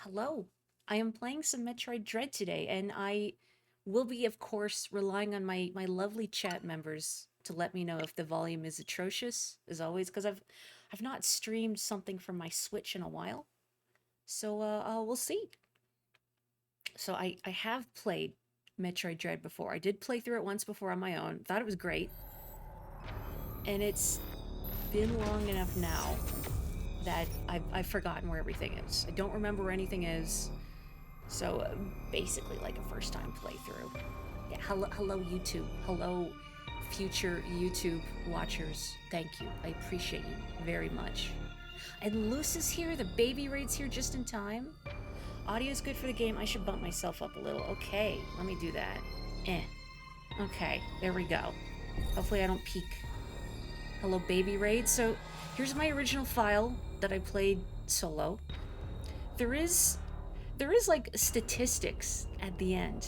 Hello. I am playing some Metroid Dread today, and I will be, of course, relying on my lovely chat members to let me know if the volume is atrocious, as always, because I've not streamed something from my Switch in a while. So we'll see. So I have played Metroid Dread before. I did play through it once before on my own. Thought it was great. And it's been long enough now that I've forgotten where everything is. I don't remember where anything is. So basically, like a first time playthrough. Yeah, hello, YouTube. Hello, future YouTube watchers. Thank you. I appreciate you very much. And Luce is here. The baby raid's here just in time. Audio's good for the game. I should bump myself up a little. Okay, let me do that. Okay, there we go. Hopefully I don't peak. Hello, baby raid. So here's my original file that I played solo. There is like statistics at the end,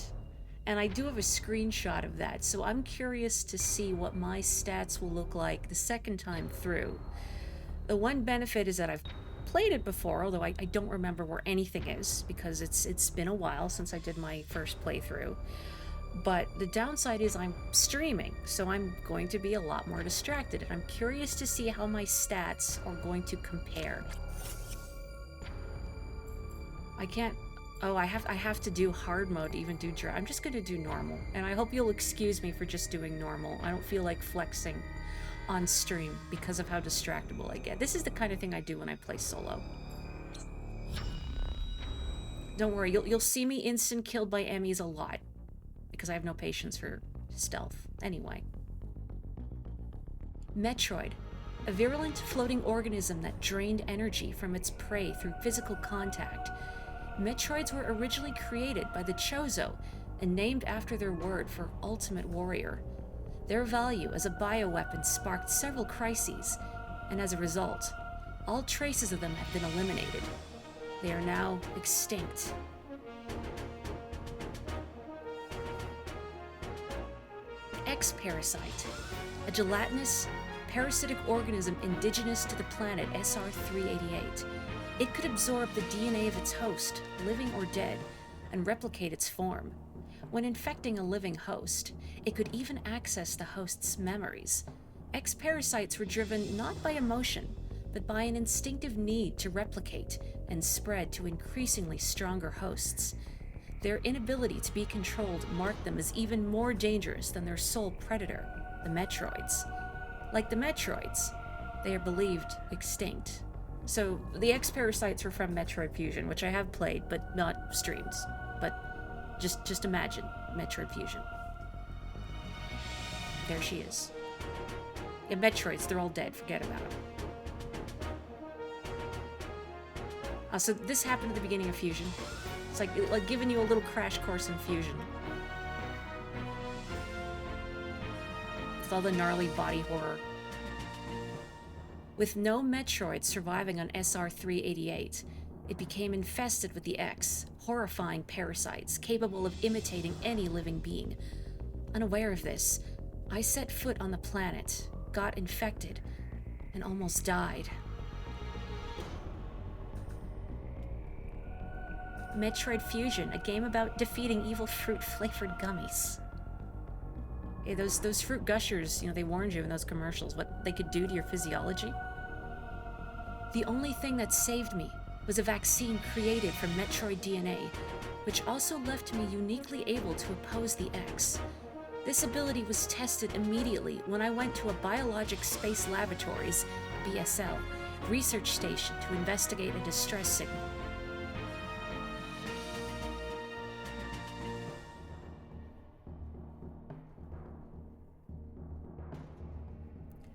and I do have a screenshot of that, so I'm curious to see what my stats will look like the second time through. The one benefit is that I've played it before, although I don't remember where anything is because it's been a while since I did my first playthrough. But the downside is I'm streaming, so I'm going to be a lot more distracted, and I'm curious to see how my stats are going to compare. I can't. Oh, I have to do hard mode to even do Dread. I'm just gonna do normal, and I hope you'll excuse me for just doing normal. I don't feel like flexing on stream because of how distractible I get. This is the kind of thing I do when I play solo. Don't worry, you'll see me instant killed by Emmys a lot because I have no patience for stealth. Anyway, Metroid, a virulent floating organism that drained energy from its prey through physical contact. Metroids were originally created by the Chozo and named after their word for ultimate warrior. Their value as a bioweapon sparked several crises, and as a result, all traces of them have been eliminated. They are now extinct. X-Parasite, a gelatinous, parasitic organism indigenous to the planet SR-388. It could absorb the DNA of its host, living or dead, and replicate its form. When infecting a living host, it could even access the host's memories. X-parasites were driven not by emotion, but by an instinctive need to replicate and spread to increasingly stronger hosts. Their inability to be controlled marked them as even more dangerous than their sole predator, the Metroids. Like the Metroids, they are believed extinct. So, the X-Parasites were from Metroid Fusion, which I have played, but not streamed. But just imagine Metroid Fusion. There she is. Yeah, Metroids, they're all dead. Forget about them. So this happened at the beginning of Fusion. It's like giving you a little crash course in Fusion. With all the gnarly body horror. With no Metroid surviving on SR-388, it became infested with the X, horrifying parasites capable of imitating any living being. Unaware of this, I set foot on the planet, got infected, and almost died. Metroid Fusion, a game about defeating evil fruit-flavored gummies. Hey, those fruit gushers, they warned you in those commercials what they could do to your physiology. The only thing that saved me was a vaccine created from Metroid DNA, which also left me uniquely able to oppose the X. This ability was tested immediately when I went to a Biologic Space Laboratories, BSL, research station to investigate a distress signal.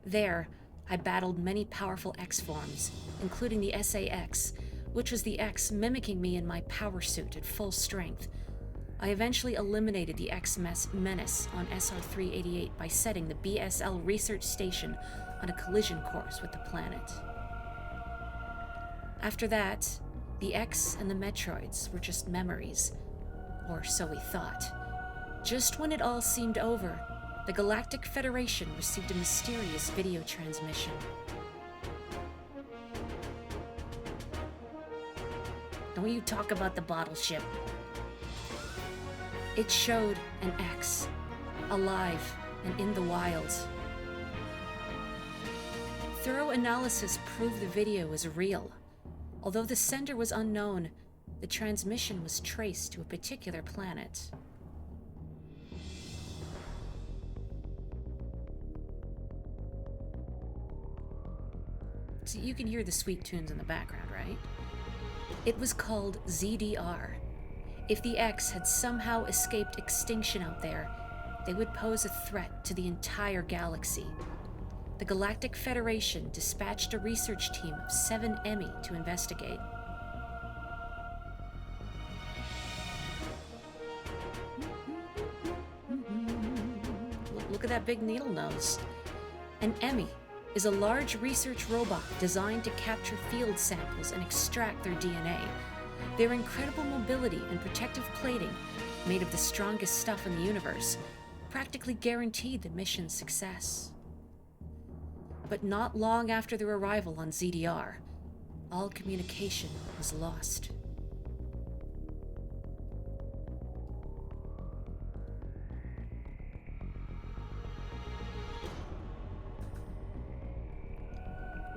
There, I battled many powerful X forms, including the SA-X, which was the X mimicking me in my power suit at full strength. I eventually eliminated the X menace on SR-388 by setting the BSL research station on a collision course with the planet. After that, the X and the Metroids were just memories, or so we thought. Just when it all seemed over, the Galactic Federation received a mysterious video transmission. Don't you talk about the bottle ship. It showed an X, alive and in the wild. Thorough analysis proved the video was real. Although the sender was unknown, the transmission was traced to a particular planet. So you can hear the sweet tunes in the background, right? It was called ZDR. If the X had somehow escaped extinction out there, they would pose a threat to the entire galaxy. The Galactic Federation dispatched a research team of 7 ME to investigate. Look at that big needle nose. An ME is a large research robot designed to capture field samples and extract their DNA. Their incredible mobility and protective plating, made of the strongest stuff in the universe, practically guaranteed the mission's success. But not long after their arrival on ZDR, all communication was lost.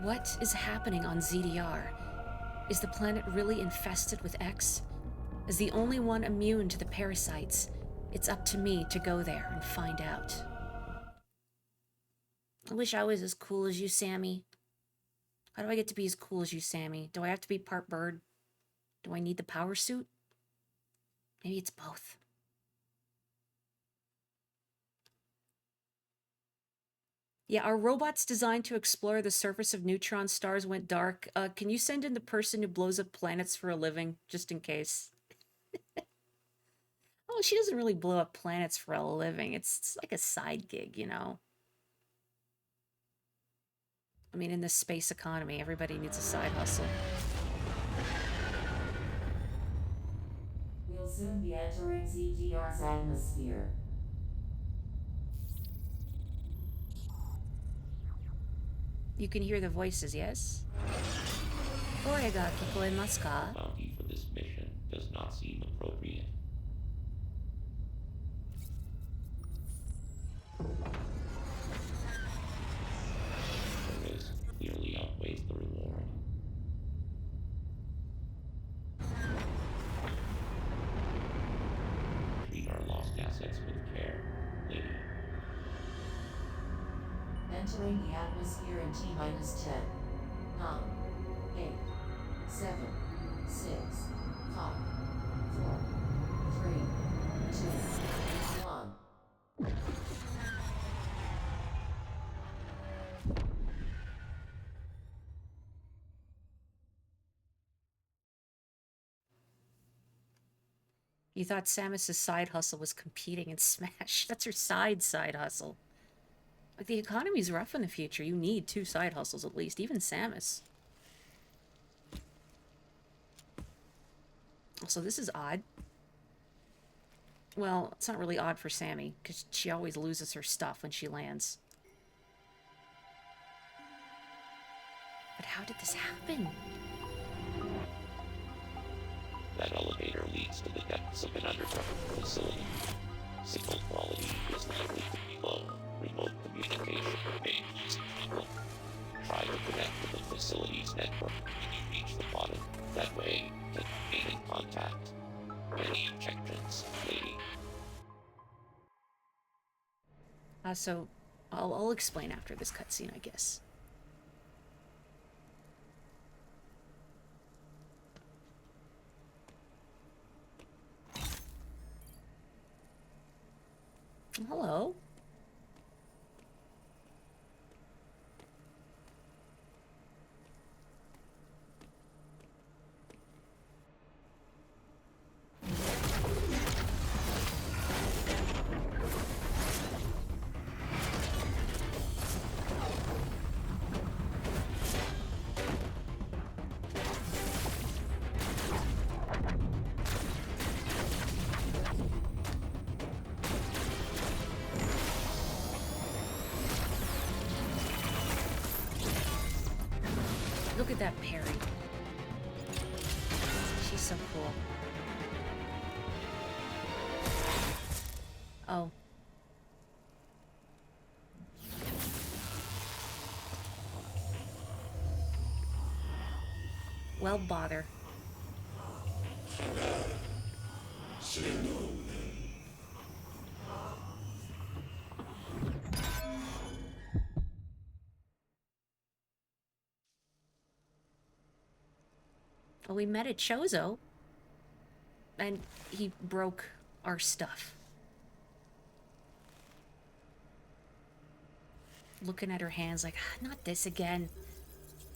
What is happening on ZDR? Is the planet really infested with X? As the only one immune to the parasites, it's up to me to go there and find out. I wish I was as cool as you, Sammy. How do I get to be as cool as you, Sammy? Do I have to be part bird? Do I need the power suit? Maybe it's both. Yeah, our robots designed to explore the surface of neutron stars went dark. Can you send in the person who blows up planets for a living, just in case? Oh, she doesn't really blow up planets for a living. It's like a side gig, you know? I mean, in this space economy, everybody needs a side hustle. We'll soon be entering ZDR's atmosphere. You can hear the voices, yes? Orega kikoemasu ka? The bounty for this mission does not seem appropriate. The risk clearly outweighs the reward. Treat our lost assets with care, lady. Entering the atmosphere in T-minus 10, 9, 8, 7, 6, 5, 4, 3, 2, 1. You thought Samus's side hustle was competing in Smash. That's her side hustle. Like, the economy's rough in the future. You need 2 side hustles at least, even Samus. Also, this is odd. Well, it's not really odd for Sammy, because she always loses her stuff when she lands. But how did this happen? That elevator leads to the depths of an underground facility. Signal quality is likely to be low. Remote communication remains difficult. Try to connect to the facility's network when you reach the bottom. That way, you can gain contact. Any objections, lady? So, I'll explain after this cutscene, I guess. Hello. Look at that parry. She's So cool. Oh. Well, bother. Well, we met at Chozo, and he broke our stuff. Looking at her hands like, ah, not this again.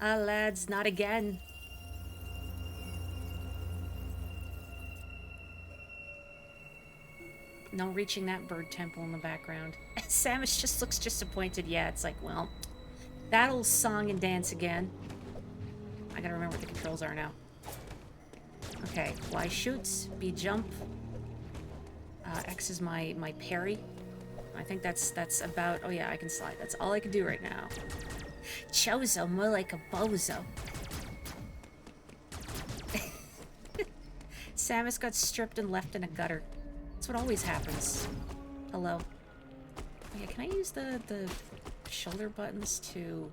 Ah, lads, not again. No reaching that bird temple in the background. Samus just looks disappointed. Yeah, it's like, well, that'll song and dance again. I gotta remember what the controls are now. Okay, Y shoots, B jump. X is my parry. I think that's about... Oh yeah, I can slide. That's all I can do right now. Chozo, more like a bozo. Samus got stripped and left in a gutter. That's what always happens. Hello. Oh yeah, can I use the shoulder buttons to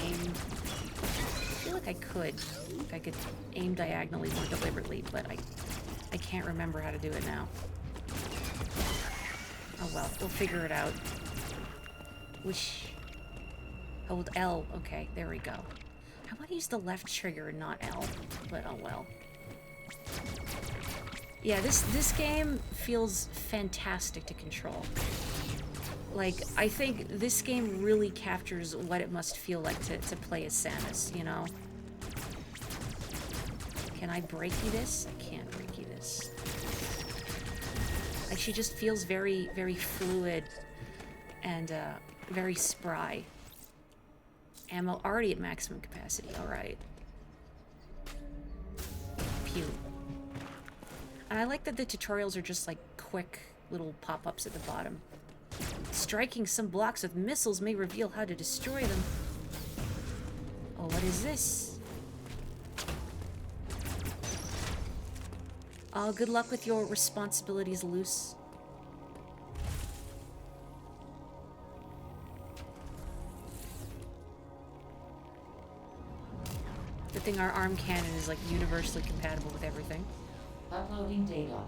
aim? I feel like I could. Like I could aim diagonally more deliberately, but I can't remember how to do it now. Oh well, we'll figure it out. Wish. Hold L. Okay, there we go. I want to use the left trigger and not L, but oh well. Yeah, this game feels fantastic to control. Like, I think this game really captures what it must feel like to play as Samus, you know? Can I breaky this? I can't breaky this. Like, she just feels very, very fluid and very spry. Ammo already at maximum capacity, alright. Pew. And I like that the tutorials are just like quick little pop-ups at the bottom. Striking some blocks with missiles may reveal how to destroy them. Oh, what is this? Oh, good luck with your responsibilities, Luce. Good thing our arm cannon is like universally compatible with everything. Uploading data.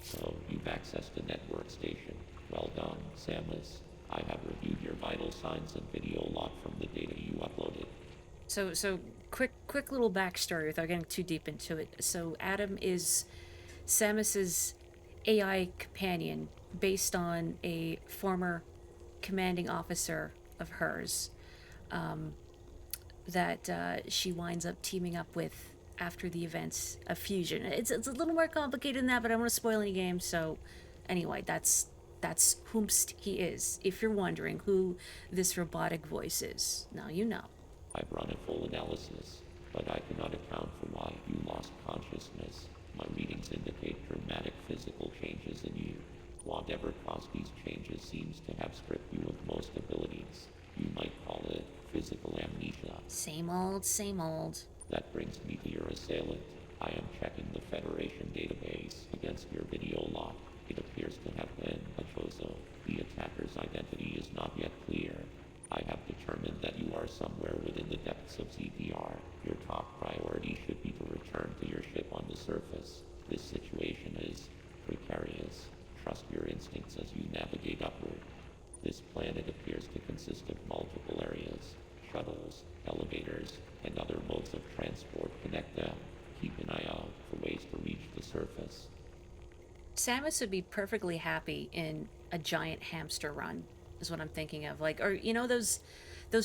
So, you've accessed a network station. Well done, Samus. I have reviewed your vital signs and video log from the data you uploaded. So quick little backstory without getting too deep into it. So Adam is Samus's AI companion based on a former commanding officer of hers that she winds up teaming up with after the events of Fusion. It's a little more complicated than that, but I don't want to spoil any games. So anyway, that's whomst he is. If you're wondering who this robotic voice is, now you know. I've run a full analysis, but I cannot account for why you lost consciousness. My readings indicate dramatic physical changes in you. Whatever caused these changes seems to have stripped you of most abilities. You might call it physical amnesia. Same old, same old. That brings me to your assailant. I am checking the Federation database against your video log. It appears to have been a Chozo. The attacker's identity is not yet clear. I have determined that you are somewhere within the depths of ZPR. Your top priority should be to return to your ship on the surface. This situation is precarious. Trust your instincts as you navigate upward. This planet appears to consist of multiple areas. Shuttles, elevators, and other modes of transport connect them. Keep an eye out for ways to reach the surface. Samus would be perfectly happy in a giant hamster run, is what I'm thinking of. Like, or you know those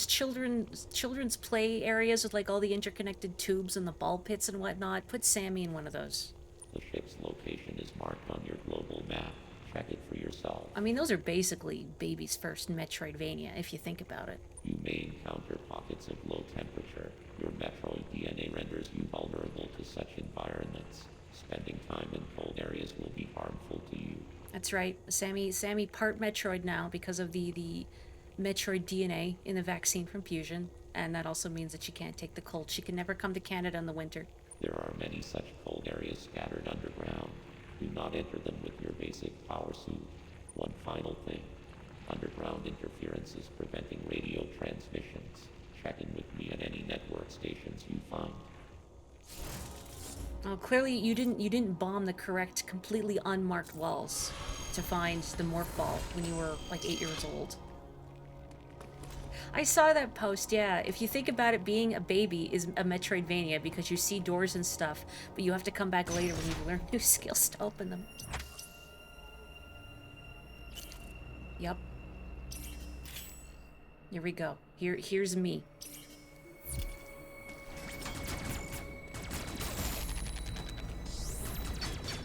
children's play areas with like all the interconnected tubes and the ball pits and whatnot? Put Sammy in one of those. The ship's location is marked on your global map. Check it for yourself. I mean, those are basically baby's first Metroidvania, if you think about it. You may encounter pockets of low temperature. Your Metroid DNA renders you vulnerable to such environments. Spending time in cold areas will be harmful to you. That's right. Sammy part Metroid now because of the Metroid DNA in the vaccine from Fusion, and that also means that she can't take the cold. She can never come to Canada in the winter. There are many such cold areas scattered underground. Do not enter them with your basic power suit. One final thing. Underground interference is preventing radio transmissions. Check in with me at any network stations you find. Oh, clearly you didn't bomb the correct, completely unmarked walls to find the morph ball when you were like 8 years old. I saw that post, yeah. If you think about it, being a baby is a Metroidvania because you see doors and stuff, but you have to come back later when you've learned new skills to open them. Yup. Here we go. Here's me.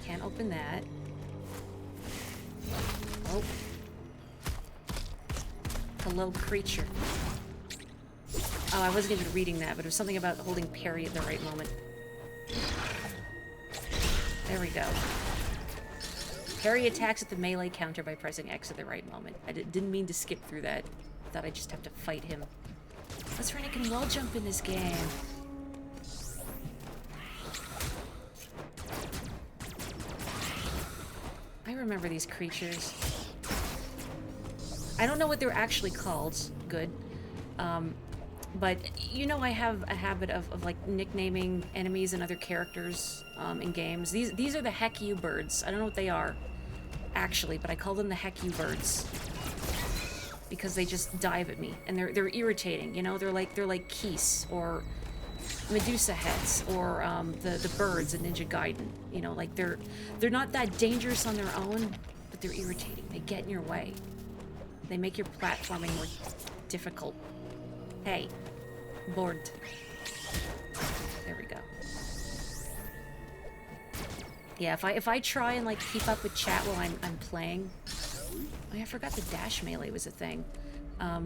Can't open that. Oh. Hello, creature. Oh, I wasn't even reading that, but it was something about holding parry at the right moment. There we go. Parry attacks at the melee counter by pressing X at the right moment. I didn't mean to skip through that. I thought I'd just have to fight him. That's right, I can wall jump in this game. I remember these creatures. I don't know what they're actually called. Good. But you know I have a habit of like nicknaming enemies and other characters in games. These are the heck you birds. I don't know what they are actually, but I call them the heck you birds because they just dive at me and they're irritating. You know, they're like Keese or Medusa heads or the birds in Ninja Gaiden. You know, like they're not that dangerous on their own, but they're irritating. They get in your way. They make your platforming more difficult. Hey, bored. There we go. Yeah, if I try and like keep up with chat while I'm playing. Oh yeah, I forgot the dash melee was a thing. I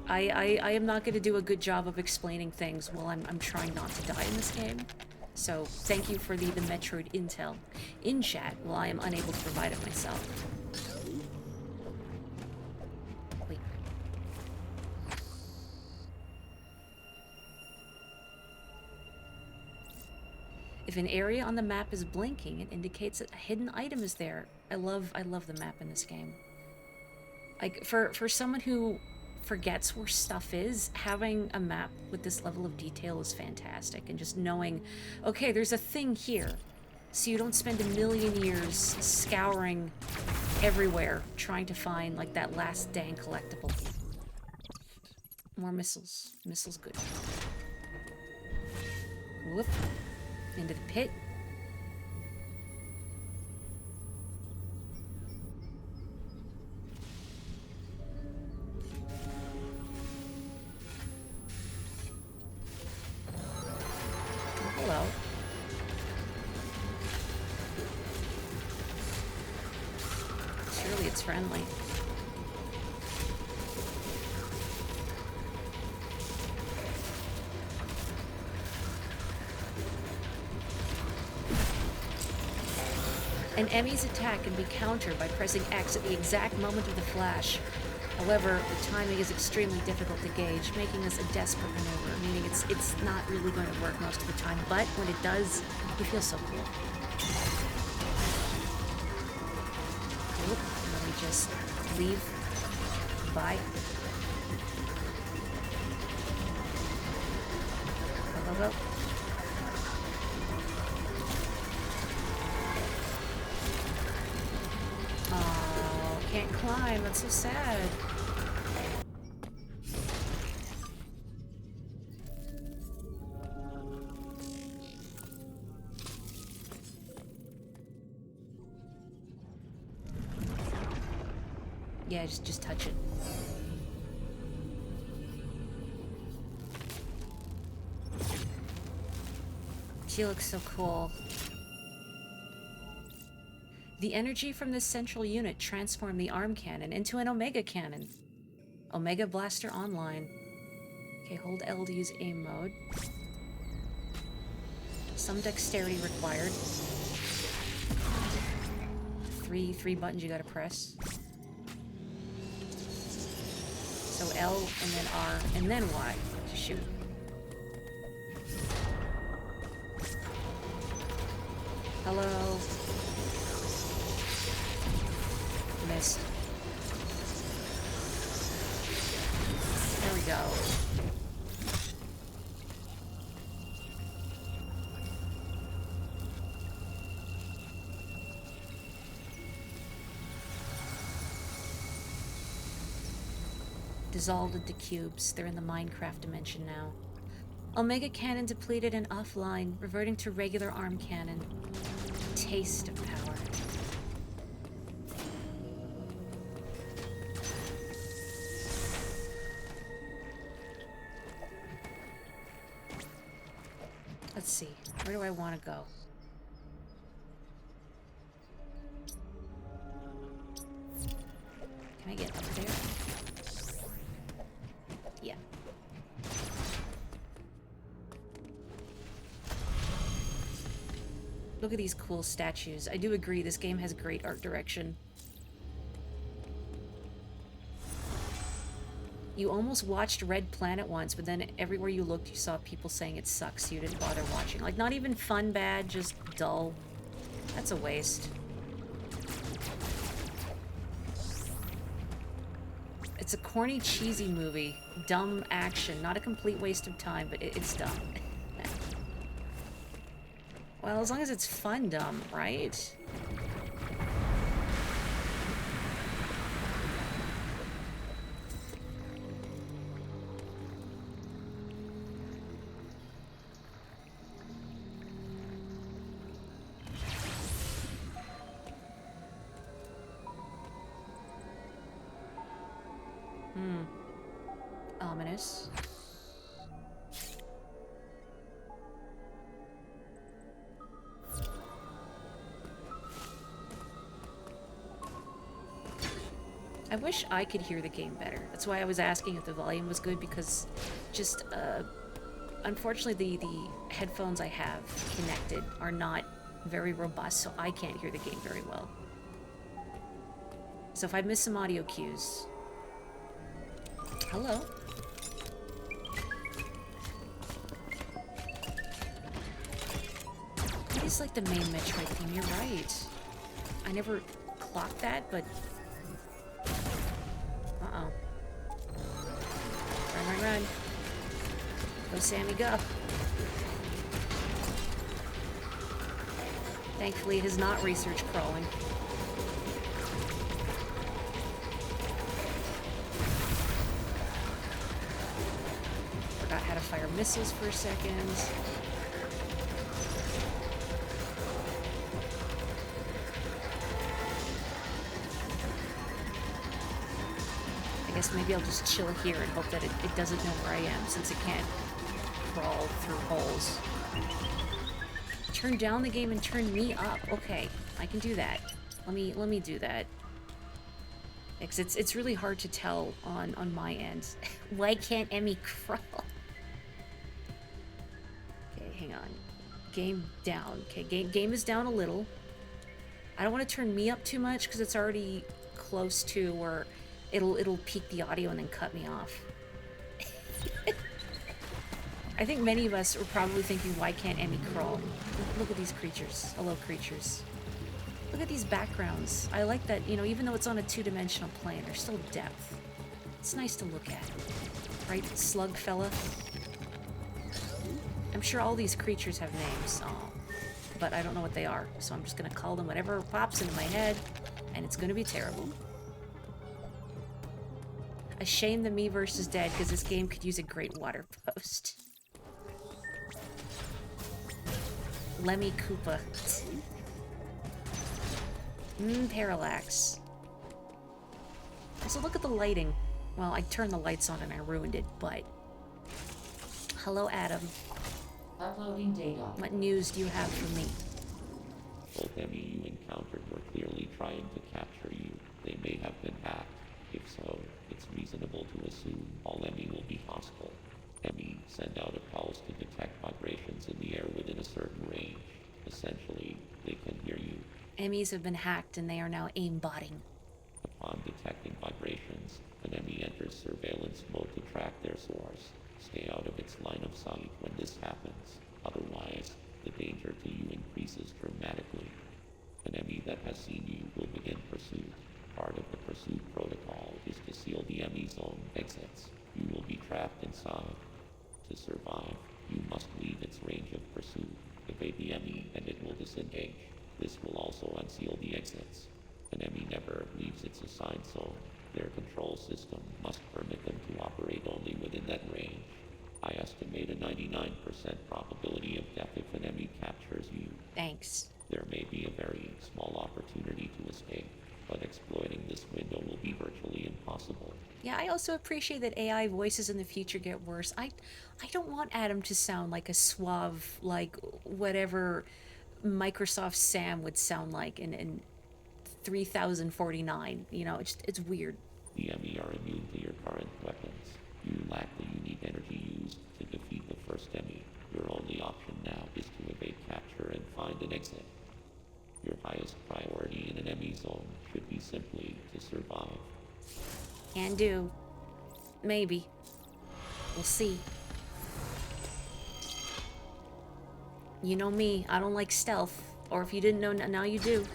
am not going to do a good job of explaining things while I'm trying not to die in this game. So thank you for the Metroid intel in chat while I am unable to provide it myself. Wait. If an area on the map is blinking, it indicates that a hidden item is there. I love the map in this game. Like for someone who forgets where stuff is, having a map with this level of detail is fantastic. And just knowing, okay, there's a thing here. So you don't spend a million years scouring everywhere trying to find like that last dang collectible. More missiles. Missiles good. Whoop. Into the pit. Hello. Surely it's friendly. An Emmy's attack can be countered by pressing X at the exact moment of the flash. However, the timing is extremely difficult to gauge, making this a desperate maneuver, meaning it's not really going to work most of the time, but when it does, you feel so cool. Oop, let me just leave. Bye. Go, go, go. Oh, can't climb, that's so sad. Yeah, just touch it. She looks so cool. The energy from this central unit transformed the arm cannon into an Omega cannon. Omega Blaster online. Okay, hold L to use aim mode. Some dexterity required. Three buttons you gotta press. So L and then R and then Y to shoot. Hello. Missed. There we go. Dissolved into cubes. They're in the Minecraft dimension now. Omega cannon depleted and offline, reverting to regular arm cannon. Taste of power. Let's see. Where do I want to go? Can I get up there? Yeah. Look at these cool statues. I do agree, this game has great art direction. You almost watched Red Planet once, but then everywhere you looked, you saw people saying it sucks, so you didn't bother watching. Like, not even fun bad, just dull. That's a waste. It's a corny, cheesy movie. Dumb action. Not a complete waste of time, but it's dumb. Well, as long as it's fun dumb, right? Ominous. I wish I could hear the game better. That's why I was asking if the volume was good, because just, unfortunately the headphones I have connected are not very robust, so I can't hear the game very well. So if I miss some audio cues... Hello? It is like the main Metroid theme, you're right. I never clocked that, but... Uh-oh. Run, run, run. Go, Sammy, go. Thankfully, it is not research crawling. Forgot how to fire missiles for a second. I guess maybe I'll just chill here and hope that it doesn't know where I am, since it can't crawl through holes. Turn down the game and turn me up. Okay, I can do that. Let me do that. Because it's really hard to tell on my end. Why can't Emmy crawl? Okay, hang on. Game down. Okay, game is down a little. I don't want to turn me up too much because it's already close to where it'll peak the audio and then cut me off. I think many of us are probably thinking, why can't Emmy crawl? Look at these creatures. Hello, creatures. Look at these backgrounds. I like that, you know, even though it's on a two-dimensional plane, there's still depth. It's nice to look at. Right, slug fella? I'm sure all these creatures have names, but I don't know what they are, so I'm just gonna call them whatever pops into my head, and it's gonna be terrible. A shame the me versus dead, because this game could use a great water post. Lemmy Koopa. Parallax. Also, look at the lighting. Well, I turned the lights on and I ruined it, but... Hello, Adam. Uploading data. What news do you have for me? Both Emmy you encountered were clearly trying to capture you. They may have been hacked. If so, it's reasonable to assume all Emmy will be hostile. Emmy send out a pulse to detect vibrations in the air within a certain range. Essentially, they can hear you. Emmys have been hacked and they are now aimbotting. Upon detecting vibrations, an Emmy enters surveillance sense mode to track their source. Stay out of its line of sight when this happens. Otherwise, the danger to you increases dramatically. An enemy that has seen you will begin pursuit. Part of the pursuit protocol is to seal the enemy zone exits. You will be trapped inside. To survive, you must leave its range of pursuit. Evade the enemy and it will disengage. This will also unseal the exits. An enemy never leaves its assigned zone. Their control system must permit them to operate only within that range. I estimate a 99% probability of death if an enemy captures you. Thanks. There may be a very small opportunity to escape, but exploiting this window will be virtually impossible. Yeah, I also appreciate that AI voices in the future get worse. I don't want Adam to sound like a suave, like whatever Microsoft Sam would sound like in 3049. You know, it's weird. The enemy are immune to your current weapons. You lack the unique energy used to defeat the first enemy. Your only option now is to evade capture and find an exit. Your highest priority in an enemy zone should be simply to survive. Can do. Maybe. We'll see. You know me, I don't like stealth. Or if you didn't know, now you do.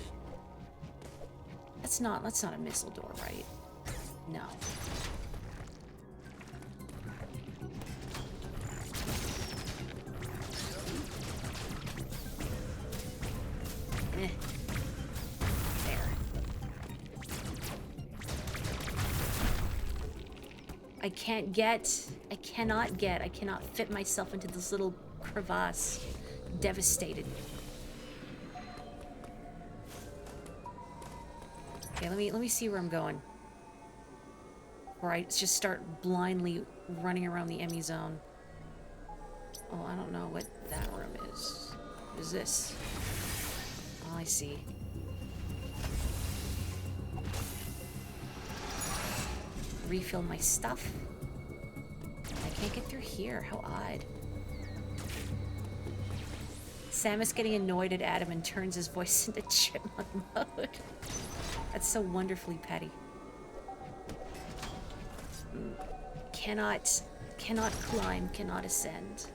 That's not a missile door, right? No. Eh. There. I cannot fit myself into this little crevasse. Devastated. Okay, let me see where I'm going. Or I just start blindly running around the Emmy zone. Oh, I don't know what that room is. What is this? Oh, I see. Refill my stuff. I can't get through here. How odd. Samus getting annoyed at Adam and turns his voice into chipmunk mode. That's so wonderfully petty. Cannot climb, cannot ascend.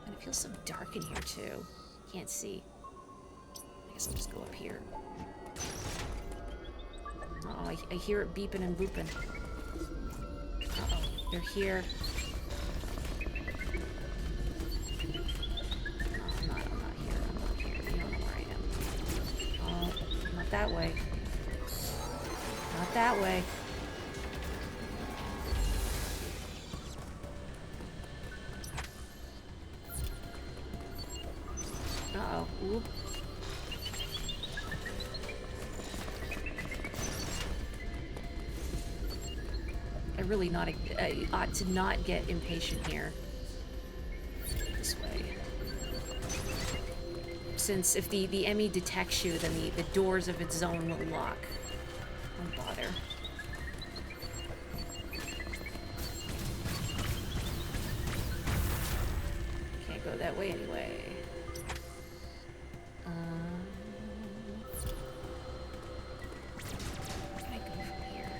And it feels so dark in here too. Can't see. I guess I'll just go up here. Uh-oh, I hear it beeping and booping. Uh-oh, they're here. I'm not here. You don't know where I am. Oh, not that way. Not that way. Uh-oh. Oop. I ought to not get impatient here. This way. Since if the Emmy detects you, then the doors of its zone will lock. Don't bother. Can't go that way anyway. Where can I go from here?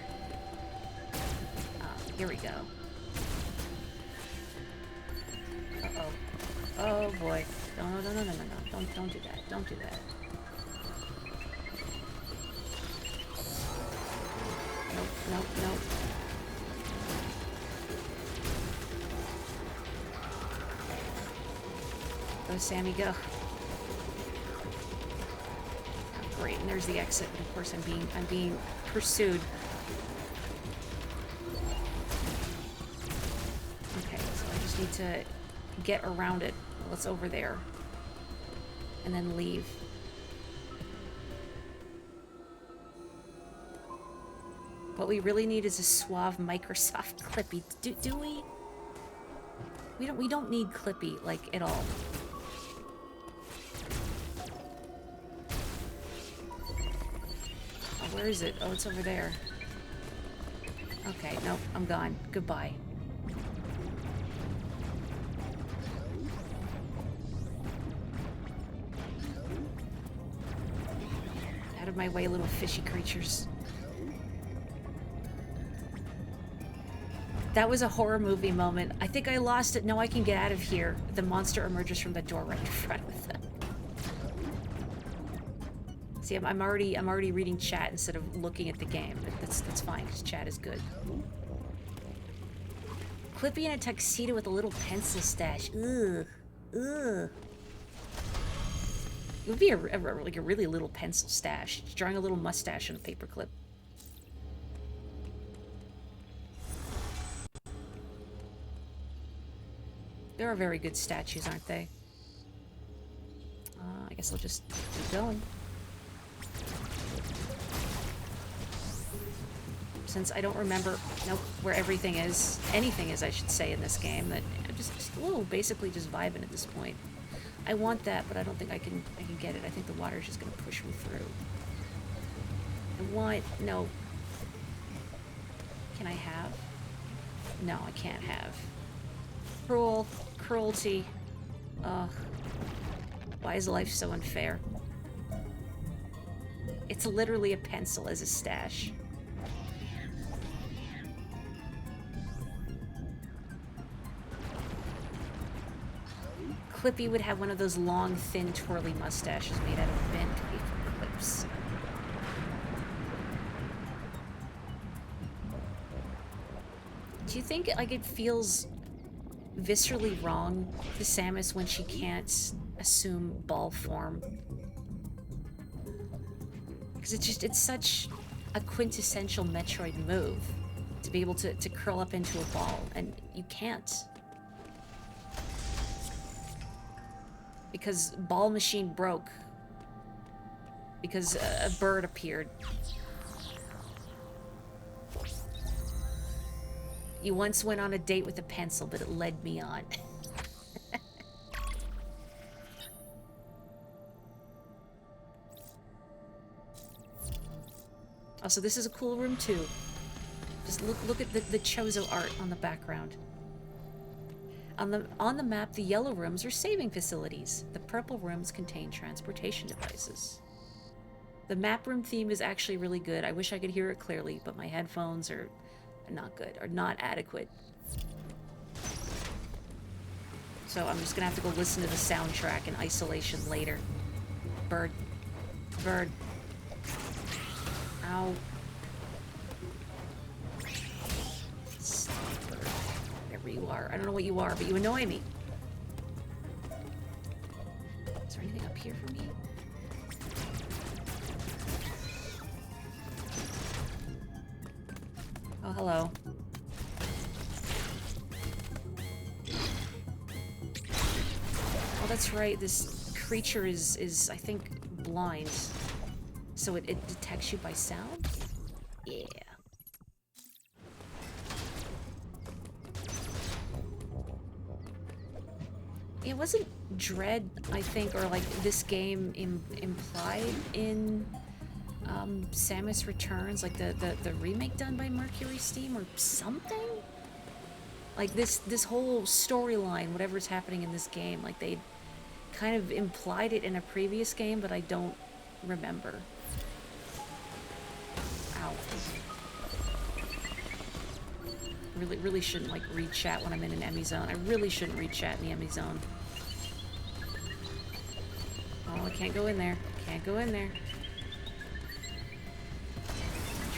Here we go. Uh-oh. Oh boy. No. Don't do that. Don't do that. Nope. Go, Sammy, go. Oh, great, and there's the exit. And of course, I'm being pursued. Okay, so I just need to get around it. What's over there? And then leave. What we really need is a suave Microsoft Clippy. Do we? We don't need Clippy, like, at all. Oh, where is it? Oh, it's over there. Okay, nope, I'm gone. Goodbye. Out of my way, little fishy creatures. That was a horror movie moment. I think I lost it. No, I can get out of here. The monster emerges from the door right in front of them. See, I'm already reading chat instead of looking at the game. That's fine, because chat is good. Clippy in a tuxedo with a little pencil stash. Ugh. Ugh. It would be like a really little pencil stash. Just drawing a little mustache on a paperclip. There are very good statues, aren't they? I guess I'll just keep going. Since I don't remember, nope, where everything is, anything is, I should say, in this game, that I'm just basically just vibing at this point. I want that, but I don't think I can get it. I think the water's just gonna push me through. I want, no. Can I have? No, I can't have. Cruelty. Ugh. Why is life so unfair? It's literally a pencil as a stash. Clippy would have one of those long, thin, twirly mustaches made out of bent paper clips. Do you think, like, it feels viscerally wrong to Samus when she can't assume ball form? Because it's such a quintessential Metroid move to be able to curl up into a ball, and you can't. Because ball machine broke. Because a bird appeared. You once went on a date with a pencil, but it led me on. Also, this is a cool room too. Just look at the Chozo art on the background. On the map, the yellow rooms are saving facilities. The purple rooms contain transportation devices. The map room theme is actually really good. I wish I could hear it clearly, but my headphones are not good, or not adequate. So I'm just gonna have to go listen to the soundtrack in isolation later. Bird. Bird. Ow. Whatever you are. I don't know what you are, but you annoy me. Is there anything up here for me? Oh, hello. Oh, that's right. This creature is I think, blind. So it detects you by sound? Yeah. It wasn't Dread, I think, or like this game implied in Samus Returns, like the remake done by Mercury Steam or something? Like this whole storyline, whatever's happening in this game, like they kind of implied it in a previous game, but I don't remember. Ow. Really shouldn't like read chat when I'm in an Emmy zone. I really shouldn't read chat in the Emmy zone. Oh, I can't go in there. Can't go in there.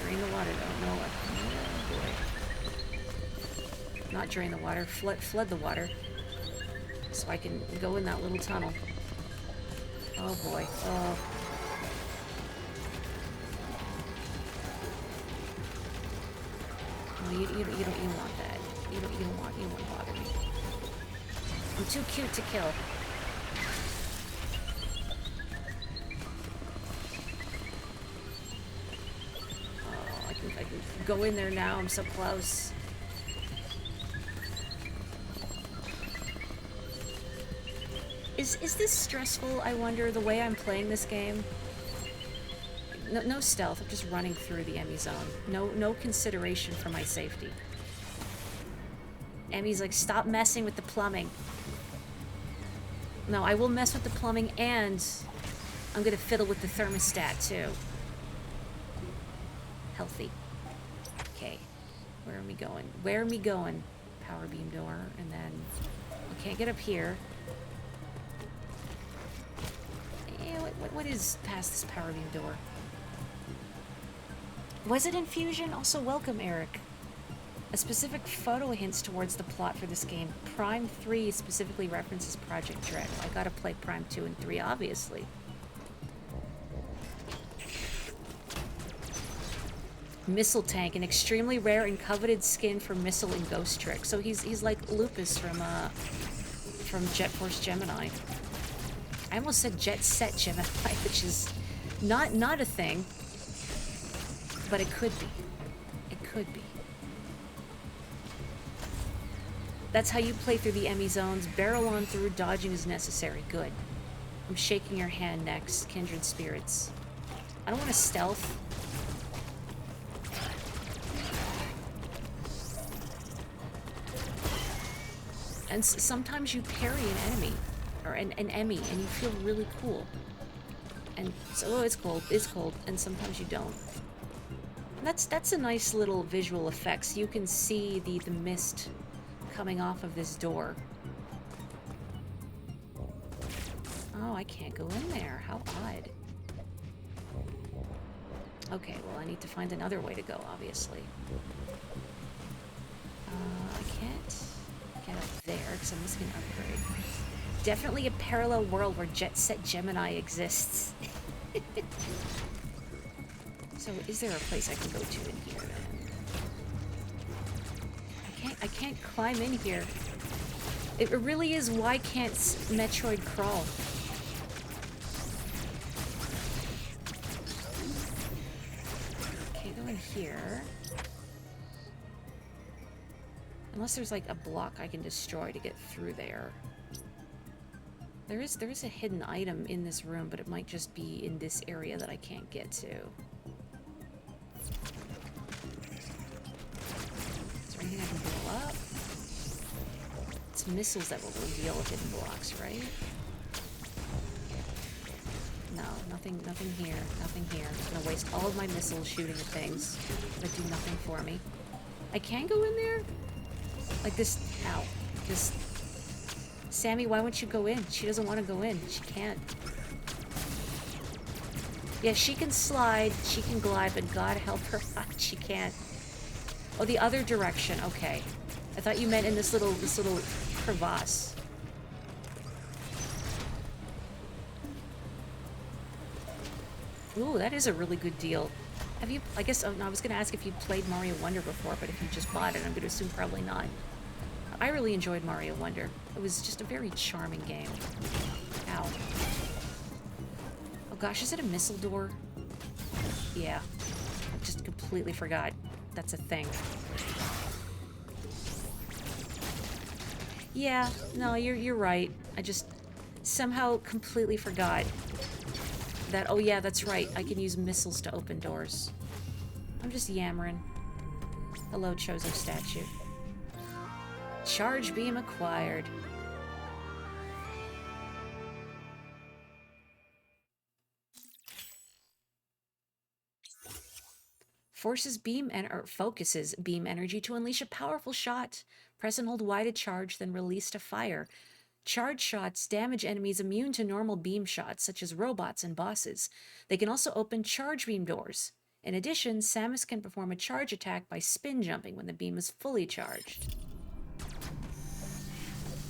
Drain the water though. No, oh boy. Not drain the water. Flood the water. So I can go in that little tunnel. Oh boy. Oh. No, you don't want that. You won't bother me. I'm too cute to kill. Oh, I can go in there now. I'm so close. Is this stressful, I wonder, the way I'm playing this game? No stealth, I'm just running through the Emmy zone. No consideration for my safety. Emmy's like, stop messing with the plumbing. No, I will mess with the plumbing, and I'm gonna fiddle with the thermostat too. Healthy. Okay. Where am I going? Where am I going? Power beam door, and then I can't get up here. What is past this power beam door? Was it Infusion? Also, welcome, Eric. A specific photo hints towards the plot for this game. Prime 3 specifically references Project Dread. I gotta play Prime 2 and 3, obviously. Missile Tank, an extremely rare and coveted skin for Missile and Ghost Trick. So he's like Lupus from Jet Force Gemini. I almost said Jet Set Gemini, which is not a thing, but it could be. It could be. That's how you play through the Emmy zones. Barrel on through, dodging is necessary. Good. I'm shaking your hand next, Kindred Spirits. I don't want to stealth. And sometimes you parry an enemy, or an Emmy, and you feel really cool. And so, oh, it's cold, and sometimes you don't. And that's a nice little visual effects. You can see the mist coming off of this door. Oh, I can't go in there. How odd. Okay, well, I need to find another way to go, obviously. I can't get up there because I'm missing an upgrade. Definitely a parallel world where Jet Set Gemini exists. So, is there a place I can go to in here, then? I can't climb in here. It really is, why can't Metroid crawl? Can't go in here. Unless there's like a block I can destroy to get through there. There is a hidden item in this room, but it might just be in this area that I can't get to. Anything I can blow up? It's missiles that will reveal hidden blocks, right? No, nothing here, nothing here. I'm just gonna waste all of my missiles shooting at things that do nothing for me. I can go in there? Like this, ow. This, Sammy, why won't you go in? She doesn't want to go in. She can't. Yeah, she can slide, she can glide, but God help her, she can't. Oh, the other direction. Okay. I thought you meant in this little crevasse. Ooh, that is a really good deal. Have you, I guess, no, I was going to ask if you'd played Mario Wonder before, but if you just bought it, I'm going to assume probably not. I really enjoyed Mario Wonder. It was just a very charming game. Ow. Oh gosh, is it a missile door? Yeah. I just completely forgot. That's a thing. Yeah, no, you're right. I just somehow completely forgot that, oh yeah, that's right. I can use missiles to open doors. I'm just yammering. Hello, Chozo statue. Charge beam acquired. Focuses beam energy to unleash a powerful shot. Press and hold Y to charge, then release to fire. Charge shots damage enemies immune to normal beam shots, such as robots and bosses. They can also open charge beam doors. In addition, Samus can perform a charge attack by spin jumping when the beam is fully charged.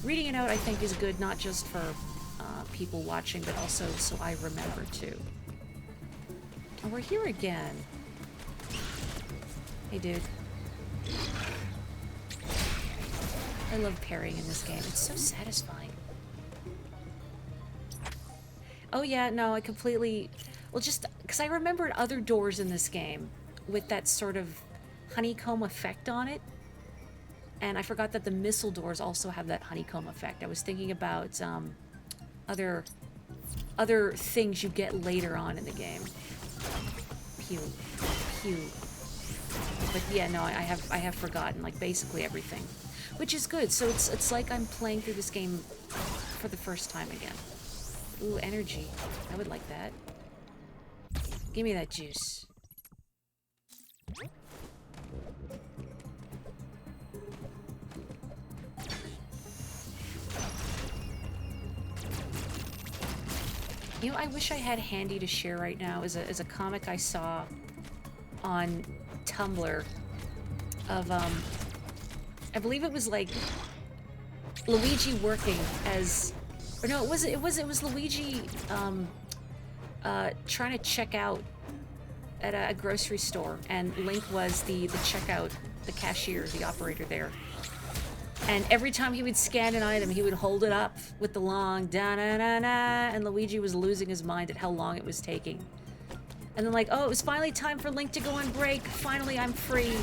Reading it out, I think, is good, not just for people watching, but also so I remember too. Oh, we're here again. Hey, dude. I love parrying in this game. It's so satisfying. Oh yeah, no, I completely... Well, just... Because I remembered other doors in this game with that sort of honeycomb effect on it. And I forgot that the missile doors also have that honeycomb effect. I was thinking about other things you get later on in the game. Pew. Pew. But yeah, no, I have forgotten, like, basically everything. Which is good, so it's like I'm playing through this game for the first time again. Ooh, energy. I would like that. Give me that juice. You know, I wish I had handy to share right now is a comic I saw on Tumblr of, I believe it was like Luigi working as, or no, it was Luigi, trying to check out at a grocery store, and Link was the checkout, the cashier, the operator there. And every time he would scan an item, he would hold it up with the long da-na-na-na, and Luigi was losing his mind at how long it was taking. And then like, oh, it was finally time for Link to go on break. Finally, I'm free.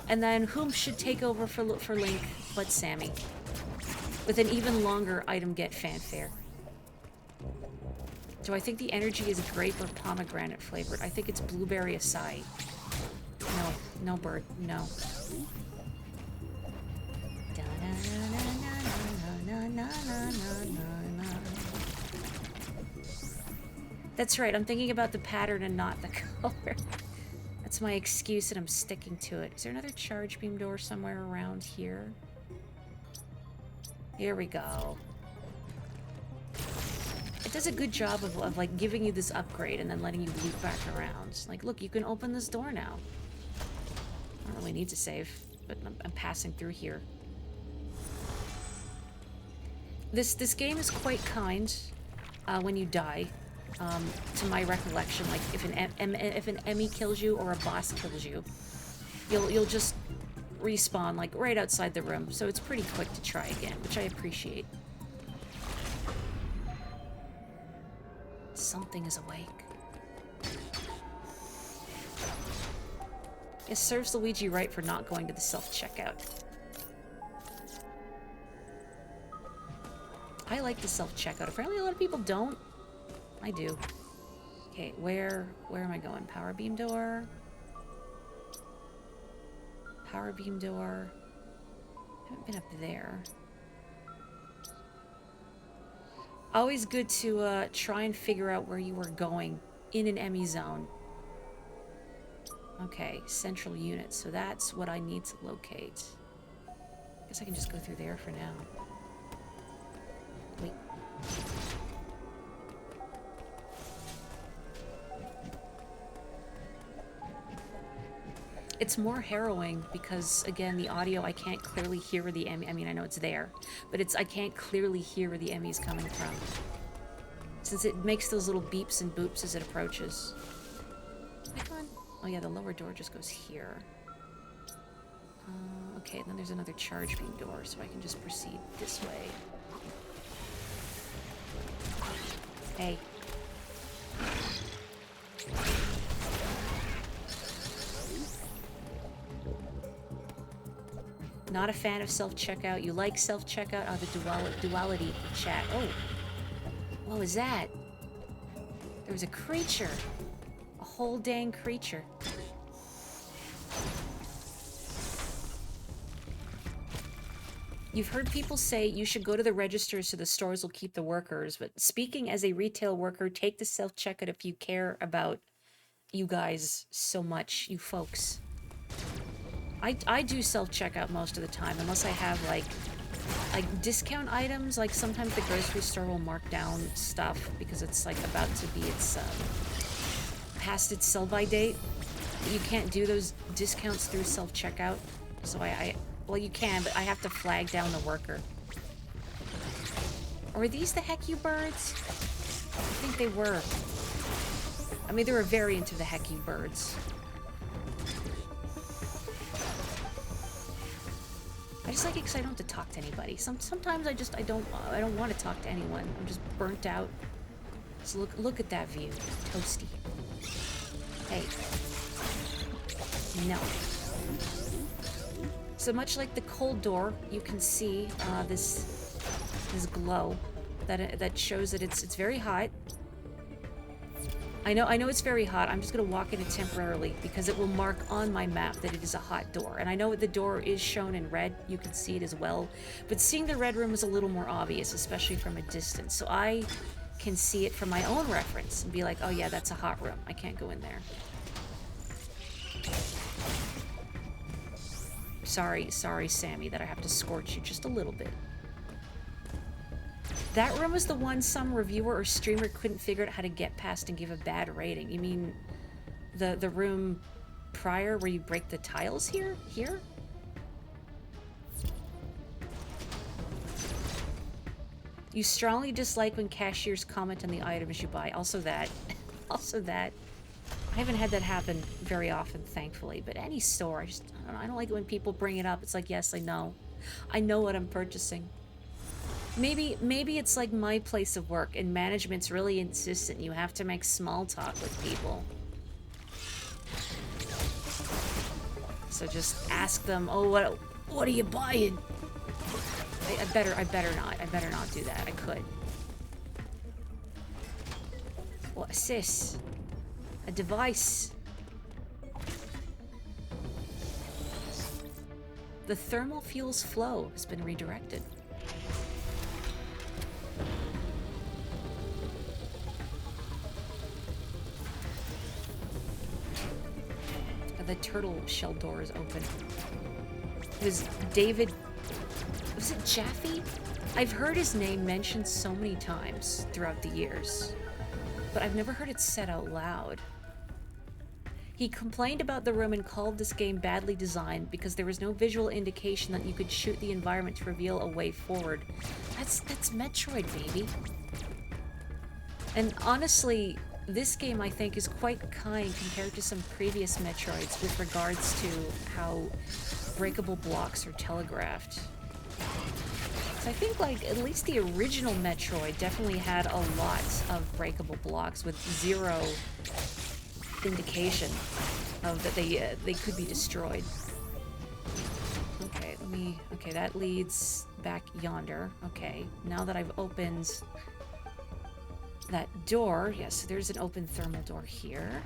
And then whom should take over for Link but Sammy? With an even longer item get fanfare. Do I think the energy is grape or pomegranate flavored? I think it's blueberry acai. No, no bird, no. That's right, I'm thinking about the pattern and not the color. That's my excuse and I'm sticking to it. Is there another charge beam door somewhere around here? Here we go. It does a good job of like giving you this upgrade and then letting you loop back around. Like, look, you can open this door now. I don't really need to save, but I'm passing through here. This game is quite kind when you die. To my recollection, like if an enemy kills you or a boss kills you, you'll just respawn like right outside the room. So it's pretty quick to try again, which I appreciate. Something is awake. It serves Luigi right for not going to the self-checkout. I like the self-checkout. Apparently a lot of people don't. I do. Okay, where am I going? Power beam door. Power beam door. I haven't been up there. Always good to try and figure out where you were going in an Emmy zone. Okay, central unit. So that's what I need to locate. Guess I can just go through there for now. Wait. It's more harrowing because, again, the audio, I can't clearly hear where the Emmy... I mean, I know it's there, but I can't clearly hear where the Emmy is coming from. Since it makes those little beeps and boops as it approaches. Oh yeah, the lower door just goes here. Okay, then there's another charge beam door, so I can just proceed this way. Hey. Not a fan of self-checkout. You like self-checkout? Oh, the duality chat. Oh. What was that? There was a creature. A whole dang creature. You've heard people say you should go to the registers so the stores will keep the workers, but speaking as a retail worker, take the self-checkout if you care about you guys so much, you folks. I do self-checkout most of the time, unless I have, like discount items. Like, sometimes the grocery store will mark down stuff because it's, like, about to be past its sell-by date. But you can't do those discounts through self-checkout. So well, you can, but I have to flag down the worker. Or are these the Heck You birds? I think they were. I mean, they're a variant of the Heck You birds. I just like it because I don't have to talk to anybody. Sometimes I don't want to talk to anyone. I'm just burnt out. So look at that view. Toasty. Hey. No. So much like the cold door, you can see this glow that shows that it's very hot. I know it's very hot. I'm just gonna walk in it temporarily because it will mark on my map that it is a hot door. And I know the door is shown in red. You can see it as well. But seeing the red room is a little more obvious, especially from a distance. So I can see it from my own reference and be like, oh yeah, that's a hot room. I can't go in there. Sorry, Sammy, that I have to scorch you just a little bit. That room was the one some reviewer or streamer couldn't figure out how to get past and give a bad rating. You mean the room prior where you break the tiles here? Here? You strongly dislike when cashiers comment on the items you buy. Also that. Also that. I haven't had that happen very often, thankfully. But any store, I don't know. I don't like it when people bring it up. It's like, yes, I know. I know what I'm purchasing. Maybe it's like my place of work and management's really insistent. You have to make small talk with people. So just ask them, oh, what are you buying? I better not do that. I could. What's this? A device. The thermal fuel's flow has been redirected. The turtle shell door is open. Was David... Was it Jaffe? I've heard his name mentioned so many times throughout the years, but I've never heard it said out loud. He complained about the room and called this game badly designed because there was no visual indication that you could shoot the environment to reveal a way forward. That's Metroid, baby. And honestly, this game, I think, is quite kind compared to some previous Metroids with regards to how breakable blocks are telegraphed. So I think, like, at least the original Metroid definitely had a lot of breakable blocks with zero indication of that they could be destroyed. Okay, okay, that leads back yonder. Okay, now that I've opened that door, yes, there's an open thermal door here.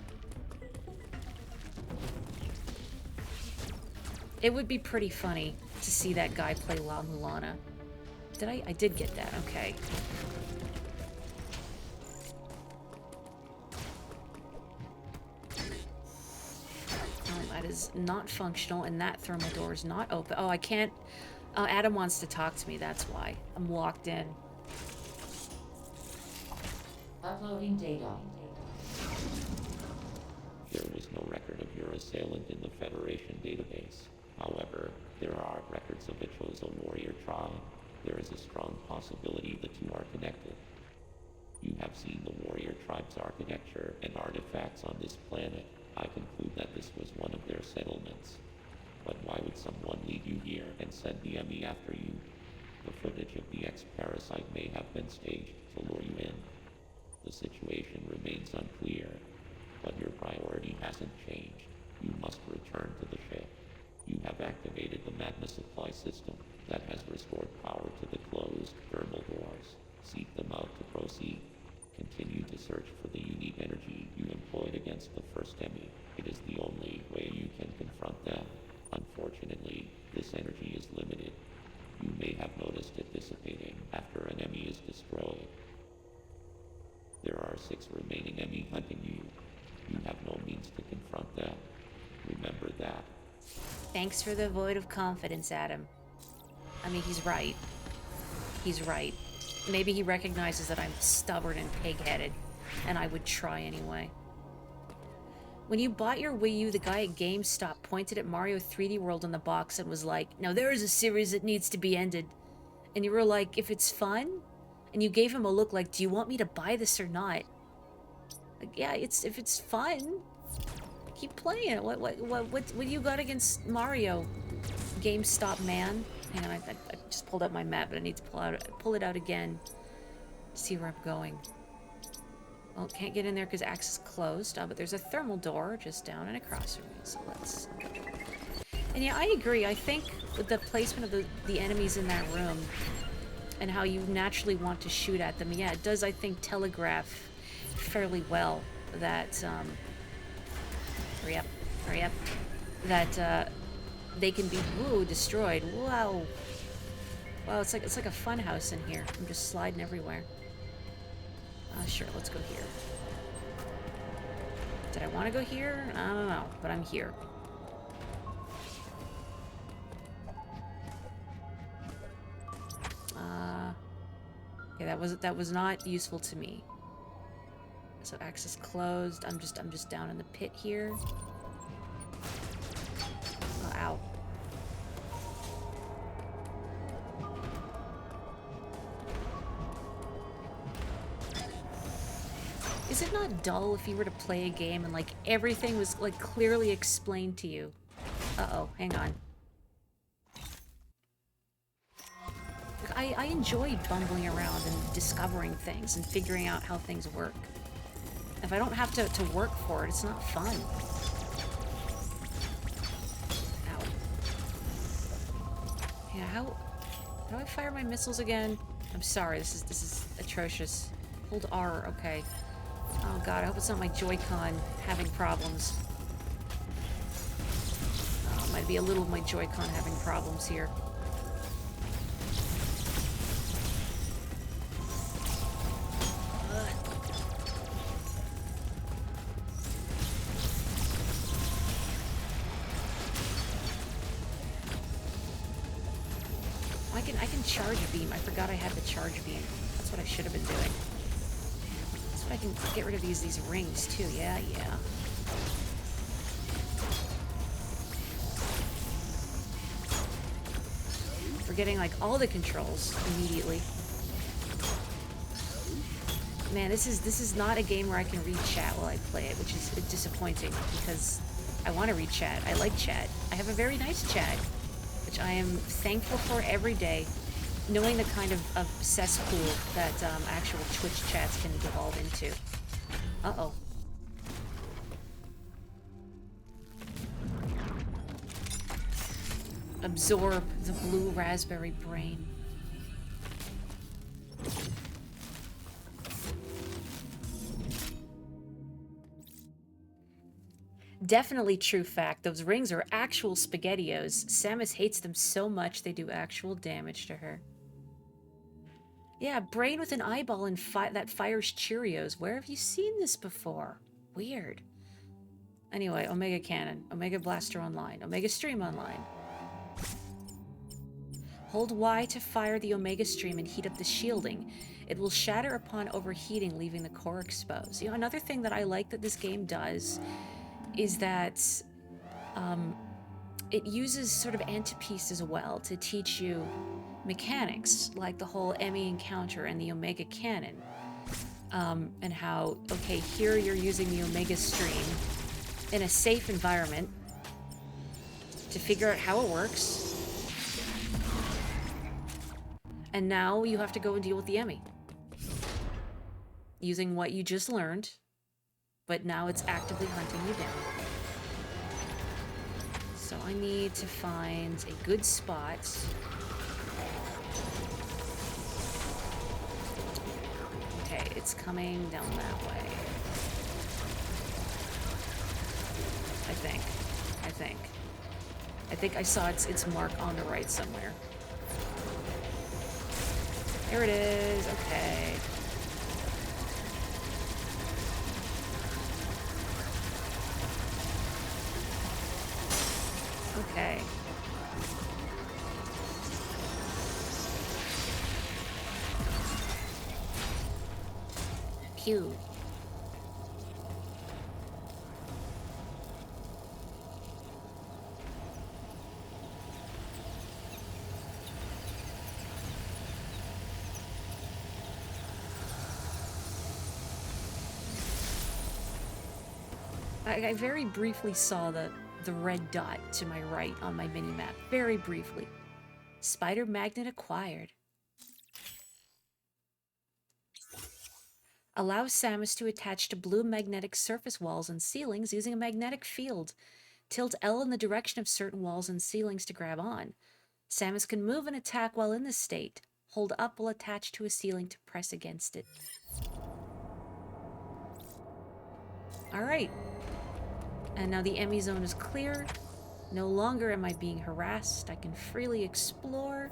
It would be pretty funny to see that guy play La Mulana. I did get that, okay. That is not functional, and that thermal door is not open. Oh, I can't... Adam wants to talk to me, that's why. I'm locked in. Uploading data. There was no record of your assailant in the Federation database. However, there are records of the chosen warrior tribe. There is a strong possibility the two are connected. You have seen the warrior tribe's architecture and artifacts on this planet. I conclude that this was one of their settlements. But why would someone lead you here and send the ME after you? The footage of the X-Parasite may have been staged to lure you in. The situation remains unclear, but your priority hasn't changed. You must return to the ship. You have activated the magma supply system that has restored power to the closed thermal doors. Seek them out to proceed. Continue to search for the unique energy you employed against the first enemy. It is the only way you can confront them. Unfortunately, this energy is limited. You may have noticed it dissipating after an enemy is destroyed. There are 6 remaining enemy hunting you. You have no means to confront them. Remember that. Thanks for the vote of confidence, Adam. I mean, he's right. He's right. Maybe he recognizes that I'm stubborn and pig-headed, and I would try anyway. When you bought your Wii U, the guy at GameStop pointed at Mario 3D World on the box and was like, now there is a series that needs to be ended. And you were like, if it's fun? And you gave him a look like, do you want me to buy this or not? Like, yeah, if it's fun, keep playing it. What do you got against Mario, GameStop man? Hang on, I just pulled out my map, but I need to pull it out again to see where I'm going. Well, can't get in there because access closed, but there's a thermal door just down and across from me, so let's go. And yeah, I agree. I think with the placement of the enemies in that room and how you naturally want to shoot at them, yeah, it does, I think, telegraph fairly well that, hurry up, that, they can be, destroyed. Wow. Wow, it's like a fun house in here. I'm just sliding everywhere. Sure, let's go here. Did I want to go here? I don't know, but I'm here. Okay, that was not useful to me. So access closed. I'm just down in the pit here. Oh, ow. Is it not dull if you were to play a game and, like, everything was, like, clearly explained to you? Uh-oh, hang on. Like, I enjoy bumbling around and discovering things and figuring out how things work. If I don't have to work for it, it's not fun. Ow. Yeah, how do I fire my missiles again? I'm sorry, this is atrocious. Hold R, okay. Oh god, I hope it's not my Joy-Con having problems. Might be a little of my Joy-Con having problems here. I can charge a beam. I forgot I had the charge beam. That's what I should have been doing. That's what I can get rid of these rings too. Yeah. Forgetting like all the controls immediately. Man, this is not a game where I can read chat while I play it, which is disappointing because I want to read chat. I like chat. I have a very nice chat, which I am thankful for every day. Knowing the kind of cesspool that actual Twitch chats can devolve into. Uh-oh. Absorb the blue raspberry brain. Definitely true fact. Those rings are actual SpaghettiOs. Samus hates them so much they do actual damage to her. Yeah, brain with an eyeball and that fires Cheerios. Where have you seen this before? Weird. Anyway, Omega Cannon, Omega Blaster Online, Omega Stream Online. Hold Y to fire the Omega Stream and heat up the shielding. It will shatter upon overheating, leaving the core exposed. You know, another thing that I like that this game does is that it uses sort of antipiece as well to teach you mechanics, like the whole Emmy encounter and the Omega Cannon. And how, okay, here you're using the Omega Stream in a safe environment to figure out how it works. And now you have to go and deal with the Emmy. Using what you just learned, but now it's actively hunting you down. So I need to find a good spot. Okay, it's coming down that way. I think I saw its mark on the right somewhere. There it is, okay. Okay. Pew. I very briefly saw the red dot to my right on my mini-map. Very briefly. Spider magnet acquired. Allow Samus to attach to blue magnetic surface walls and ceilings using a magnetic field. Tilt L in the direction of certain walls and ceilings to grab on. Samus can move and attack while in this state. Hold up while attached to a ceiling to press against it. Alright. And now the Emmy zone is clear. No longer am I being harassed. I can freely explore.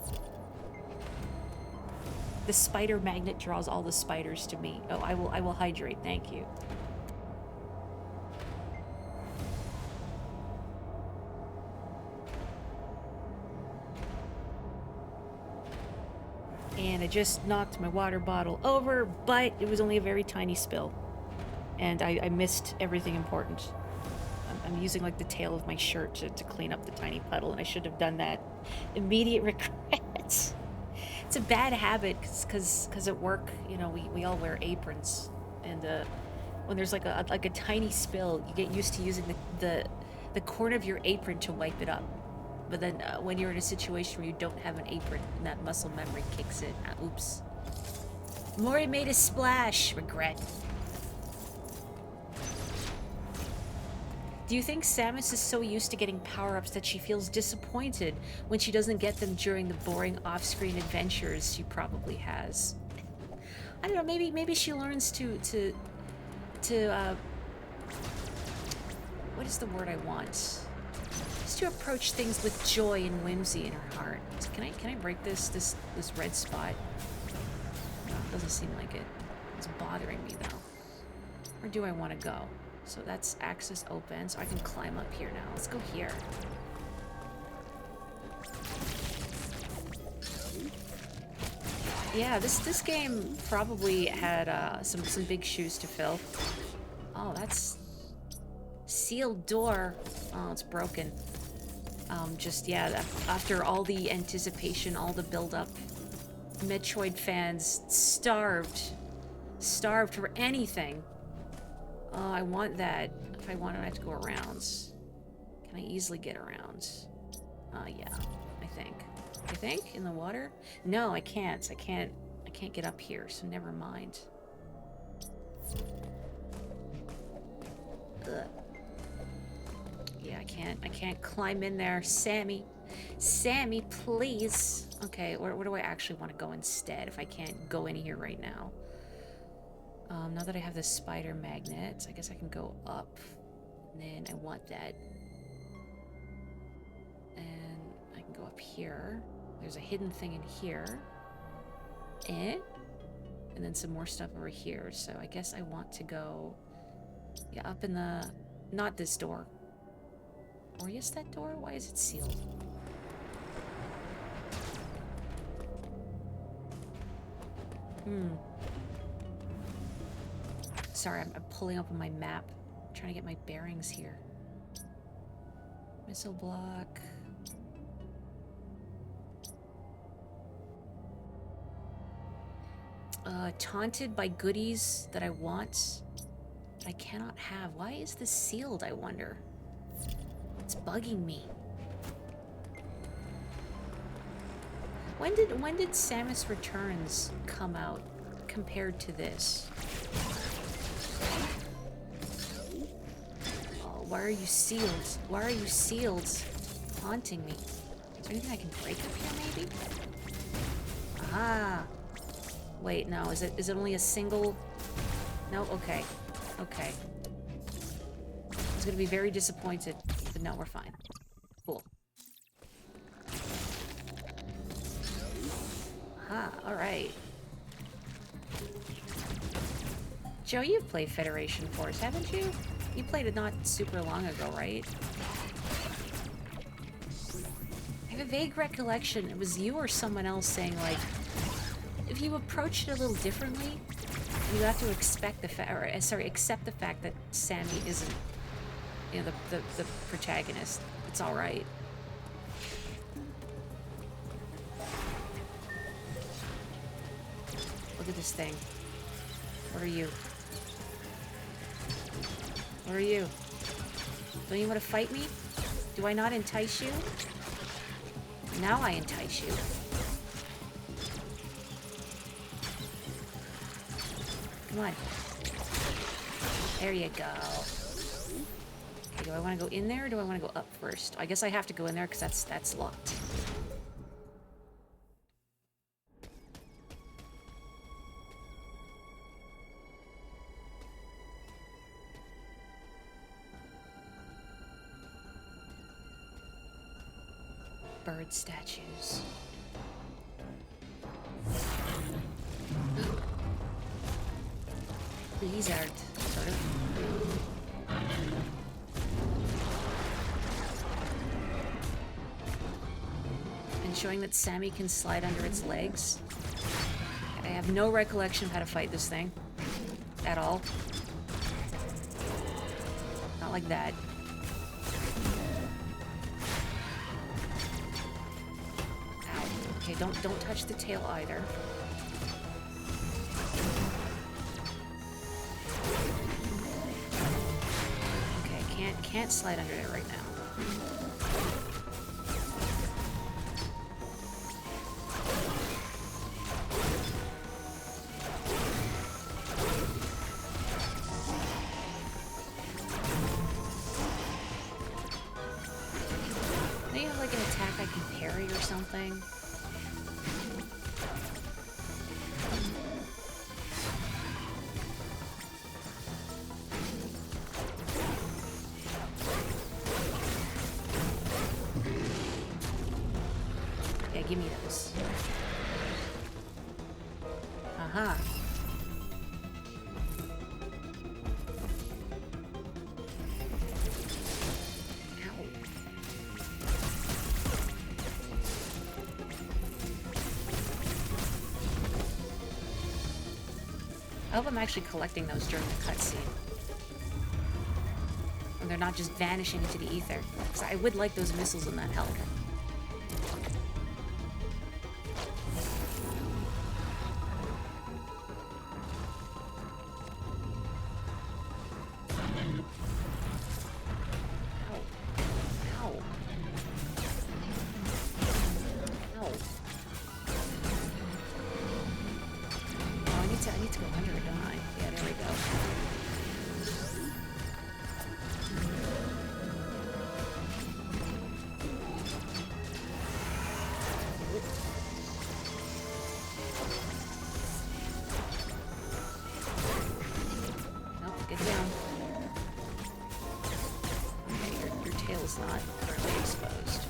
The spider magnet draws all the spiders to me. Oh, I will hydrate, thank you. And and I just knocked my water bottle over, but it was only a very tiny spill. And I missed everything important. I'm using like the tail of my shirt to clean up the tiny puddle, and I should have done that. Immediate regrets. It's a bad habit because at work, you know, we all wear aprons, and when there's like a tiny spill, you get used to using the corner of your apron to wipe it up. But then when you're in a situation where you don't have an apron, and that muscle memory kicks in. Oops. Mori made a splash. Regret. Do you think Samus is so used to getting power-ups that she feels disappointed when she doesn't get them during the boring off-screen adventures she probably has? I don't know, maybe she learns to what is the word I want? Just to approach things with joy and whimsy in her heart. So can I break this red spot? No, it doesn't seem like it. It's bothering me though. Where do I want to go? So that's access open, so I can climb up here now. Let's go here. Yeah, this game probably had some big shoes to fill. Oh, that's sealed door. Oh, it's broken. Just yeah, after all the anticipation, all the build-up, Metroid fans starved for anything. Oh, I want that. If I want it, I have to go around. Can I easily get around? Yeah, I think in the water? No, I can't. I can't get up here, so never mind. Ugh. Yeah, I can't climb in there. Sammy, please. Okay, where do I actually want to go instead if I can't go in here right now? Now that I have the spider magnet, I guess I can go up. And then I want that. And I can go up here. There's a hidden thing in here. And then some more stuff over here. So I guess I want to go... Yeah, up in the... Not this door. Or yes, that door? Why is it sealed? Sorry, I'm pulling up on my map. I'm trying to get my bearings here. Missile block. Taunted by goodies that I want, but I cannot have. Why is this sealed, I wonder? It's bugging me. When did Samus Returns come out compared to this? Oh, why are you sealed? Why are you sealed? Haunting me. Is there anything I can break up here, maybe? Ah. Wait, no. Is it only a single? No? Okay. Okay. I was gonna be very disappointed, but no, we're fine. Cool. Ah, alright. Joe, you've played Federation Force, haven't you? You played it not super long ago, right? I have a vague recollection. It was you or someone else saying, like, if you approach it a little differently, you have to expect accept the fact that Sammy isn't, you know, the protagonist. It's all right. Look at this thing. What are you? What are you? Don't you want to fight me? Do I not entice you? Now I entice you. Come on. There you go. Okay, do I want to go in there or do I want to go up first? I guess I have to go in there because that's locked. Bird statues. Lizard, sort of. And showing that Sammy can slide under its legs. I have no recollection of how to fight this thing. At all. Not like that. Ow. Okay, don't touch the tail either. Okay, can't slide under there right now. Don't you have like an attack I can parry or something? Yeah, give me those. Aha. Ow. I hope I'm actually collecting those during the cutscene. And they're not just vanishing into the ether. Because I would like those missiles in that health. Ow. Ow. Oh, I need to go under it, don't I? Yeah, there we go. Nope, get down. Okay, your tail's not currently exposed.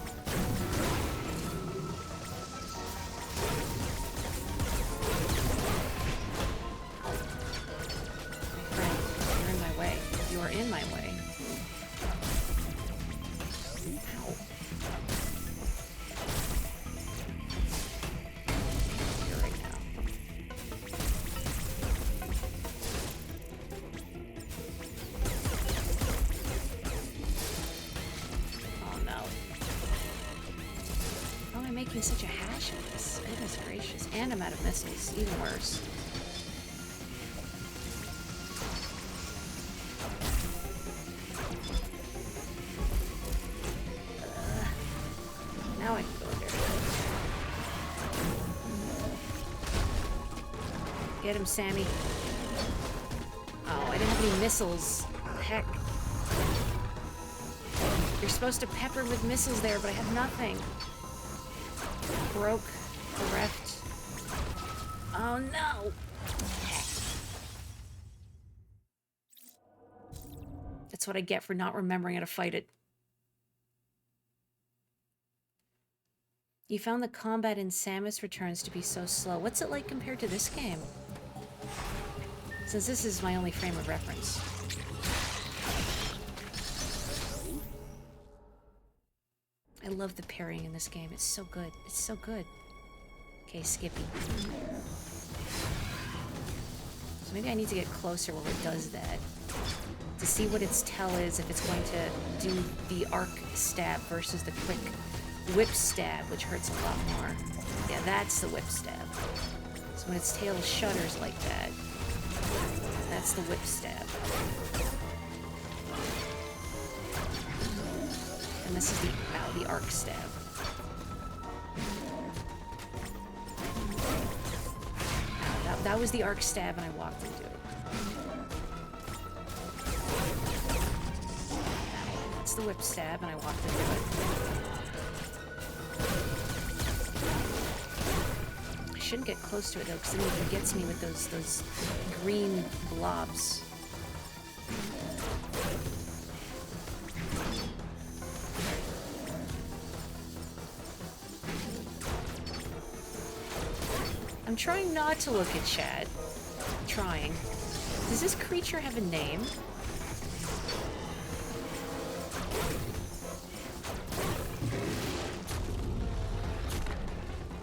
My friend, you're in my way. You are in my way. Ow. Here right now. Oh no. Why am I making such a hash of this? Goodness gracious. And I'm out of missiles. Even worse. Now I can go in there. Get him, Sammy. Oh, I didn't have any missiles. Heck. You're supposed to pepper with missiles there, but I have nothing. Broke. Bereft. Oh no! Heck. That's what I get for not remembering how to fight it. You found the combat in Samus Returns to be so slow. What's it like compared to this game? Since this is my only frame of reference. I love the parrying in this game. It's so good. It's so good. Okay, Skippy. So maybe I need to get closer while it does that. To see what its tell is, if it's going to do the arc stab versus the quick whip stab, which hurts a lot more. Yeah, that's the whip stab. So when its tail shudders like that, that's the whip stab. And this is the arc stab. That was the arc stab, and I walked into it. That's the whip stab, and I walked into it. I shouldn't get close to it though, because then it gets me with those green blobs. I'm trying not to look at chat. I'm trying. Does this creature have a name?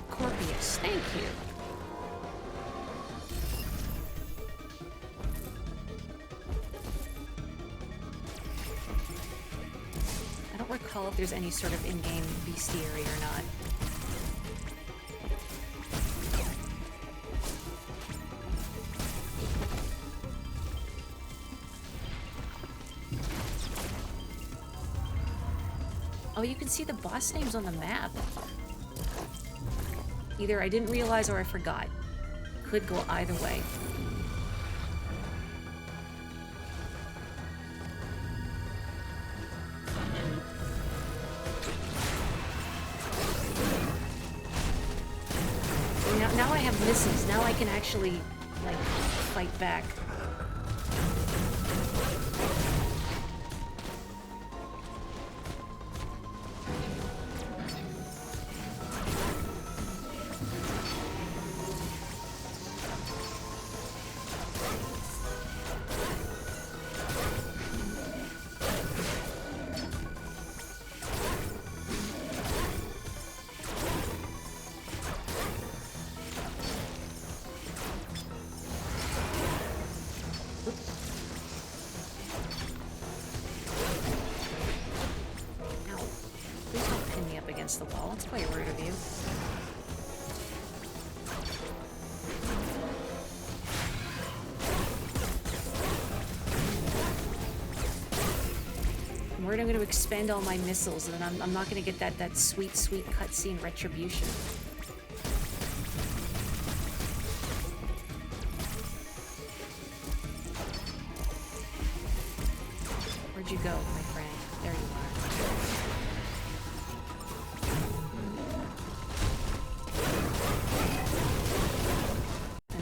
Corpius, thank you. recall if there's any sort of in-game bestiary or not. Oh, you can see the boss names on the map. Either I didn't realize or I forgot. Could go either way. Now I have missiles. Now I can actually, like, fight back. The wall. That's quite rude of you. I'm worried I'm going to expend all my missiles, and then I'm not going to get that sweet cutscene retribution. Where'd you go, my friend? There you are.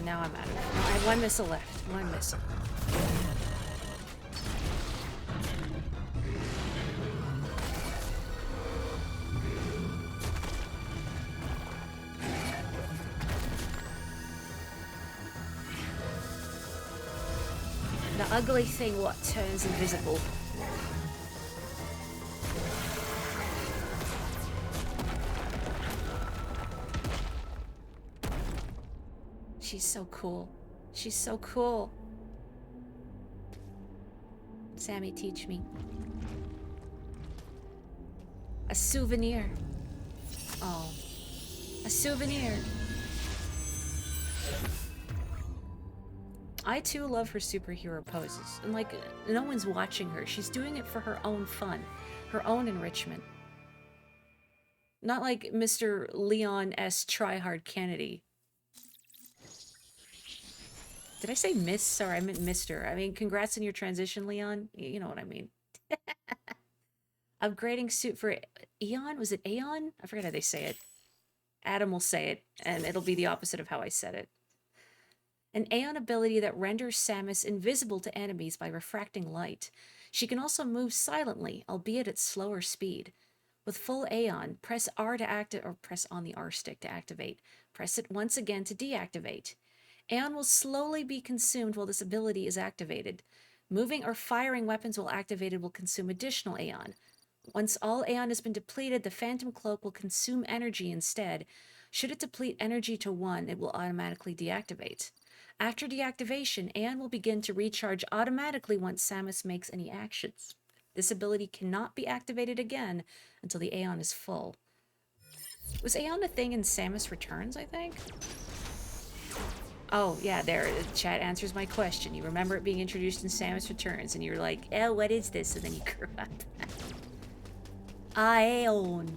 Now I'm out of it. No, I have one missile left. One missile. The ugly thing what turns invisible. She's so cool. She's so cool. Sammy, teach me. A souvenir. Oh. A souvenir. I too love her superhero poses. And like, no one's watching her. She's doing it for her own fun. Her own enrichment. Not like Mr. Leon S. Tryhard Kennedy. Did I say miss? Sorry, I meant Mr. I mean, congrats on your transition, Leon. You know what I mean. Upgrading suit for Eon? Was it Aeon? I forget how they say it. Adam will say it, and it'll be the opposite of how I said it. An Aeon ability that renders Samus invisible to enemies by refracting light. She can also move silently, albeit at slower speed. With full Aeon, press R to activate, or press on the R stick to activate. Press it once again to deactivate. Aeon will slowly be consumed while this ability is activated. Moving or firing weapons while activated will consume additional Aeon. Once all Aeon has been depleted, the Phantom Cloak will consume energy instead. Should it deplete energy to 1, it will automatically deactivate. After deactivation, Aeon will begin to recharge automatically once Samus makes any actions. This ability cannot be activated again until the Aeon is full. Was Aeon a thing in Samus Returns, I think? Oh, yeah, there. Chat answers my question. You remember it being introduced in Samus Returns, and you're like, oh, what is this? And then you grew up. Aeon.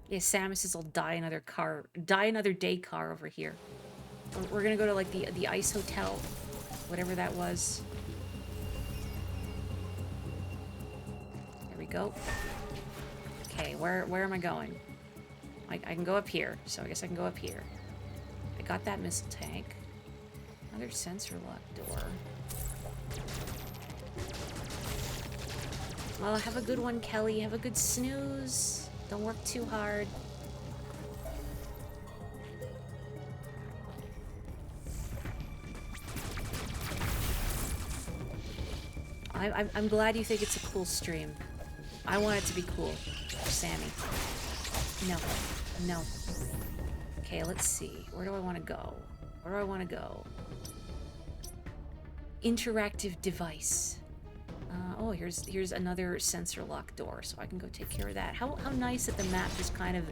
Yeah, Samus is will die another day car over here. We're gonna go to, like, the ice hotel. Whatever that was. There we go. Okay, where am I going? I can go up here, so I guess I can go up here. I got that missile tank. Another sensor locked door. Well, have a good one, Kelly. Have a good snooze. Don't work too hard. I'm glad you think it's a cool stream. I want it to be cool. For Sammy. No. No. Okay, let's see. Where do I want to go? Where do I want to go? Interactive device. Oh, here's another sensor lock door, so I can go take care of that. How nice that the map just kind of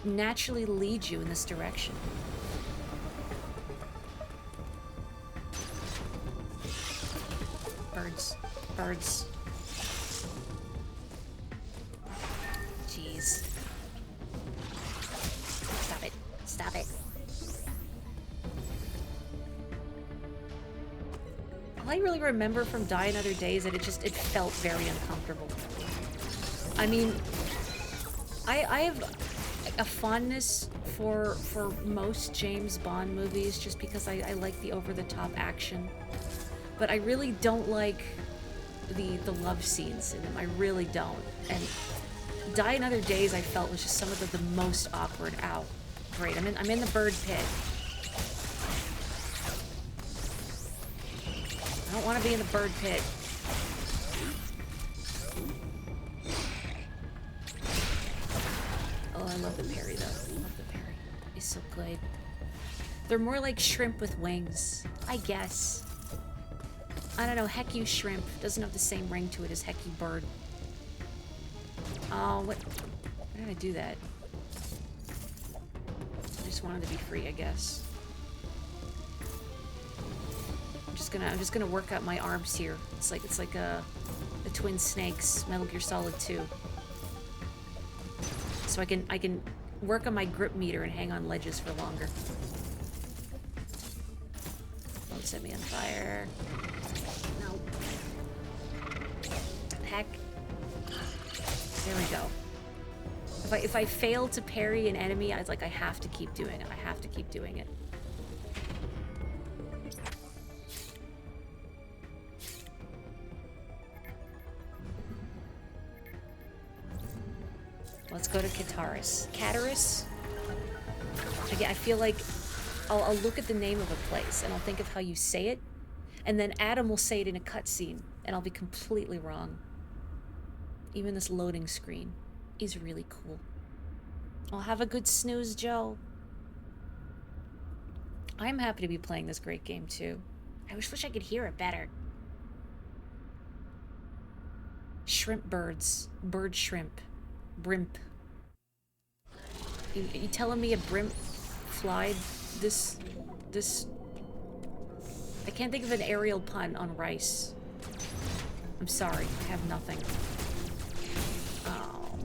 naturally leads you in this direction. Birds. Birds. Jeez. Stop it. Stop it. All I really remember from Die Another Day is that it felt very uncomfortable. I mean, I have a fondness for most James Bond movies just because I like the over-the-top action. But I really don't like the love scenes in them. I really don't. And Die Another Days I felt was just some of the most awkward. Ow. Great, I'm in the bird pit. I don't want to be in the bird pit. Oh, I love the parry though. I love the parry. It's so good. They're more like shrimp with wings, I guess. I don't know, heck you shrimp doesn't have the same ring to it as heck you bird. Oh, what? Why did I do that? I just wanted to be free, I guess. I'm just gonna work out my arms here. It's like the Twin Snakes, Metal Gear Solid 2. So I can work on my grip meter and hang on ledges for longer. Don't set me on fire. No. Heck. There we go. If I fail to parry an enemy, I have to keep doing it. I have to keep doing it. Let's go to Cataris. Cataris? Again, I feel like I'll look at the name of a place and I'll think of how you say it, and then Adam will say it in a cutscene, and I'll be completely wrong. Even this loading screen is really cool. I'll have a good snooze, Joe. I'm happy to be playing this great game too. I wish I could hear it better. Shrimp birds. Bird shrimp. Brimp. You telling me a brimp flied this... I can't think of an aerial pun on rice. I'm sorry, I have nothing. Oh.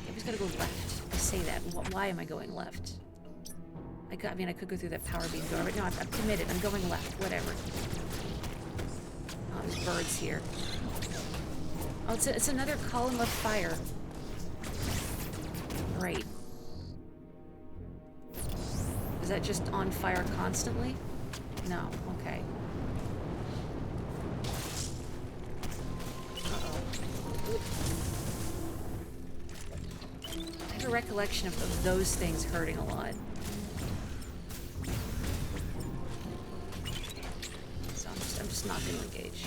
I just gotta go left. I say that. Why am I going left? I mean, I could go through that power beam door, but no, I'm committed. I'm going left. Whatever. Oh, there's birds here. Oh, it's another column of fire. Great. Is that just on fire constantly? No. Okay. Uh-oh. I have a recollection of those things hurting a lot. So I'm just not going to engage.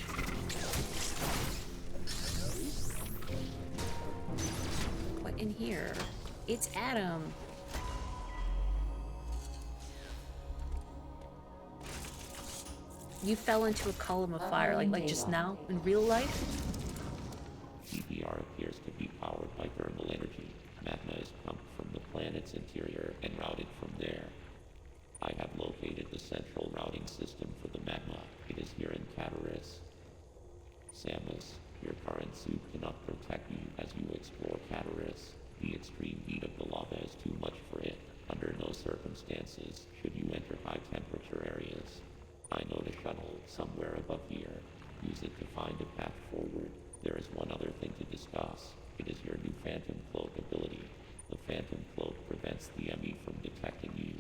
What in here? It's Adam. You fell into a column of fire, like just now, in real life? CPR appears to be powered by thermal energy. Magma is pumped from the planet's interior and routed from there. I have located the central routing system for the magma. It is here in Cataris. Samus, your current suit cannot protect you as you explore Cataris. The extreme heat of the lava is too much for it. Under no circumstances should you enter high temperature areas. I know the shuttle somewhere above here. Use it to find a path forward. There is one other thing to discuss. It is your new Phantom Cloak ability. The Phantom Cloak prevents the enemy from detecting you.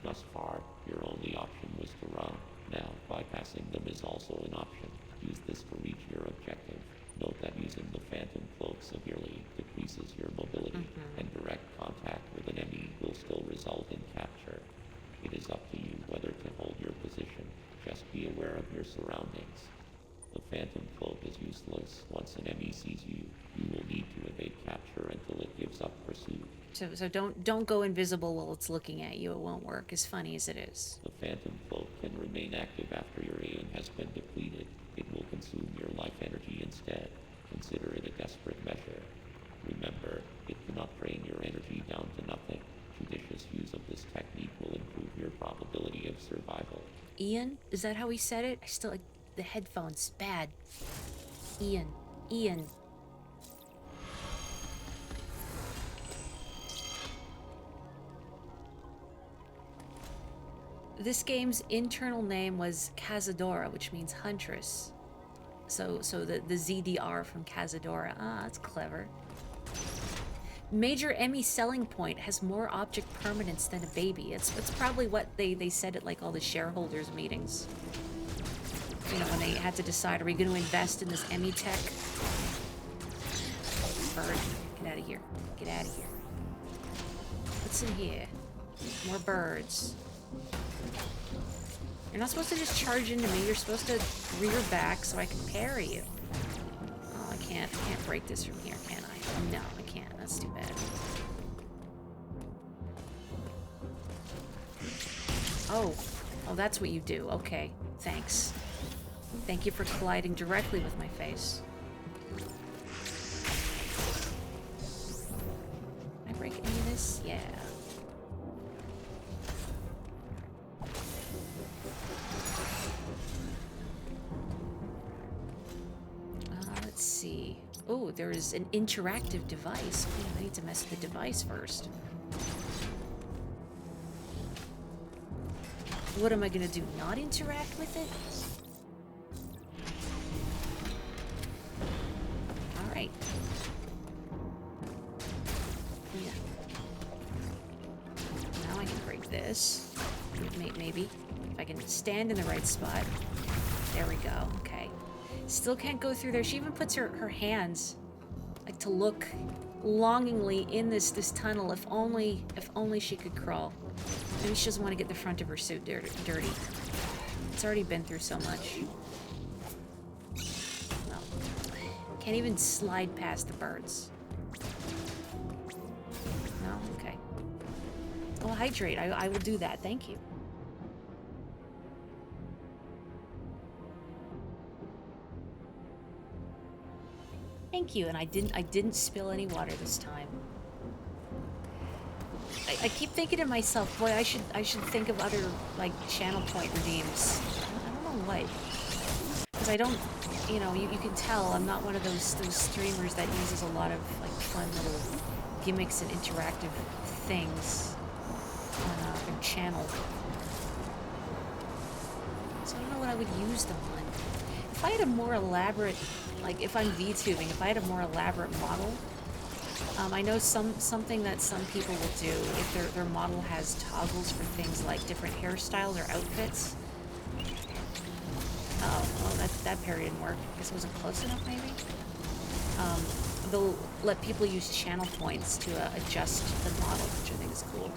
Thus far, your only option was to run. Now, bypassing them is also an option. Use this to reach your objective. Note that using the Phantom Cloak severely decreases your mobility, and direct contact with an enemy will still result in capture. It is up to you whether to hold your position. Just be aware of your surroundings. The Phantom Cloak is useless. Once an enemy sees you, you will need to evade capture until it gives up pursuit. So don't go invisible while it's looking at you. It won't work, as funny as it is. The Phantom Cloak can remain active after your aim has been depleted. It will consume your life energy instead. Consider it a desperate measure. Remember, it cannot drain your energy down to nothing. Judicious use of this technique will improve your probability of survival. Ian? Is that how he said it? I still like the headphones. Bad. Ian. Ian. This game's internal name was Cazadora, which means huntress. So the ZDR from Cazadora. Ah, that's clever. Major Emmy selling point has more object permanence than a baby. It's probably what they said at like all the shareholders meetings. You know, when they had to decide, are we going to invest in this Emmy tech? Bird, get out of here. Get out of here. What's in here? More birds. You're not supposed to just charge into me. You're supposed to rear back so I can parry you. Oh, I can't break this from here, can I? No, I can't. That's too bad. Oh, that's what you do. Okay, thanks. Thank you for colliding directly with my face. Can I break any of this? Yeah. Let's see. Oh, there is an interactive device. Oh, I need to mess with the device first. What am I gonna do? Not interact with it? Alright. Yeah. Now I can break this. Maybe. If I can stand in the right spot. There we go. Okay. Still can't go through there. She even puts her hands like to look longingly in this tunnel. If only she could crawl. Maybe she doesn't want to get the front of her suit dirty. It's already been through so much. No. Can't even slide past the birds. No? Okay. Oh, hydrate. I will do that. Thank you. Thank you, and I didn't spill any water this time. I keep thinking to myself, boy, I should think of other like channel point redeems. I don't know what, because I don't, you know, you can tell I'm not one of those streamers that uses a lot of like fun little gimmicks and interactive things on their channel. So I don't know what I would use them on. If I had a more elaborate, like if I'm VTubing, if I had a more elaborate model, I know something that some people will do if their model has toggles for things like different hairstyles or outfits. Oh, that parry didn't work. I guess it wasn't close enough, maybe? They'll let people use channel points to adjust the model, which I think is cool.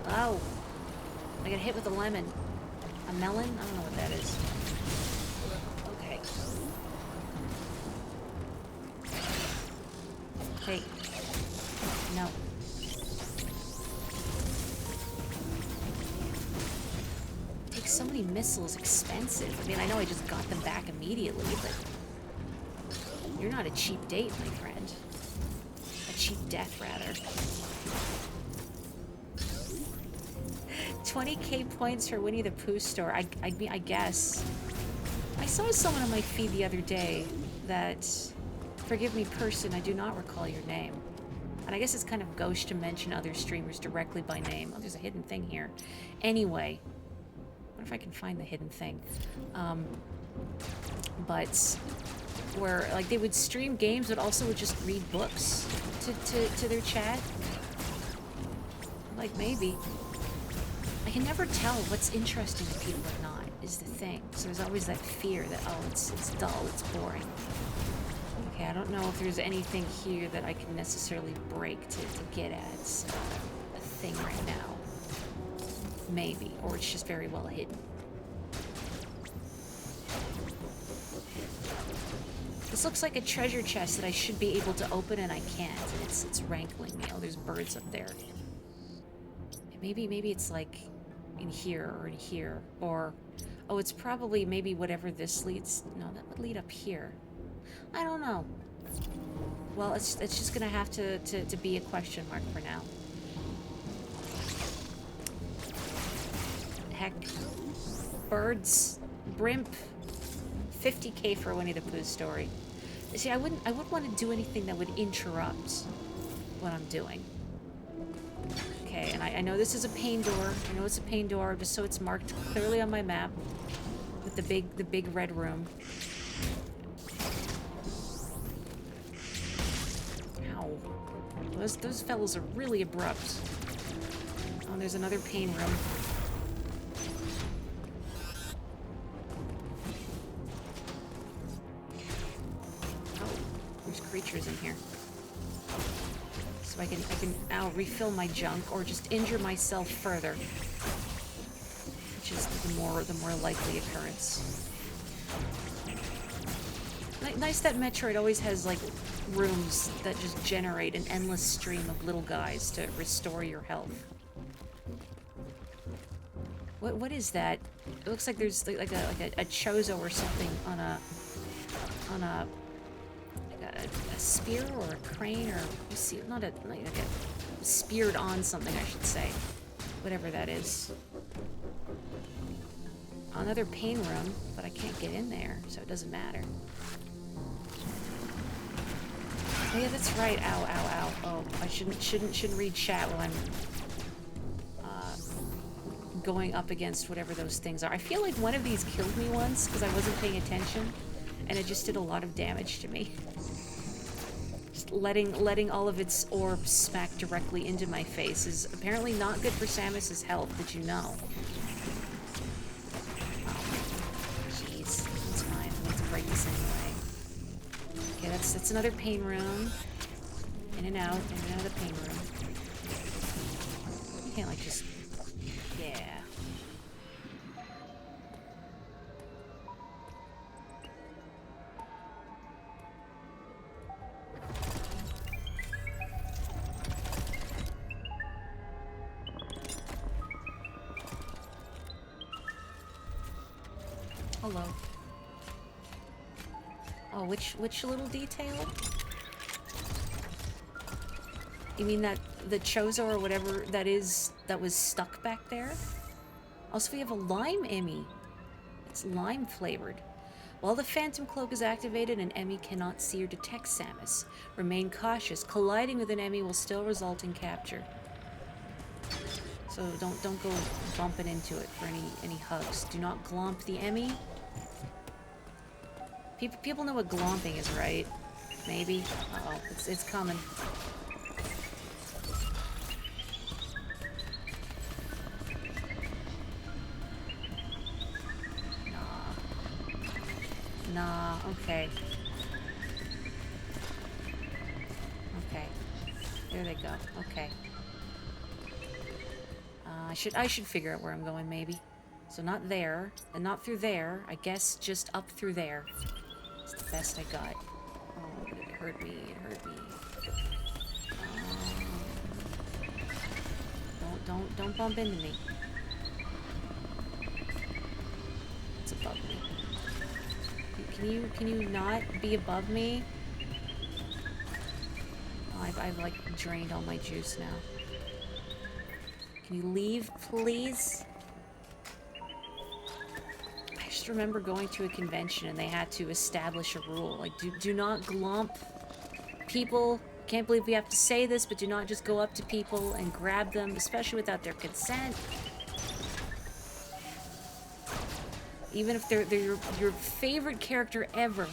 Oh! I got hit with a lemon. A melon? I don't know what that is. Okay. Hey. No. Take so many missiles, expensive. I mean, I know I just got them back immediately, but you're not a cheap date, my friend. A cheap death, rather. 20k points for Winnie the Pooh store. I guess. I saw someone on my feed the other day that, forgive me, person, I do not recall your name. And I guess it's kind of gauche to mention other streamers directly by name. Oh, there's a hidden thing here. Anyway, what if I can find the hidden thing? But where like they would stream games, but also would just read books to their chat. Like maybe. I can never tell what's interesting to people or not, is the thing. So there's always that fear that, oh, it's dull, it's boring. Okay, I don't know if there's anything here that I can necessarily break to get at a thing right now. Maybe, or it's just very well hidden. This looks like a treasure chest that I should be able to open and I can't, and it's rankling me. Oh, there's birds up there. Maybe it's like in here or in here, or Oh, it's probably maybe whatever this leads... No, that would lead up here. I don't know. Well, it's just gonna have to be a question mark for now. Heck. Birds. Brimp. 50k for Winnie the Pooh story. See, I wouldn't want to do anything that would interrupt what I'm doing. Okay, and I know this is a pain door. I know it's a pain door, just so it's marked clearly on my map with the big red room. Ow. Those fellows are really abrupt. Oh, there's another pain room. Oh, there's creatures in here. So I can refill my junk or just injure myself further, which is the more likely occurrence. Nice that Metroid always has like rooms that just generate an endless stream of little guys to restore your health. What is that? It looks like there's like a chozo or something on a spear or a crane or not like a speared on something, I should say. Whatever that is. Another pain room, but I can't get in there, so it doesn't matter. Oh yeah, that's right. Ow, ow, ow. Oh, I shouldn't read chat while I'm going up against whatever those things are. I feel like one of these killed me once because I wasn't paying attention, and it just did a lot of damage to me. Just letting all of its orbs smack directly into my face is apparently not good for Samus's health. Did you know? Jeez, that's fine. I need to break this anyway. Okay, that's another pain room. In and out of the pain room. You can't like just... Yeah. Hello. Oh, which little detail? You mean that the chozo or whatever that is that was stuck back there? Also, we have a lime Emmy. It's lime flavored. While the Phantom Cloak is activated, an Emmy cannot see or detect Samus. Remain cautious. Colliding with an Emmy will still result in capture. So don't go bumping into it for any hugs. Do not glomp the Emmy. People know what glomping is, right? Maybe. Uh-oh, it's coming. Nah, okay. Okay. There they go. Okay. I should figure out where I'm going, maybe. So not there, and not through there. I guess just up through there. It's the best I got. Oh, it hurt me. It hurt me. Don't bump into me. It's above me. Can you not be above me? Oh, I've like drained all my juice now. Can you leave, please? I just remember going to a convention and they had to establish a rule. Like, do not glomp people. Can't believe we have to say this, but do not just go up to people and grab them, especially without their consent. Even if they're your favorite character ever.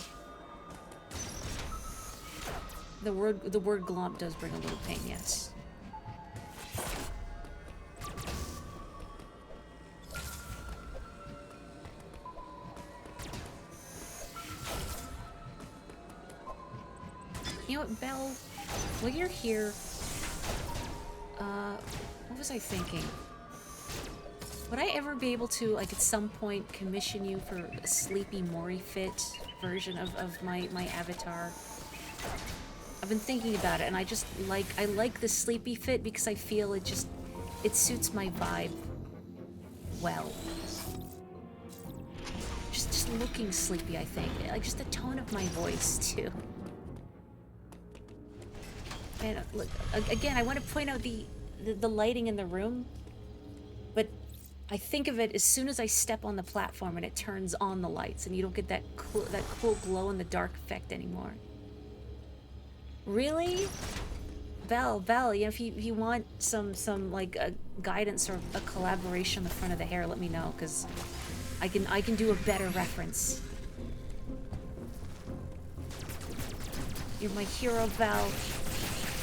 The word glomp does bring a little pain, yes. You know what, Belle? While you're here, what was I thinking? Would I ever be able to, like, at some point commission you for a Sleepy Mori Fit version of my avatar? I've been thinking about it, and I like the Sleepy Fit because I feel it suits my vibe well. looking sleepy, I think. Like, just the tone of my voice, too. And look, again, I want to point out the lighting in the room, but I think of it as soon as I step on the platform and it turns on the lights, and you don't get that cool glow in the dark effect anymore. Really? Val, you know, if you want some like a guidance or a collaboration on the front of the hair, let me know, because I can do a better reference. You're my hero, Val.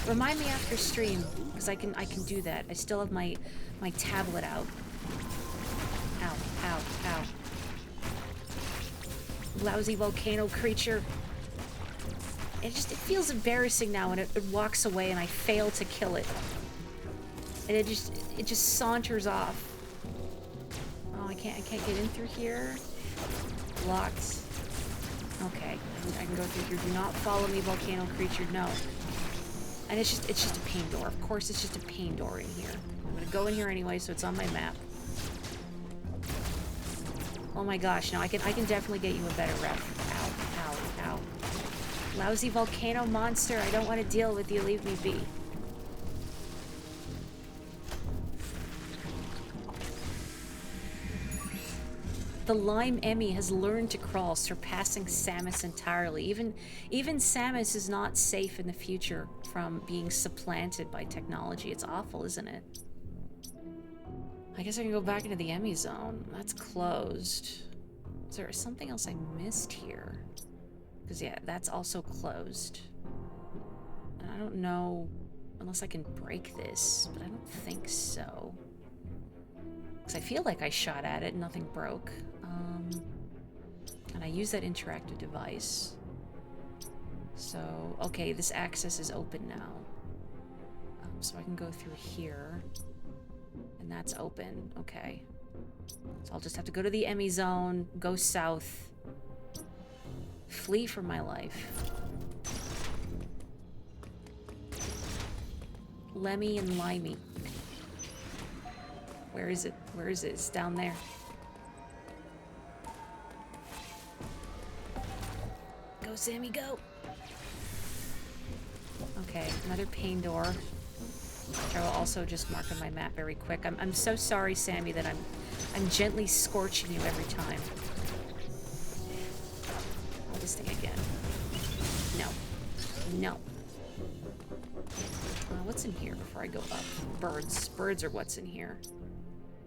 Remind me after stream, because I can do that. I still have my tablet out. Ow, ow, ow. Lousy volcano creature. It feels embarrassing now when it walks away and I fail to kill it. And it just saunters off. Oh, I can't get in through here. Locked. Okay, I can go through here. Do not follow me, volcano creature. No. And it's just a pain door. Of course, it's just a pain door in here. I'm gonna go in here anyway, so it's on my map. Oh my gosh! Now I can definitely get you a better ref. Ow! Ow! Ow! Lousy volcano monster! I don't want to deal with you. Leave me be. The Lime Emmy has learned to crawl, surpassing Samus entirely. Even Samus is not safe in the future from being supplanted by technology. It's awful, isn't it? I guess I can go back into the Emmy zone. That's closed. Is there something else I missed here? Because, yeah, that's also closed. And I don't know, unless I can break this, but I don't think so. Because I feel like I shot at it and nothing broke. And I use that interactive device. So, okay, this access is open now. So I can go through here. And that's open. Okay. So I'll just have to go to the Emmy zone, go south, flee for my life. Lemmy and Limey. Where is it? Where is it? It's down there. Go, Sammy, go! Okay, another pain door. Which I will also just mark on my map very quick. I'm so sorry, Sammy, that I'm gently scorching you every time. Oh, this thing again. No. No. What's in here before I go up? Birds. Birds are what's in here.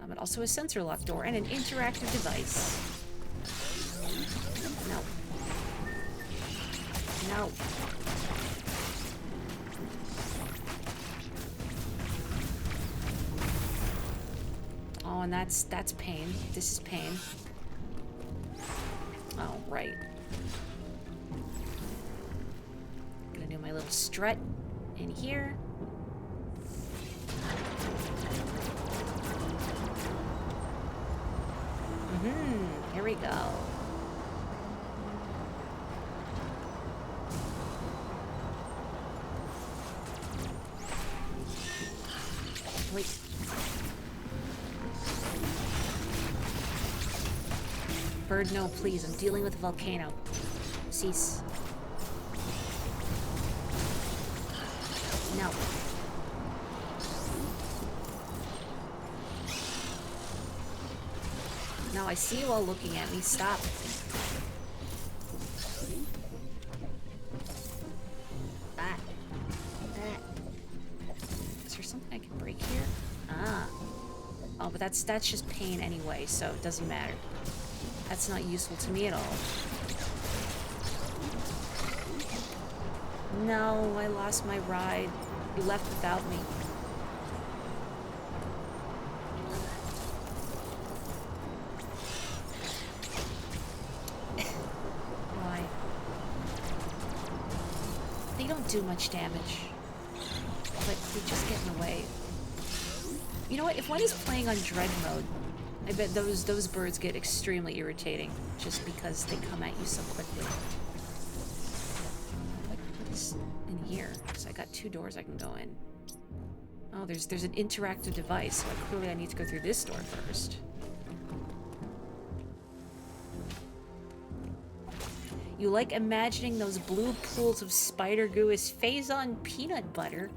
But also a sensor lock door and an interactive device. No. No. Oh, and that's pain. This is pain. Oh, right. Gonna do my little strut in here. Here we go. Wait. Bird, no, please. I'm dealing with a volcano. Cease. No. No, I see you all looking at me. Stop. Ah. Is there something I can break here? Ah. Oh, but that's just pain anyway, so it doesn't matter. That's not useful to me at all. No, I lost my ride. You left without me. Why? They don't do much damage. But they just get in the way. You know what? If one is playing on Dread mode, I bet those birds get extremely irritating just because they come at you so quickly. What is in here? So I got 2 doors I can go in. Oh, there's an interactive device, so clearly I need to go through this door first. You like imagining those blue pools of spider goo as Phazon peanut butter.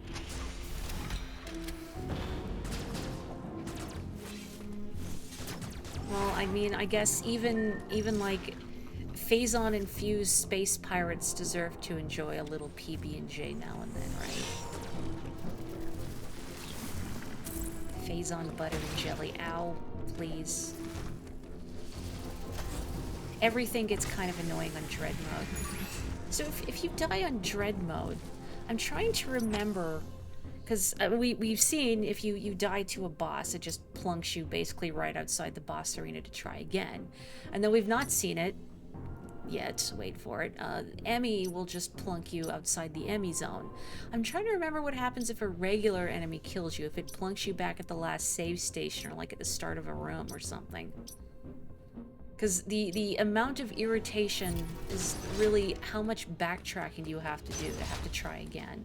Well, I mean, I guess even like Phazon infused space pirates deserve to enjoy a little PB&J now and then, right? Phazon butter and jelly. Ow, please. Everything gets kind of annoying on Dread mode. So if you die on Dread mode, I'm trying to remember, because we've seen if you die to a boss, it just plunks you basically right outside the boss arena to try again. And though we've not seen it yet, wait for it, Emmy will just plunk you outside the Emmy zone. I'm trying to remember what happens if a regular enemy kills you, if it plunks you back at the last save station or like at the start of a room or something. Because the amount of irritation is really how much backtracking do you have to do to have to try again.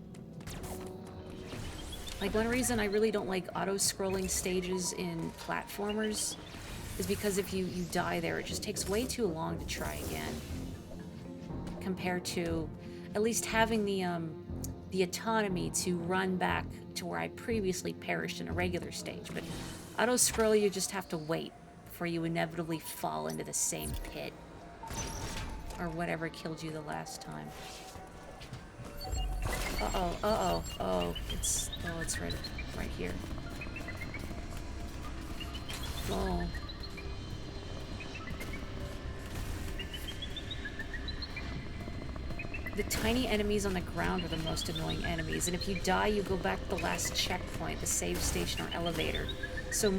Like, one reason I really don't like auto-scrolling stages in platformers is because if you die there, it just takes way too long to try again. Compared to at least having the autonomy to run back to where I previously perished in a regular stage. But auto-scroll, you just have to wait before you inevitably fall into the same pit. Or whatever killed you the last time. Uh-oh, uh-oh, oh, it's right here. Oh. The tiny enemies on the ground are the most annoying enemies, and if you die, you go back to the last checkpoint, the save station or elevator. So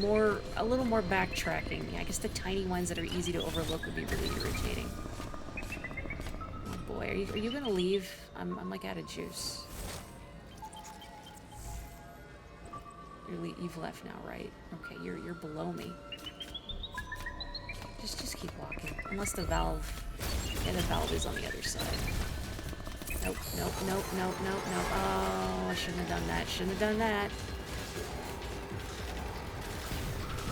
a little more backtracking. Yeah, I guess the tiny ones that are easy to overlook would be really irritating. Oh boy, are you gonna leave? I'm like out of juice. You've left now, right? Okay, you're below me. Just keep walking. Unless the valve... Yeah, the valve is on the other side. Nope, nope, nope, nope, nope, nope. Oh, I shouldn't have done that. Shouldn't have done that.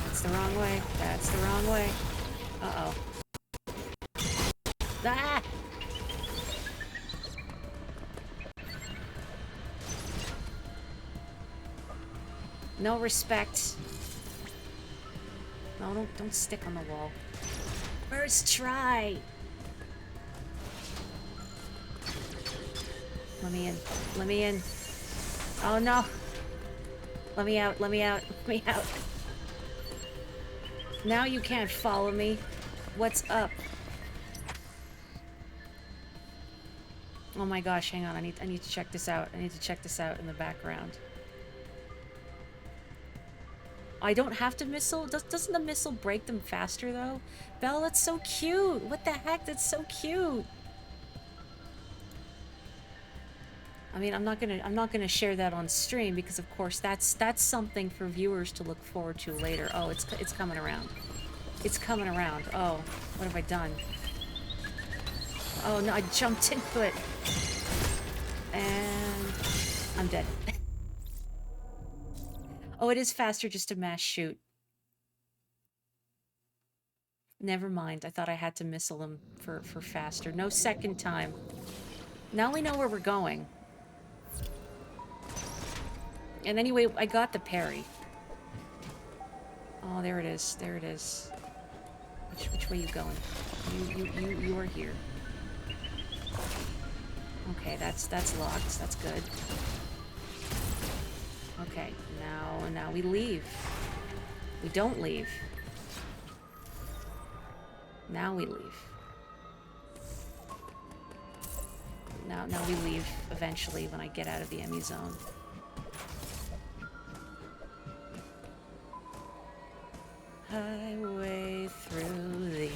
That's the wrong way. That's the wrong way. Uh-oh. Ah! No respect. No, don't stick on the wall. First try! Let me in. Let me in. Oh no! Let me out, let me out, let me out. Now you can't follow me. What's up? Oh my gosh, hang on, I need to check this out. I need to check this out in the background. I don't have to missile? Doesn't the missile break them faster, though? Belle, that's so cute! What the heck? That's so cute! I mean, I'm not gonna share that on stream because, of course, that's something for viewers to look forward to later. Oh, it's coming around. It's coming around. Oh, what have I done? Oh no, I jumped into it. And I'm dead. Oh, it is faster just to mass shoot. Never mind. I thought I had to missile them for faster. No second time. Now we know where we're going. And anyway, I got the parry. Oh, there it is. There it is. Which way you going? You are here. Okay, that's locked. That's good. Okay, now we leave. We don't leave. Now we leave. Now we leave eventually when I get out of the Emmy zone. Highway through the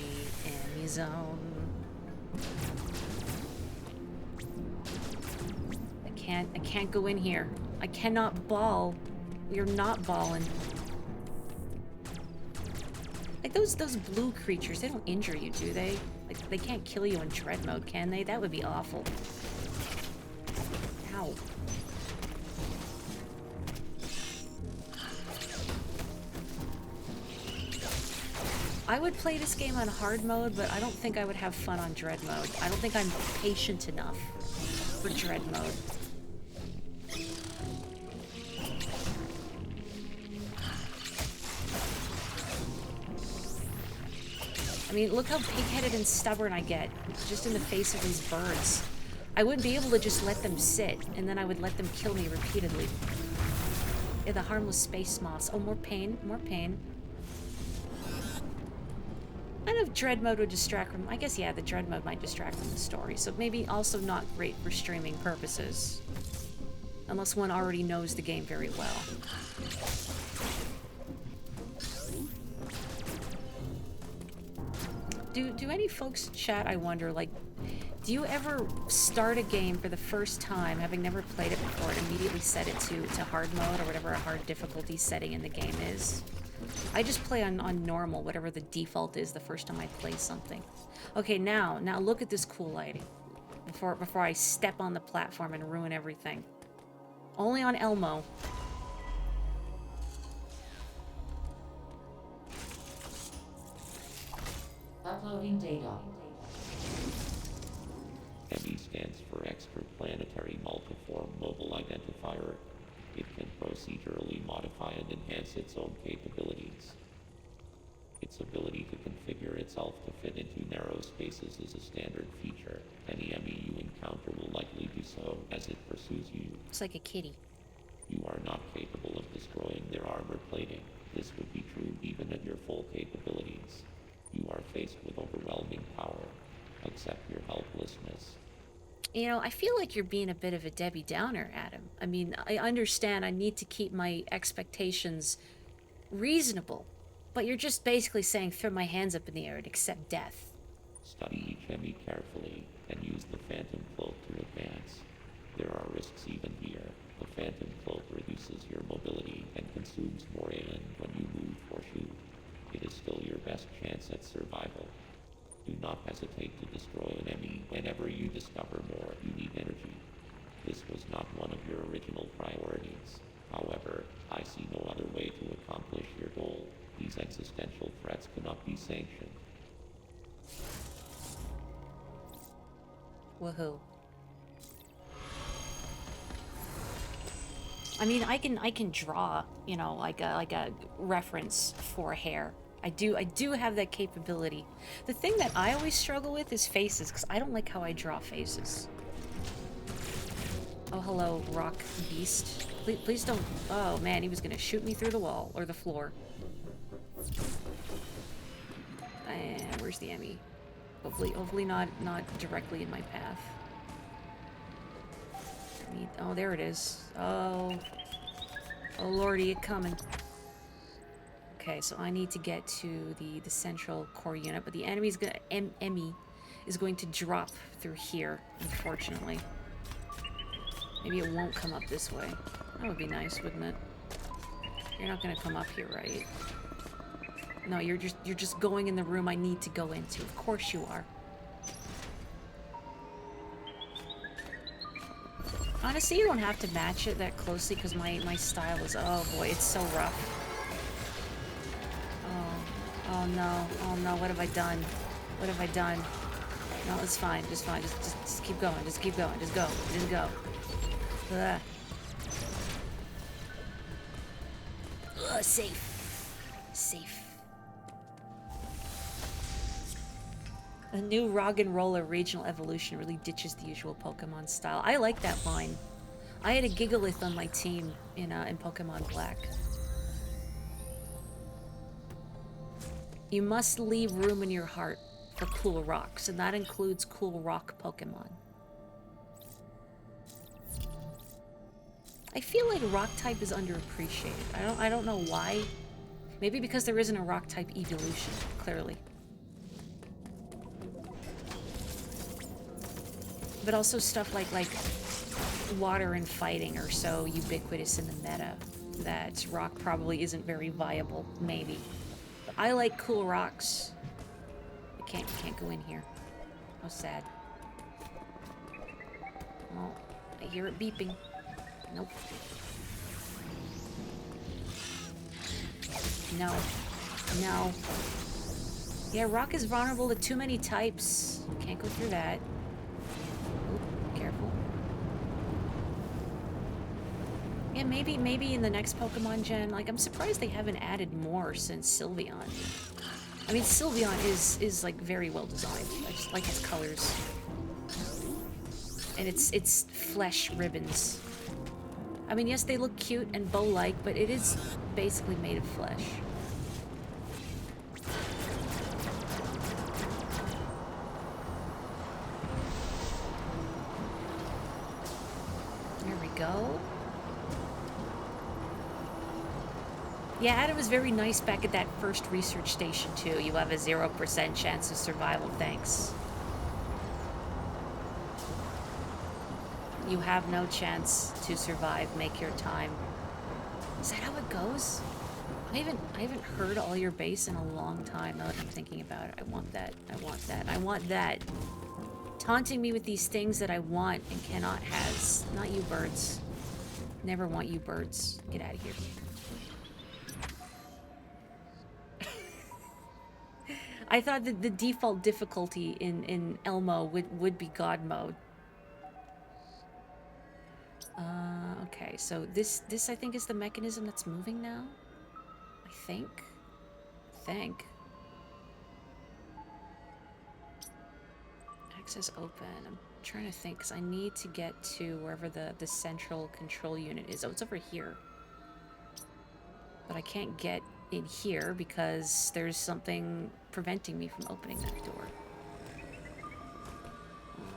Emmy zone. I can't go in here. I cannot ball. We are not balling. Like those blue creatures, they don't injure you, do they? Like they can't kill you in Dread mode, can they? That would be awful. Ow. I would play this game on hard mode, but I don't think I would have fun on dread mode. I don't think I'm patient enough for dread mode. I mean, look how pig-headed and stubborn I get, just in the face of these birds. I wouldn't be able to just let them sit, and then I would let them kill me repeatedly. Yeah, the harmless space moths. Oh, more pain, more pain. I don't know if dread mode would distract from... I guess, yeah, the dread mode might distract from the story, so maybe also not great for streaming purposes. Unless one already knows the game very well. Do any folks chat, I wonder, like, do you ever start a game for the first time, having never played it before, and immediately set it to hard mode, or whatever a hard difficulty setting in the game is? I just play on normal, whatever the default is the first time I play something. Okay, now look at this cool lighting. Before I step on the platform and ruin everything. Only on Elmo. Uploading data. ME stands for Extraplanetary Multiform Mobile Identifier. It can procedurally modify and enhance its own capabilities. Its ability to configure itself to fit into narrow spaces is a standard feature. Any ME you encounter will likely do so as it pursues you. It's like a kitty. You are not capable of destroying their armor plating. This would be true even at your full capabilities. You are faced with overwhelming power. Accept your helplessness. You know, I feel like you're being a bit of a Debbie Downer, Adam. I mean, I understand I need to keep my expectations reasonable, but you're just basically saying throw my hands up in the air and accept death. Study each ME carefully and use the Phantom Cloak to advance. There are risks even here. The Phantom Cloak reduces your mobility and consumes more alien when you move or shoot. It is still your best chance at survival. Do not hesitate to destroy an ME whenever you discover more. You need energy. This was not one of your original priorities. However, I see no other way to accomplish your goal. These existential threats cannot be sanctioned. Woohoo. I mean, I can draw, you know, like a reference for hair. I do have that capability. The thing that I always struggle with is faces, because I don't like how I draw faces. Oh, hello, rock beast. Please don't... Oh, man, he was gonna shoot me through the wall, or the floor. And where's the Emmy? Hopefully not directly in my path. Oh, there it is. Oh lordy, it coming. Okay, so I need to get to the central core unit, but the enemy's gonna... Emmy is going to drop through here, unfortunately. Maybe it won't come up this way. That would be nice, wouldn't it? You're not gonna come up here, right? No, you're just going in the room I need to go into. Of course you are. Honestly, you don't have to match it that closely because my style is... Oh boy, it's so rough. Oh no, what have I done? What have I done? No, it's fine, just fine. Just keep going, just keep going, just go. Ugh. Ugh, safe. A new Rock and Roller regional evolution really ditches the usual Pokemon style. I like that line. I had a Gigalith on my team in Pokemon Black. You must leave room in your heart for cool rocks, and that includes cool rock Pokemon. I feel like rock type is underappreciated. I don't know why. Maybe because there isn't a rock type evolution, clearly. But also stuff like water and fighting are so ubiquitous in the meta that rock probably isn't very viable, maybe. But I like cool rocks. You can't go in here. How sad. Oh, I hear it beeping. Nope. No. Yeah, rock is vulnerable to too many types. Can't go through that. Oop, careful. Yeah, maybe in the next Pokemon gen. Like, I'm surprised they haven't added more since Sylveon. I mean, Sylveon is like very well designed. I just like its colors. And its flesh ribbons. I mean, yes, they look cute and bow-like, but it is basically made of flesh. There we go. Yeah, Adam was very nice back at that first research station, too. You have a 0% chance of survival, thanks. You have no chance to survive. Make your time. Is that how it goes? I haven't heard all your base in a long time, now that I'm thinking about it. I want that. I want that. I want that. Taunting me with these things that I want and cannot has. Not you birds. Never want you birds. Get out of here. I thought that the default difficulty in Elmo would be God mode. Okay, so this I think is the mechanism that's moving now. I think. Access open. I'm trying to think because I need to get to wherever the central control unit is. Oh, it's over here. But I can't get in here because there's something preventing me from opening that door.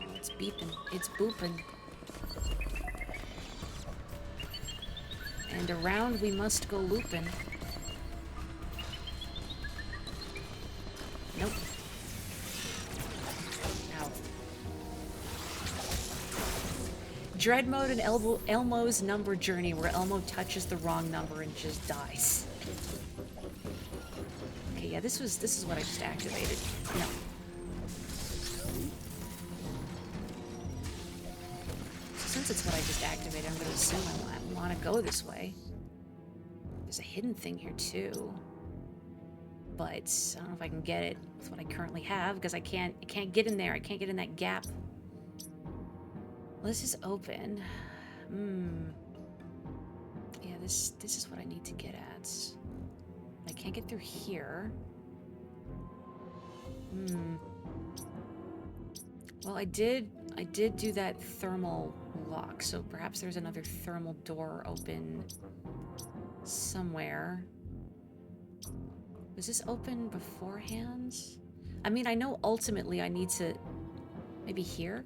Oh, it's beeping. It's booping. And around we must go looping. Nope. Ow. Dread mode and Elmo's number journey, where Elmo touches the wrong number and just dies. Okay, yeah, this is what I just activated. No. So since it's what I just activated, I'm gonna assume I want to go this way. There's a hidden thing here too, but I don't know if I can get it with what I currently have because I can't get in there. I can't get in that gap. Well, this is open. Yeah, this is what I need to get at. I can't get through here. Well, I did do that thermal lock, so perhaps there's another thermal door open somewhere. Was this open beforehand? I mean, I know ultimately I need to... Maybe here?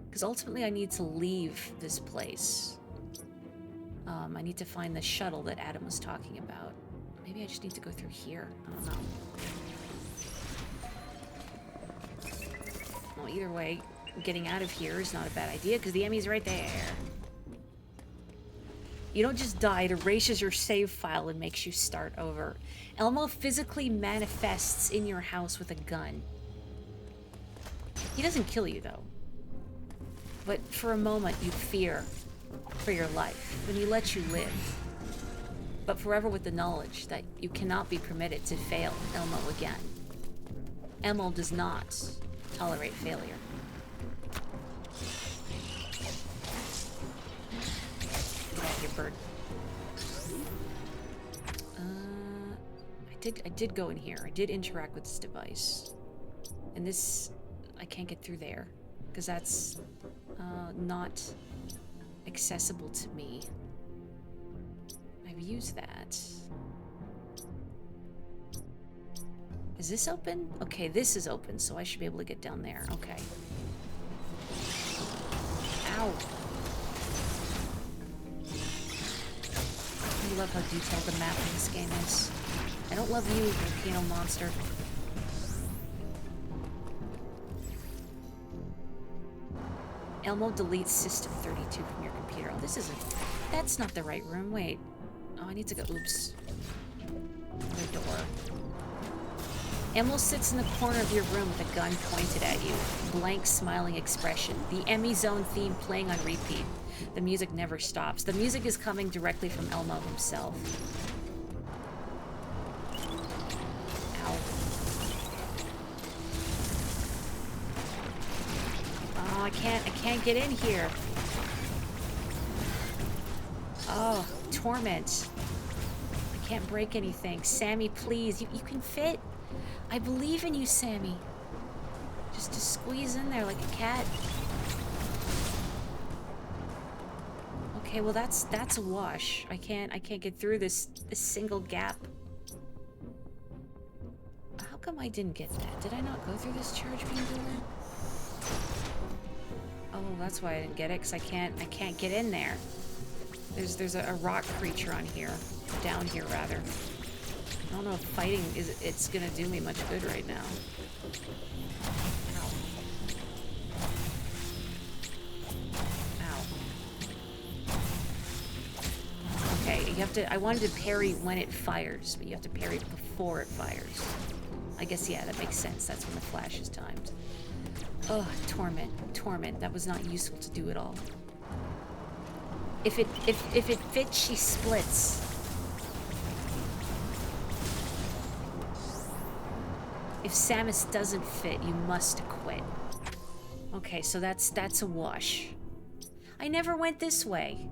Because ultimately I need to leave this place. I need to find the shuttle that Adam was talking about. Maybe I just need to go through here. I don't know. Well, either way, getting out of here is not a bad idea because the Emmy's right there. You don't just die, it erases your save file and makes you start over. Elmo physically manifests in your house with a gun. He doesn't kill you, though. But for a moment, you fear for your life, when he lets you live. But forever with the knowledge that you cannot be permitted to fail Elmo again. Elmo does not tolerate failure. Get out of here, bird. I did go in here. I did interact with this device. And this, I can't get through there. Because that's not accessible to me. I've used that. Is this open? Okay, this is open, so I should be able to get down there. Okay. Ow. I love how detailed the map in this game is. I don't love you, volcano monster. Elmo deletes System 32 from your computer. Oh, this isn't... That's not the right room. Wait. Oh, I need to go... Oops. The door. Elmo sits in the corner of your room with a gun pointed at you. Blank, smiling expression. The Emmy Zone theme playing on repeat. The music never stops. The music is coming directly from Elmo himself. Ow. can't get in here. Oh, torment. I can't break anything. Sammy, please, you can fit. I believe in you, Sammy. Just to squeeze in there like a cat. Okay, well that's a wash. I can't get through this single gap. How come I didn't get that? Did I not go through this charge beam door? Oh, that's why I didn't get it, because I can't get in there. There's a rock creature on here. Down here, rather. I don't know if fighting it's gonna do me much good right now. Ow. Ow. Okay, you have to... I wanted to parry when it fires, but you have to parry before it fires. I guess, yeah, that makes sense. That's when the flash is timed. Ugh, torment. Torment. That was not useful to do at all. If it fits, she splits. If Samus doesn't fit, you must quit. Okay, so that's a wash. I never went this way.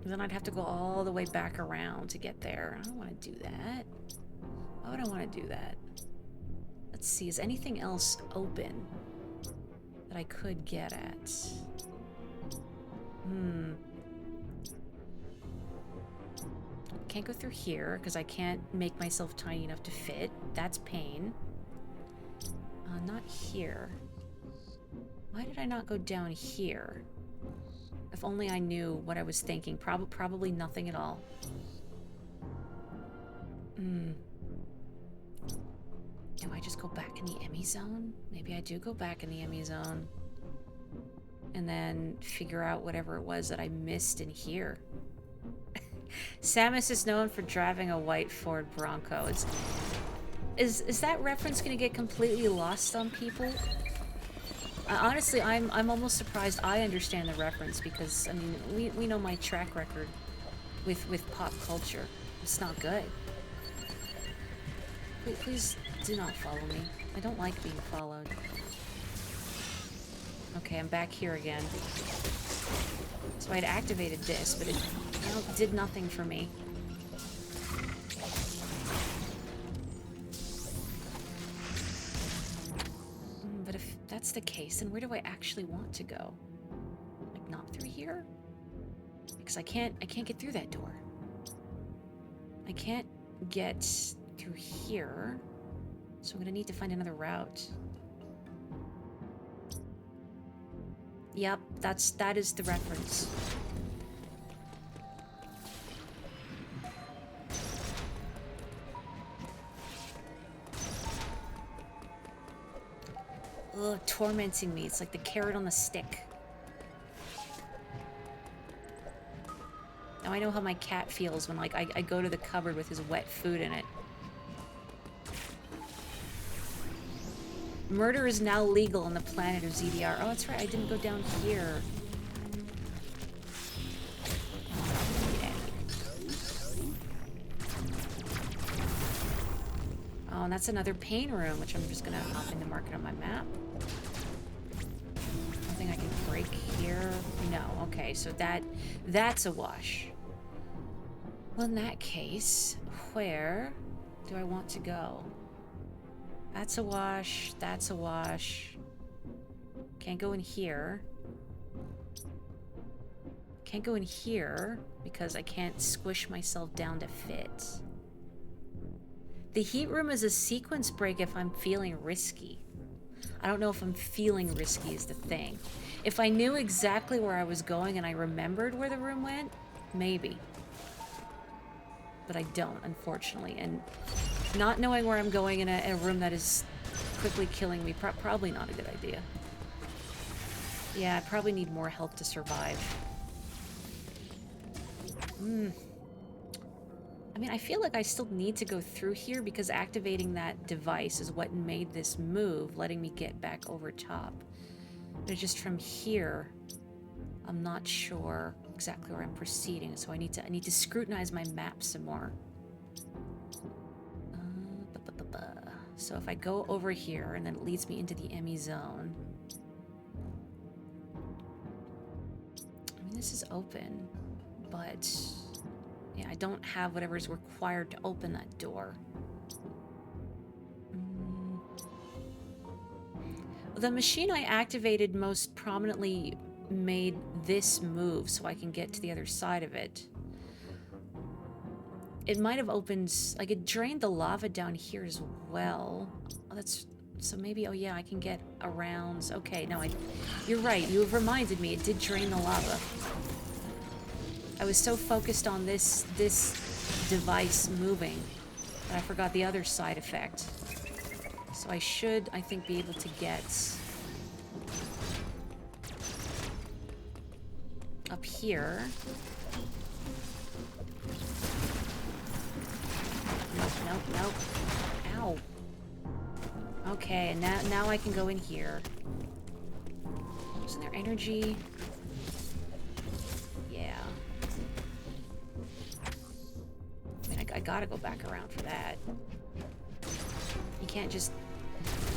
Then I'd have to go all the way back around to get there. I don't want to do that. Why would I want to do that? Let's see, is anything else open that I could get at? Can't go through here because I can't make myself tiny enough to fit. That's pain. Not here. Why did I not go down here? If only I knew what I was thinking. Probably nothing at all. Do I just go back in the Emmy zone? Maybe I do go back in the Emmy zone. And then figure out whatever it was that I missed in here. Samus is known for driving a white Ford Bronco. Is that reference gonna get completely lost on people? Honestly, I'm almost surprised I understand the reference because, I mean, we know my track record with pop culture. It's not good. Please do not follow me. I don't like being followed. Okay, I'm back here again. So I'd activated this, but it did nothing for me. But if that's the case, then where do I actually want to go? Like, not through here? Because I can't get through that door. I can't get through here. So I'm gonna need to find another route. Yep, that is the reference. Ugh, tormenting me. It's like the carrot on the stick. Now I know how my cat feels when, like, I go to the cupboard with his wet food in it. Murder is now legal on the planet of ZDR. Oh, that's right, I didn't go down here. Oh, and that's another pain room, which I'm just gonna hop in to mark it on my map. Nothing I can break here. No, okay, so that's a wash. Well, in that case, where do I want to go? That's a wash, that's a wash. Can't go in here. Can't go in here because I can't squish myself down to fit. The heat room is a sequence break if I'm feeling risky. I don't know if I'm feeling risky is the thing. If I knew exactly where I was going and I remembered where the room went, maybe. But I don't, unfortunately. And not knowing where I'm going in a room that is quickly killing me, probably not a good idea. Yeah, I probably need more health to survive. I mean, I feel like I still need to go through here because activating that device is what made this move, letting me get back over top. But just from here, I'm not sure exactly where I'm proceeding, so I need to scrutinize my map some more. So if I go over here, and then it leads me into the Emmy zone. I mean, this is open, but yeah, I don't have whatever is required to open that door. The machine I activated most prominently made this move so I can get to the other side of it. It might have opened, like it drained the lava down here as well. Oh, that's, so maybe, oh yeah, I can get around. Okay, no, you're right, you have reminded me, it did drain the lava. I was so focused on this device moving that I forgot the other side effect. So I should, I think, be able to get up here. Nope. Ow. Okay, and now I can go in here. Isn't there energy? Yeah. I mean, I gotta go back around for that. You can't just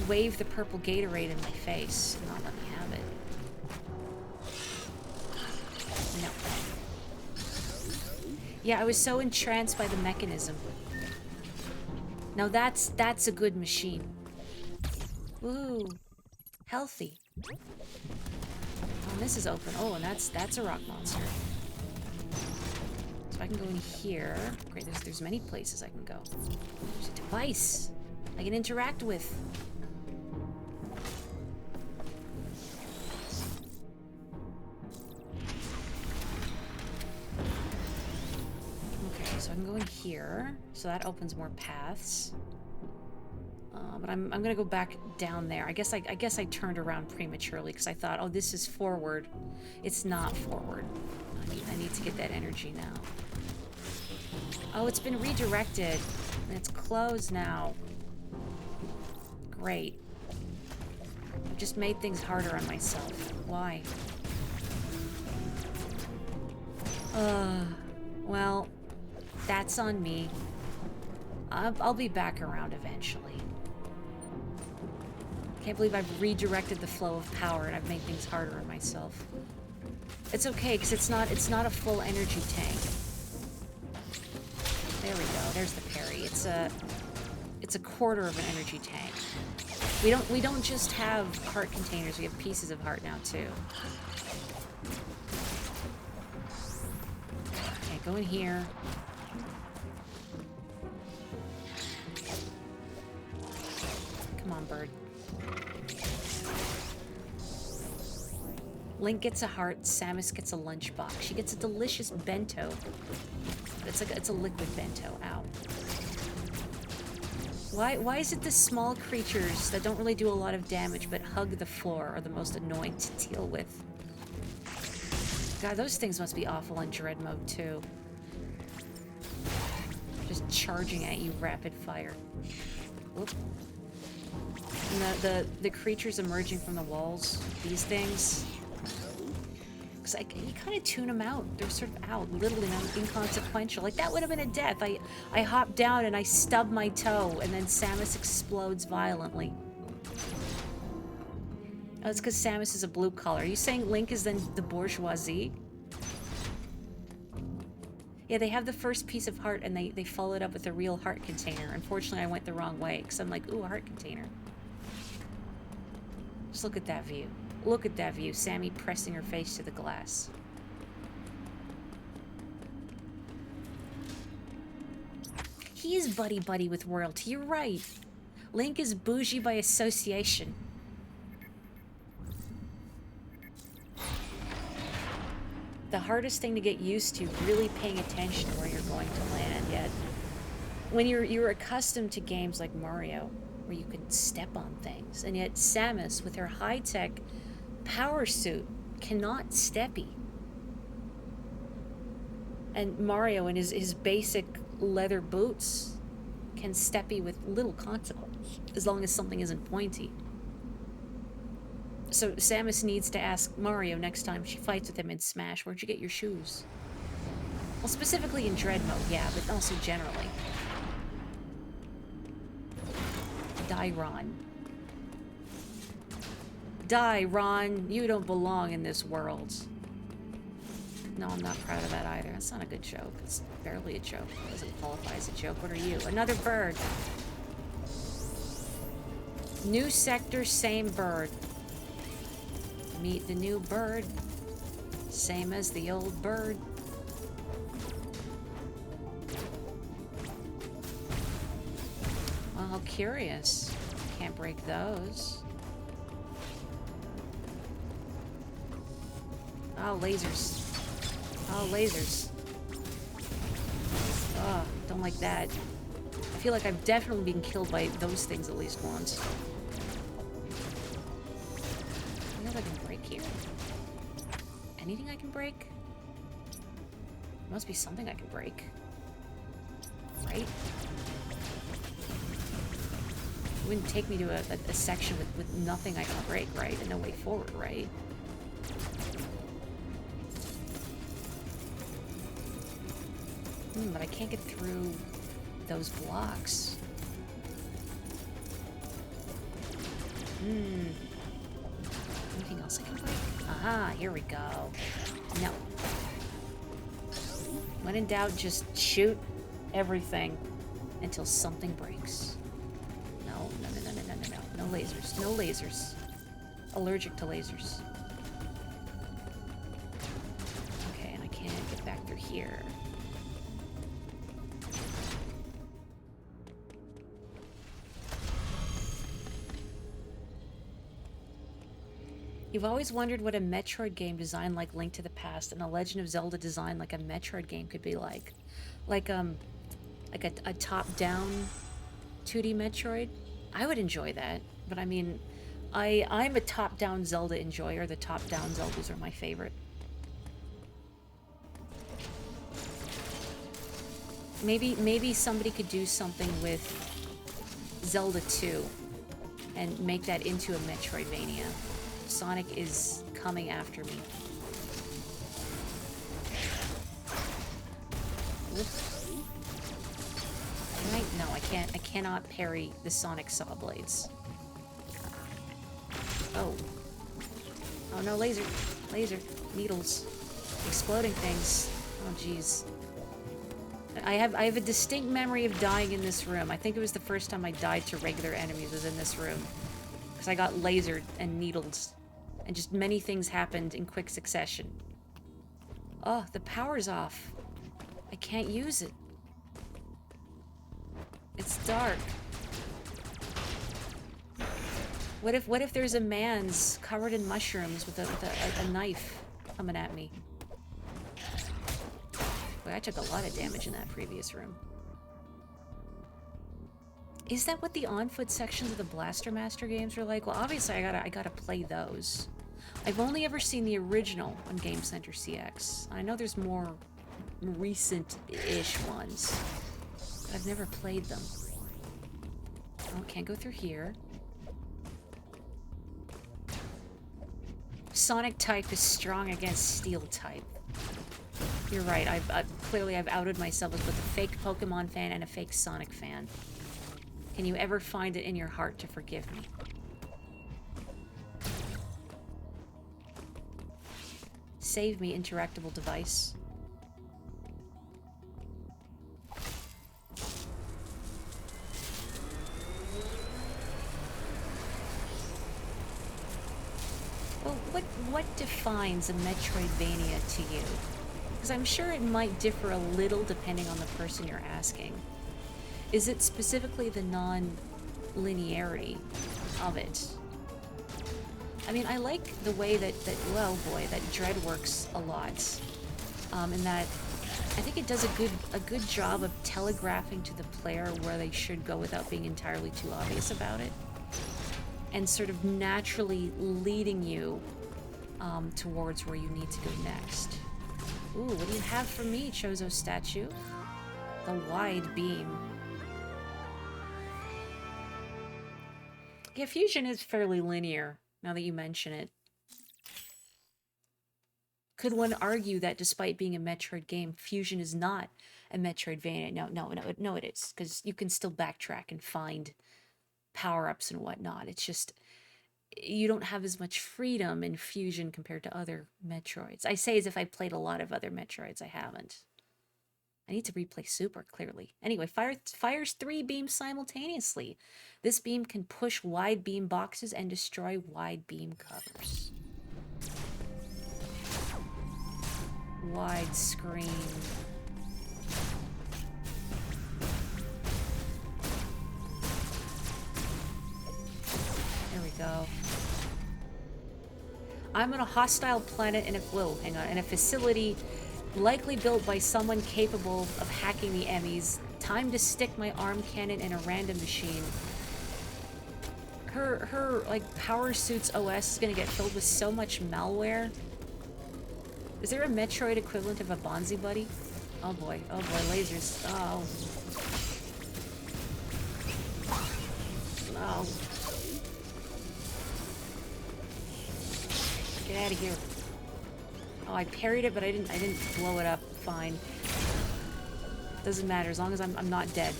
wave the purple Gatorade in my face and not let me have it. No. Yeah, I was so entranced by the mechanism. Now that's a good machine. Woo. Healthy. Oh, and this is open. Oh, and that's a rock monster. So I can go in here. Great, there's many places I can go. There's a device I can interact with. Okay, so I can go in here. So that opens more paths. But I'm gonna go back down there. I guess I turned around prematurely because I thought, oh, this is forward. It's not forward. I need to get that energy now. Oh, it's been redirected. And it's closed now. Great. I've just made things harder on myself. Why? Well, that's on me. I'll be back around eventually. Can't believe I've redirected the flow of power and I've made things harder on myself. It's okay, because it's not a full energy tank. There we go. There's the parry. It's a quarter of an energy tank. We don't just have heart containers. We have pieces of heart now too. Okay, go in here. Come on, bird. Link gets a heart, Samus gets a lunchbox. She gets a delicious bento. It's a liquid bento. Ow. Why is it the small creatures that don't really do a lot of damage but hug the floor are the most annoying to deal with? God, those things must be awful on Dread mode too. Just charging at you rapid fire. Whoop. And the creatures emerging from the walls, these things. Because you kind of tune them out. They're sort of out, little and inconsequential. Like, that would have been a death. I hop down and I stub my toe, and then Samus explodes violently. Oh, it's because Samus is a blue color. Are you saying Link is then the bourgeoisie? Yeah, they have the first piece of heart, and they follow it up with a real heart container. Unfortunately, I went the wrong way, because I'm like, ooh, a heart container. Just look at that view. Look at that view, Sammy pressing her face to the glass. He is buddy-buddy with royalty, you're right. Link is bougie by association. The hardest thing to get used to, really paying attention to where you're going to land, yet when you're accustomed to games like Mario, where you can step on things, and yet Samus, with her high-tech power suit, cannot steppy. And Mario in his basic leather boots can steppy with little consequence, as long as something isn't pointy. So Samus needs to ask Mario next time she fights with him in Smash, where'd you get your shoes? Well, specifically in Dread mode, yeah, but also generally. Die, Ron. Die, Ron. You don't belong in this world. No, I'm not proud of that either. That's not a good joke. It's barely a joke. It doesn't qualify as a joke. What are you? Another bird. New sector, same bird. Meet the new bird. Same as the old bird. Well, how curious. Can't break those. Oh, lasers. Oh, lasers. Oh, don't like that. I feel like I've definitely been killed by those things at least once. What else I can break here? Anything I can break? There must be something I can break. Right? It wouldn't take me to a section with nothing I can break, right? And no way forward, right? But I can't get through those blocks. Anything else I can break? Aha, here we go. No. When in doubt, just shoot everything until something breaks. No. No lasers. No lasers. Allergic to lasers. Okay, and I can't get back through here. You've always wondered what a Metroid game designed like Link to the Past and a Legend of Zelda design like a Metroid game could be like. Like a top-down 2D Metroid. I would enjoy that, but I mean, I'm a top-down Zelda enjoyer. The top-down Zeldas are my favorite. Maybe somebody could do something with Zelda 2 and make that into a Metroidvania. Sonic is coming after me. Oops. No, I can't. I cannot parry the Sonic saw blades. Oh. Oh no, laser. Laser. Needles. Exploding things. Oh jeez. I have a distinct memory of dying in this room. I think it was the first time I died to regular enemies was in this room. Because I got lasered and needled. And just many things happened in quick succession. Oh, the power's off. I can't use it. It's dark. What if there's a man's covered in mushrooms with a knife coming at me? Boy, I took a lot of damage in that previous room. Is that what the on-foot sections of the Blaster Master games are like? Well, obviously I gotta play those. I've only ever seen the original on Game Center CX. I know there's more recent-ish ones, but I've never played them. Oh, can't go through here. Sonic type is strong against Steel type. You're right, clearly I've outed myself as both a fake Pokemon fan and a fake Sonic fan. Can you ever find it in your heart to forgive me? Save me, interactable device. Well, what defines a Metroidvania to you? Because I'm sure it might differ a little depending on the person you're asking. Is it specifically the non-linearity of it? I mean, I like the way that well, boy, that Dread works a lot. In that, I think it does a good job of telegraphing to the player where they should go without being entirely too obvious about it. And sort of naturally leading you towards where you need to go next. Ooh, what do you have for me, Chozo statue? The wide beam. Yeah, Fusion is fairly linear, now that you mention it. Could one argue that despite being a Metroid game, Fusion is not a Metroidvania? No, it is, because you can still backtrack and find power-ups and whatnot. It's just you don't have as much freedom in Fusion compared to other Metroids. I say as if I played a lot of other Metroids. I haven't. I need to replay Super, clearly. Anyway, fires 3 beams simultaneously. This beam can push wide beam boxes and destroy wide beam covers. Wide screen. There we go. I'm on a hostile planet in a facility likely built by someone capable of hacking the Emmys. Time to stick my arm cannon in a random machine. Her like Power Suits OS is gonna get filled with so much malware. Is there a Metroid equivalent of a Bonzi Buddy? Oh boy, lasers. Oh. Oh. Get out of here. Oh, I parried it, but I didn't blow it up. Fine. Doesn't matter as long as I'm not dead.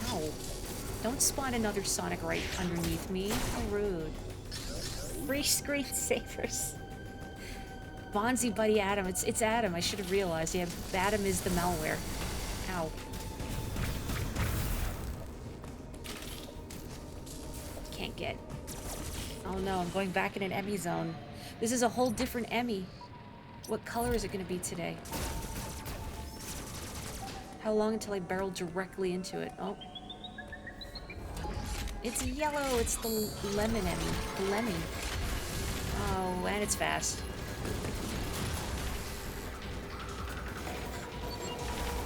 Ow. Don't spawn another Sonic right underneath me. How rude. Free screensavers. Bonzi Buddy Adam. It's Adam. I should have realized. Yeah, Adam is the malware. Ow. Can't get. Oh no, I'm going back in an Emmy zone. This is a whole different Emmy. What color is it going to be today? How long until I barrel directly into it? Oh. It's yellow. It's the lemon Emmy. Lemmy. Oh, and it's fast.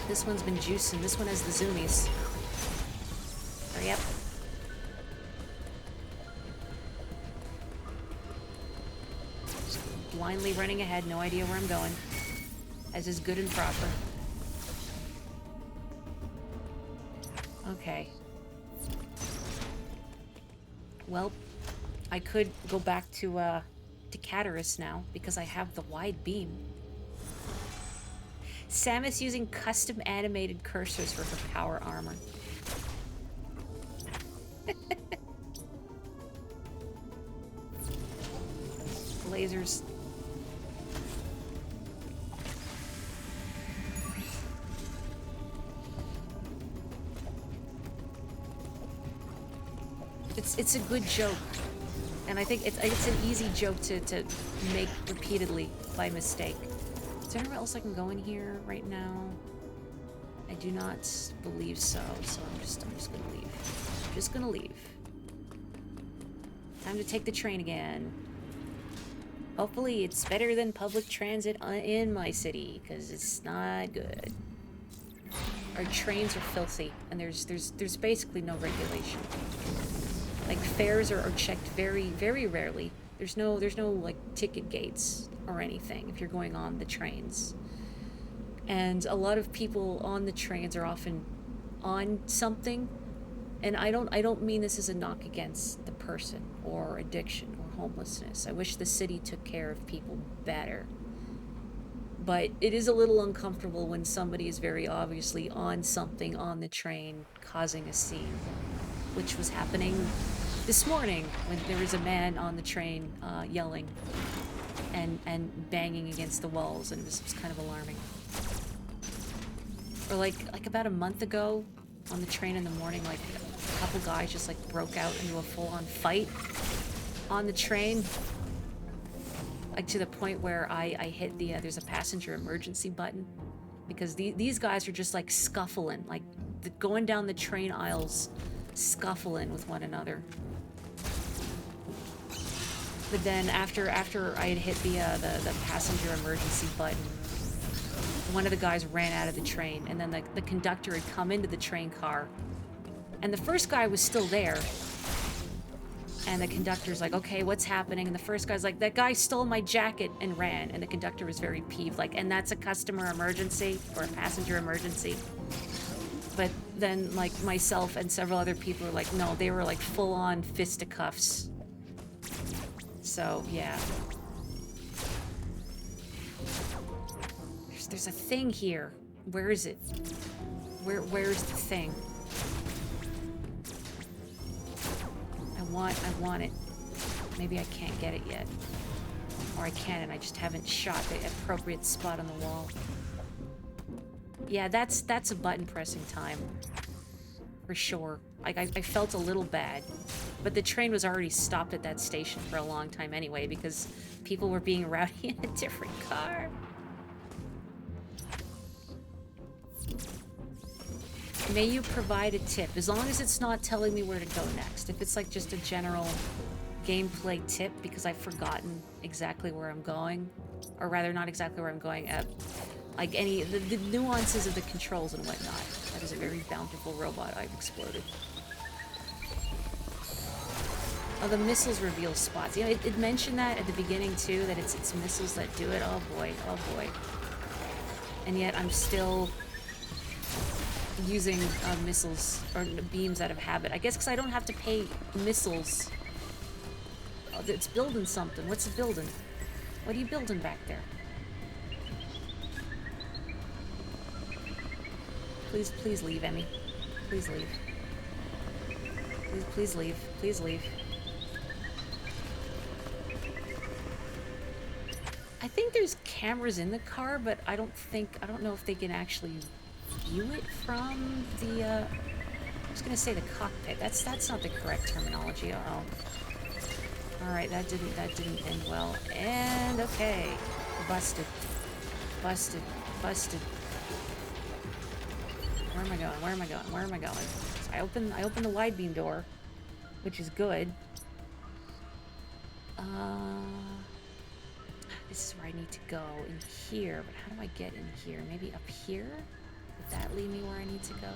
This one's been juicing. This one has the zoomies. Hurry up. Blindly running ahead, no idea where I'm going. As is good and proper. Okay. Well, I could go back to Caterus now, because I have the wide beam. Samus using custom animated cursors for her power armor. Lasers. It's a good joke, and I think it's an easy joke to make repeatedly by mistake. Is there anywhere else I can go in here right now? I do not believe so, so I'm just gonna leave. I'm just gonna leave. Time to take the train again. Hopefully it's better than public transit in my city, because it's not good. Our trains are filthy, and there's basically no regulation. Like, fares are checked very, very rarely. There's no like ticket gates or anything if you're going on the trains. And a lot of people on the trains are often on something. And I don't mean this as a knock against the person or addiction or homelessness. I wish the city took care of people better. But it is a little uncomfortable when somebody is very obviously on something on the train causing a scene, which was happening this morning when there was a man on the train yelling and banging against the walls, and it was kind of alarming. Or like about a month ago on the train in the morning, like a couple guys just like broke out into a full-on fight on the train, like to the point where I hit the there's a passenger emergency button, because these guys are just like scuffling, like going down the train aisles, scuffling with one another. But then after I had hit the passenger emergency button, one of the guys ran out of the train, and then the conductor had come into the train car, and the first guy was still there. And the conductor's like, okay, what's happening? And the first guy's like, that guy stole my jacket and ran. And the conductor was very peeved, like, and that's a customer emergency or a passenger emergency. But then, like, myself and several other people were like, no, they were like full-on fisticuffs. So, yeah. There's a thing here. Where is it? Where's the thing? I want it. Maybe I can't get it yet. Or I can, and I just haven't shot the appropriate spot on the wall. Yeah, that's a button pressing time. For sure. Like, I felt a little bad. But the train was already stopped at that station for a long time anyway, because people were being rowdy in a different car. May you provide a tip, as long as it's not telling me where to go next. If it's like just a general gameplay tip, because I've forgotten exactly where I'm going, or rather not exactly where I'm going, like the nuances of the controls and whatnot. That is a very bountiful robot I've exploded. Oh, the missiles reveal spots. You know, it mentioned that at the beginning too, that it's missiles that do it. Oh boy, oh boy. And yet I'm still using missiles or beams out of habit. I guess because I don't have to pay missiles. Oh, it's building something. What's it building? What are you building back there? Please leave, Emmy. Please leave. Please leave. Please leave. I think there's cameras in the car, but I don't know if they can actually view it from the, I was gonna say the cockpit. That's not the correct terminology. Uh-oh. Alright, that didn't end well. And, okay. Busted. Busted. Busted. Where am I going? Where am I going? Where am I going? So I open the wide beam door, which is good. This is where I need to go, in here, but how do I get in here? Maybe up here? Would that lead me where I need to go?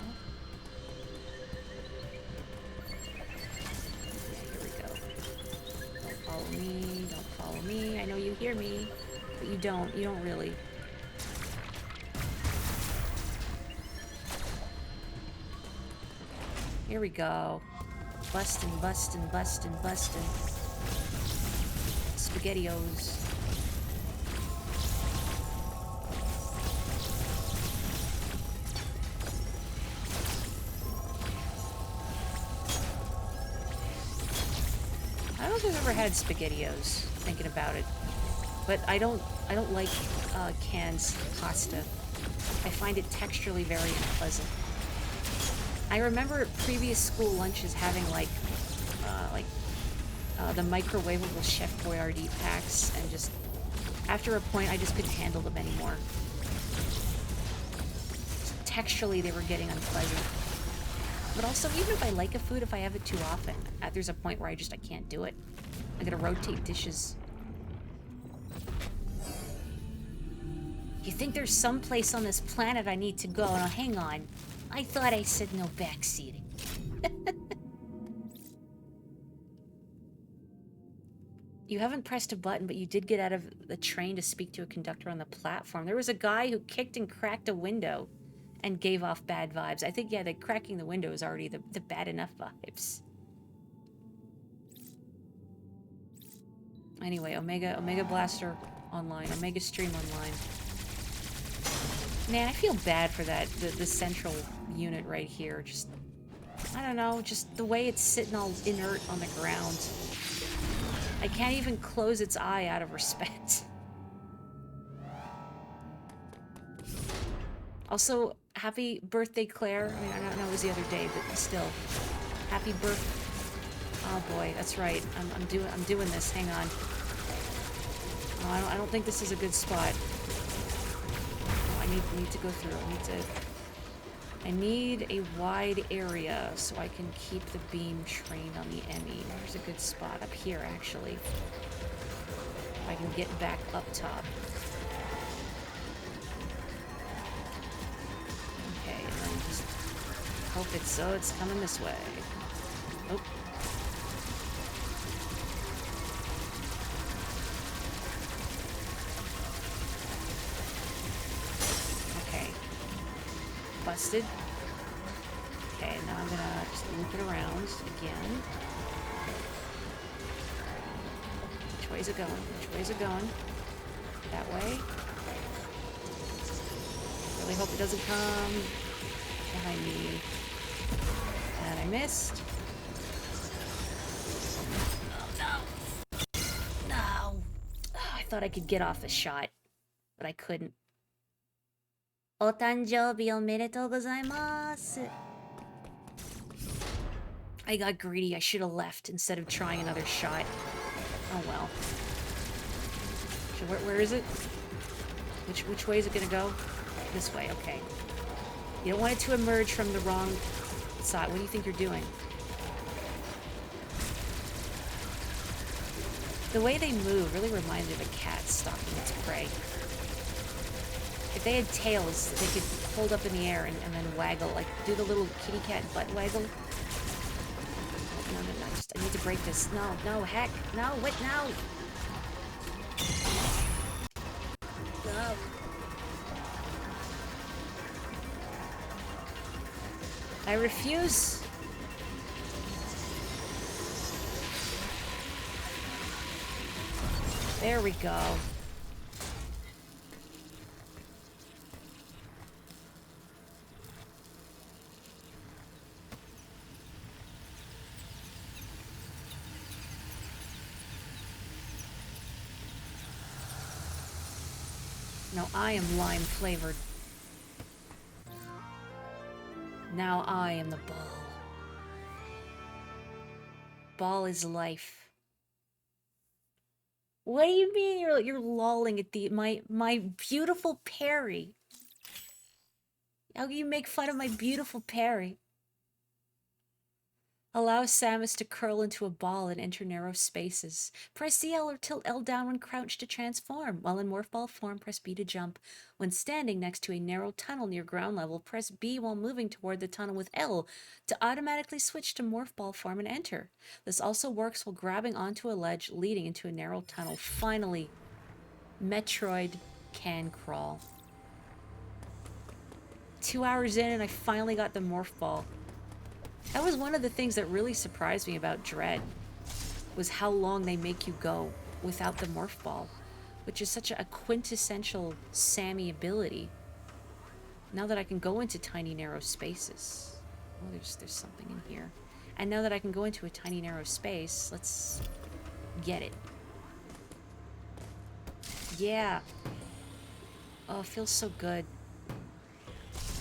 Yeah, here we go. Don't follow me, don't follow me. I know you hear me, but you don't really. Here we go. Bustin', bustin', bustin', bustin'. SpaghettiOs. I don't think I've ever had SpaghettiOs, thinking about it. But I don't like canned pasta. I find it texturally very unpleasant. I remember previous school lunches having the microwavable Chef Boyardee packs, and just after a point I just couldn't handle them anymore. Texturally they were getting unpleasant. But also, even if I like a food, if I have it too often, there's a point where I can't do it. I gotta rotate dishes. You think there's some place on this planet I need to go? Now hang on. I thought I said no backseating. You haven't pressed a button, but you did get out of the train to speak to a conductor on the platform. There was a guy who kicked and cracked a window and gave off bad vibes. I think, yeah, the cracking the window is already the bad enough vibes. Anyway, Omega Blaster online, Omega Stream online. Man, I feel bad for that, the central unit right here. Just, I don't know, just the way it's sitting all inert on the ground. I can't even close its eye out of respect. Also, happy birthday, Claire. I mean, I don't know, it was the other day, but still. Happy birth. Oh boy, that's right. I'm doing this. Hang on. Oh, I don't think this is a good spot. I need to go through. I need a wide area so I can keep the beam trained on the Emmy. There's a good spot up here, actually. If I can get back up top. Okay, and then just hope it's coming this way. Oh. Busted. Okay, now I'm gonna just loop it around again. Which way's it going? Which way's it going? That way. Really hope it doesn't come Behind me. And I missed. Oh, no. No. Oh, I thought I could get off a shot, but I couldn't. Otanjoubi omedetou gozaimasu. I got greedy. I should have left instead of trying another shot. Oh well. So where is it? Which way is it gonna go? This way, okay. You don't want it to emerge from the wrong side. What do you think you're doing? The way they move really reminds me of a cat stalking its prey. If they had tails, they could hold up in the air and then waggle, like do the little kitty cat butt waggle. No, I need to break this. No, heck, no, wait, no! No. I refuse. There we go. Now I am lime flavored. Now I am the ball. Ball is life. What do you mean you're lolling at my beautiful parry? How can you make fun of my beautiful parry? Allow Samus to curl into a ball and enter narrow spaces. Press CL or tilt L down when crouched to transform. While in morph ball form, press B to jump. When standing next to a narrow tunnel near ground level, press B while moving toward the tunnel with L to automatically switch to morph ball form and enter. This also works while grabbing onto a ledge leading into a narrow tunnel. Finally, Metroid can crawl. 2 hours in and I finally got the morph ball. That was one of the things that really surprised me about Dread, was how long they make you go without the morph ball, which is such a quintessential Sammy ability. Now that I can go into tiny narrow spaces. Oh, there's something in here. And now that I can go into a tiny narrow space, let's get it. Yeah. Oh, it feels so good.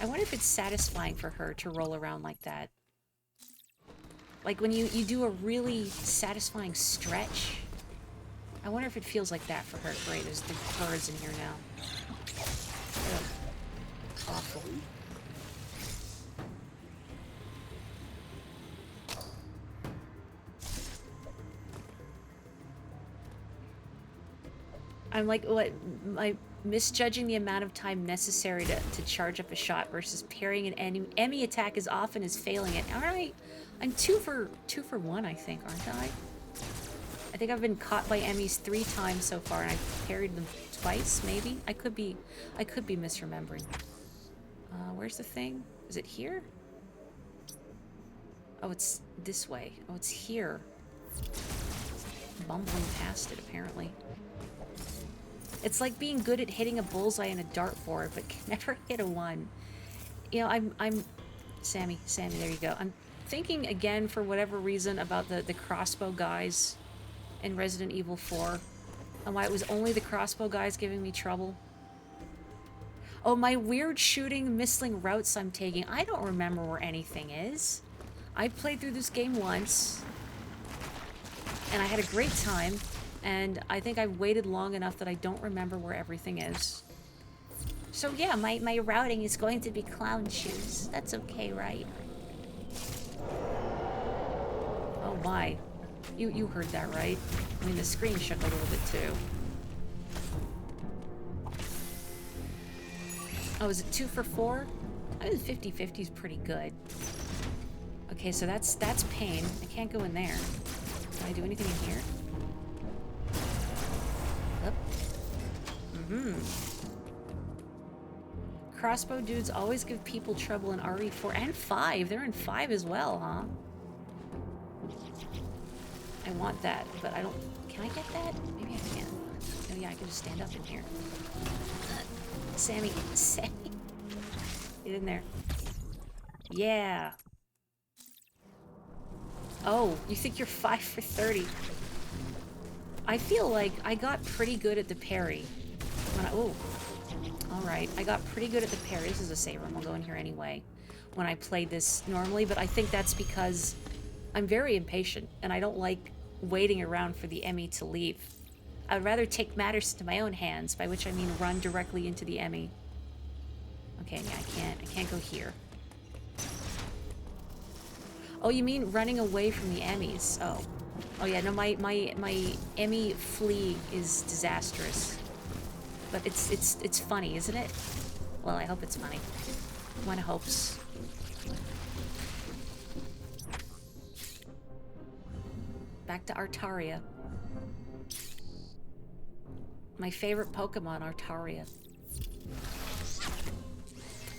I wonder if it's satisfying for her to roll around like that. Like when you do a really satisfying stretch. I wonder if it feels like that for her. Great, there's the birds in here now. Ugh. Awful. I'm like, what? Misjudging the amount of time necessary to charge up a shot versus parrying an enemy attack as often as failing it. Alright. I'm two for one, I think, aren't I? I think I've been caught by Emmys 3 times so far, and I've parried them twice, maybe? I could be misremembering. Where's the thing? Is it here? Oh, it's this way. Oh, it's here. Bumbling past it, apparently. It's like being good at hitting a bullseye in a dartboard, but can never hit a 1. You know, I'm... Sammy, there you go. I'm thinking again, for whatever reason, about the crossbow guys in Resident Evil 4. And why it was only the crossbow guys giving me trouble. Oh, my weird shooting, missling routes I'm taking. I don't remember where anything is. I played through this game once. And I had a great time. And I think I've waited long enough that I don't remember where everything is. So yeah, my routing is going to be clown shoes. That's okay, right? Oh my. You heard that, right? I mean, the screen shook a little bit too. Oh, is it 2 for 4? I think 50-50 is pretty good. Okay, so that's pain. I can't go in there. Can I do anything in here? Crossbow dudes always give people trouble in RE4 and 5. They're in 5 as well, huh? I want that, but I don't... Can I get that? Maybe I can. Oh yeah, I can just stand up in here. Sammy. Get in there. Yeah. Oh, you think you're 5 for 30? I feel like I got pretty good at the parry. Oh. Alright, I got pretty good at the parry. This is a save room. I'll go in here anyway. When I played this normally, but I think that's because I'm very impatient, and I don't like waiting around for the Emmy to leave. I would rather take matters into my own hands, by which I mean run directly into the Emmy. Okay, yeah, I can't go here. Oh, you mean running away from the Emmys? Oh. Oh yeah, no, my Emmy flee is disastrous. But it's funny, isn't it? Well, I hope it's funny. One hopes. Back to Artaria. My favorite Pokemon, Artaria.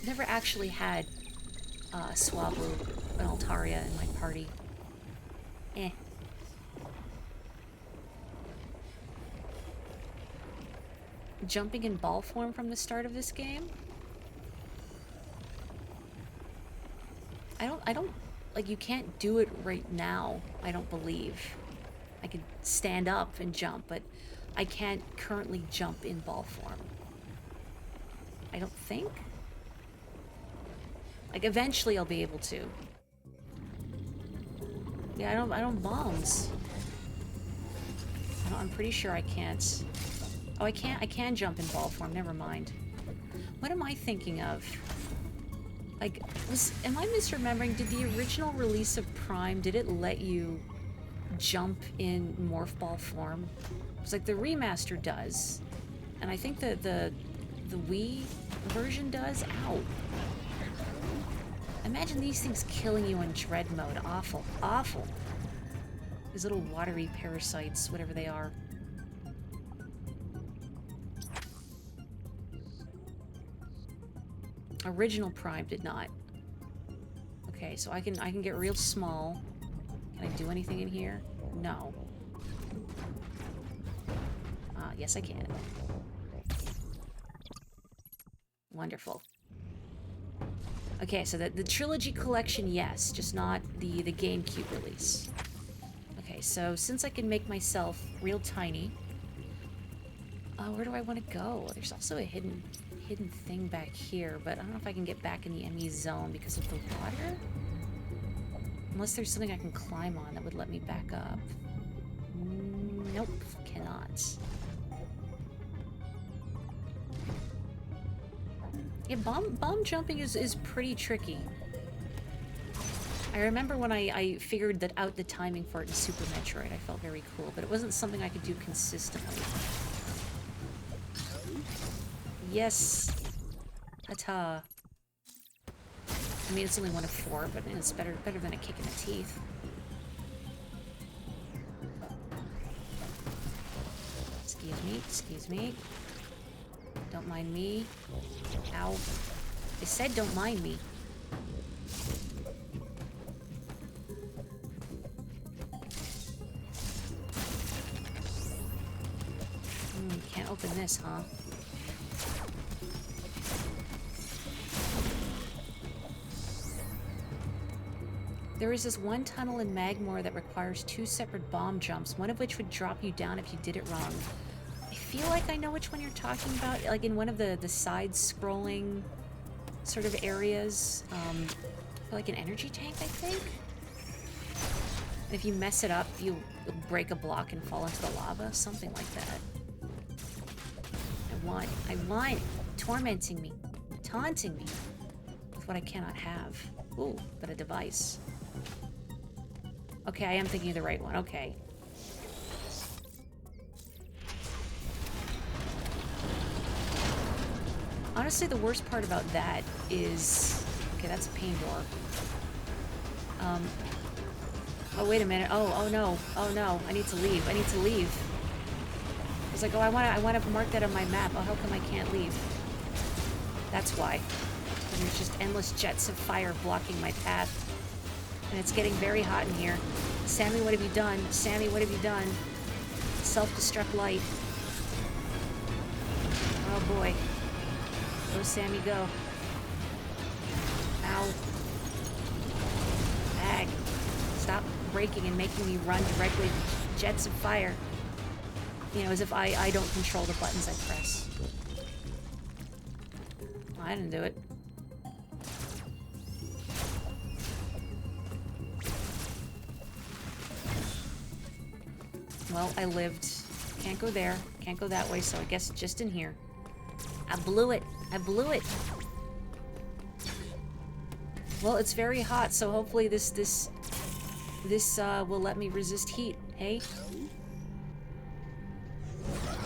Never actually had Swablu and Altaria in my party. Eh. Jumping in ball form from the start of this game? I don't, like, you can't do it right now, I don't believe. I could stand up and jump, but I can't currently jump in ball form. I don't think? Like, eventually I'll be able to. Yeah, I don't bombs. I'm pretty sure I can't. Oh, I can jump in ball form, never mind. What am I thinking of? Like, am I misremembering? Did the original release of Prime, did it let you jump in morph ball form? It's like the remaster does. And I think the Wii version does. Ow. Imagine these things killing you in dread mode. Awful. Awful. These little watery parasites, whatever they are. Original Prime did not. Okay, so I can get real small. Can I do anything in here? No. Yes I can. Wonderful. Okay, so the Trilogy Collection, yes, just not the GameCube release. Okay, so since I can make myself real tiny, where do I want to go? There's also a hidden thing back here, but I don't know if I can get back in the enemy zone because of the water? Unless there's something I can climb on that would let me back up. Nope, cannot. Yeah, bomb jumping is pretty tricky. I remember when I figured that out the timing for it in Super Metroid, I felt very cool, but it wasn't something I could do consistently. Yes! Ta-ta. I mean, it's only 1 of 4, but it's better than a kick in the teeth. Excuse me. Don't mind me. Ow. I said don't mind me. Can't open this, huh? There is this one tunnel in Magmore that requires 2 separate bomb jumps, one of which would drop you down if you did it wrong. I feel like I know which one you're talking about, like in one of the side-scrolling sort of areas. Like an energy tank, I think? And if you mess it up, you'll break a block and fall into the lava, something like that. I want tormenting me, taunting me with what I cannot have. Ooh, but a device. Okay, I am thinking of the right one. Okay. Honestly, the worst part about that is... Okay, that's a pain door. Oh, wait a minute. Oh no. Oh no. I need to leave. I need to leave. I was like, oh, I want to mark that on my map. Oh, how come I can't leave? That's why. And there's just endless jets of fire blocking my path. And it's getting very hot in here. Sammy, what have you done? Sammy, what have you done? Self-destruct light. Oh boy. Go, Sammy, go. Ow. braking and making me run directly to jets of fire. You know, as if I don't control the buttons I press. I didn't do it. Well, I lived. Can't go there. Can't go that way, so I guess just in here. I blew it. I blew it. Well, it's very hot, so hopefully this will let me resist heat. Hey?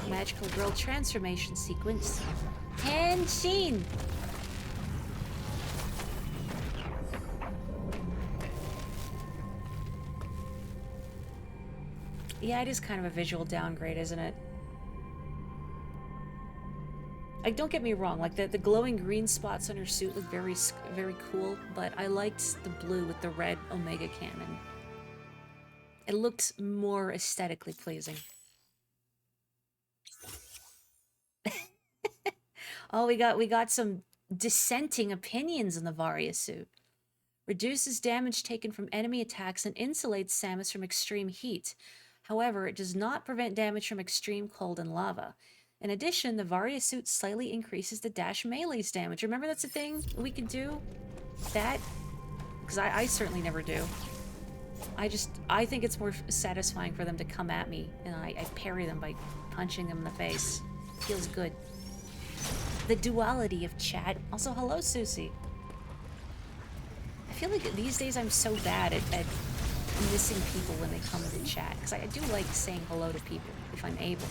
Magical girl transformation sequence. Henshin! Yeah, it is kind of a visual downgrade, isn't it? Like, don't get me wrong, like, the glowing green spots on her suit look very, very cool, but I liked the blue with the red Omega cannon. It looked more aesthetically pleasing. Oh, we got some dissenting opinions in the Varia suit. Reduces damage taken from enemy attacks and insulates Samus from extreme heat. However, it does not prevent damage from extreme cold and lava. In addition, the Varia suit slightly increases the dash melee's damage. Remember that's a thing we can do? That? Because I certainly never do. I think it's more satisfying for them to come at me, and I parry them by punching them in the face. Feels good. The duality of chat. Also, hello, Susie. I feel like these days I'm so bad at missing people when they come into chat, because I do like saying hello to people if I'm able.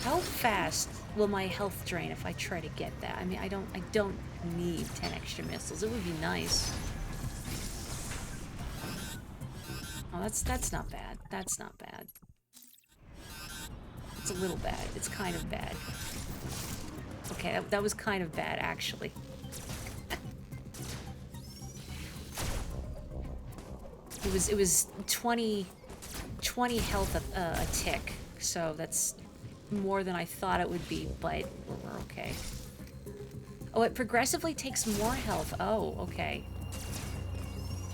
How fast will my health drain if I try to get that? I mean, I don't need 10 extra missiles. It would be nice. Oh, that's not bad. That's not bad. It's a little bad. It's kind of bad. Okay, that was kind of bad, actually. It was 20 health a tick, so that's more than I thought it would be, but we're okay. Oh, it progressively takes more health. Oh, okay.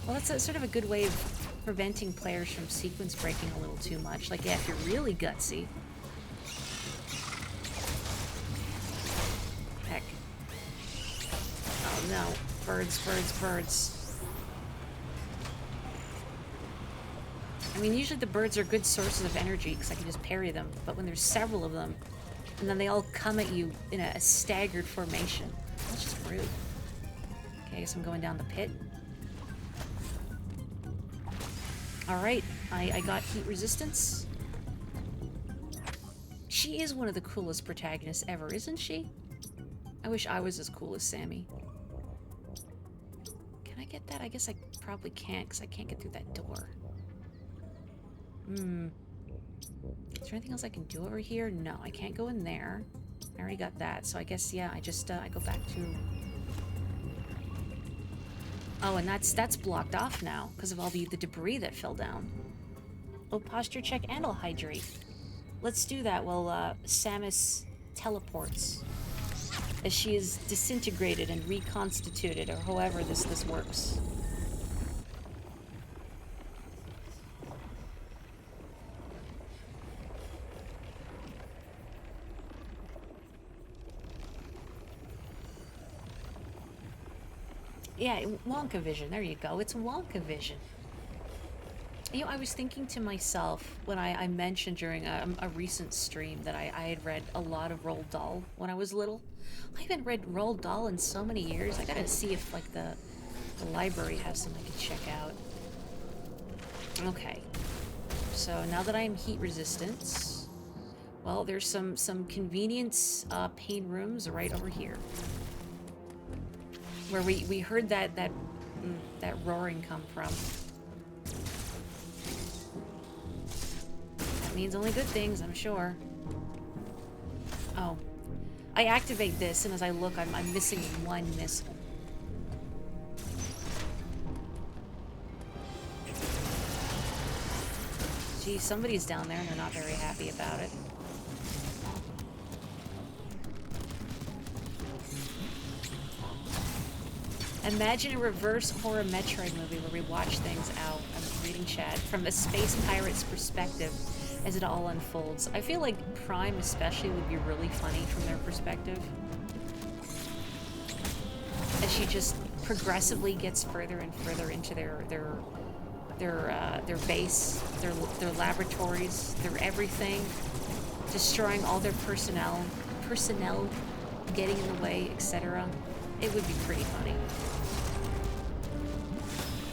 Well, that's sort of a good way of preventing players from sequence breaking a little too much. Like, yeah, if you're really gutsy. Heck. Oh, no. Birds, birds, birds. I mean, usually the birds are good sources of energy because I can just parry them, but when there's several of them, and then they all come at you in a staggered formation, that's just rude. Okay, I guess I'm going down the pit. Alright, I got heat resistance. She is one of the coolest protagonists ever, isn't she? I wish I was as cool as Sammy. Can I get that? I guess I probably can't, because I can't get through that door. Is there anything else I can do over here? No, I can't go in there. I already got that, so I guess, yeah, I just, I go back to... Oh, and that's blocked off now, because of all the debris that fell down. Oh, posture check and I'll hydrate. Let's do that while, Samus teleports. As she is disintegrated and reconstituted, or however this works. Yeah, Wonka Vision. There you go. It's Wonka Vision. You know, I was thinking to myself when I mentioned during a recent stream that I had read a lot of Roald Dahl when I was little. I haven't read Roald Dahl in so many years. I gotta see if, like, the library has some I can check out. Okay. So now that I am heat resistant, well, there's some convenience pain rooms right over here. Where we heard that roaring come from. That means only good things, I'm sure. Oh. I activate this, and as I look, I'm missing one missile. Gee, somebody's down there, and they're not very happy about it. Imagine a reverse horror Metroid movie where we watch things out. I'm reading chat from the space pirate's perspective as it all unfolds. I feel like Prime especially would be really funny from their perspective. As she just progressively gets further and further into their base, their laboratories, their everything, destroying all their personnel, getting in the way, etc. It would be pretty funny.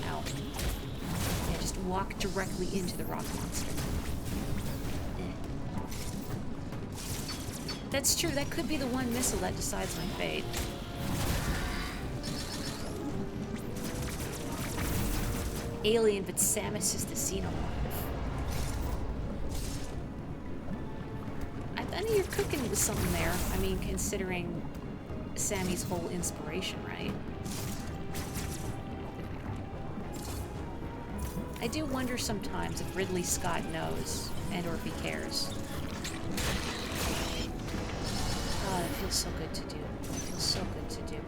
Ow. Yeah, just walk directly into the rock monster. That's true, that could be the one missile that decides my fate. Alien, but Samus is the xenomorph. I know you're cooking with something there. I mean, considering Sammy's whole inspiration, right? I do wonder sometimes if Ridley Scott knows, and or if he cares. Oh, that feels so good to do. That feels so good to do.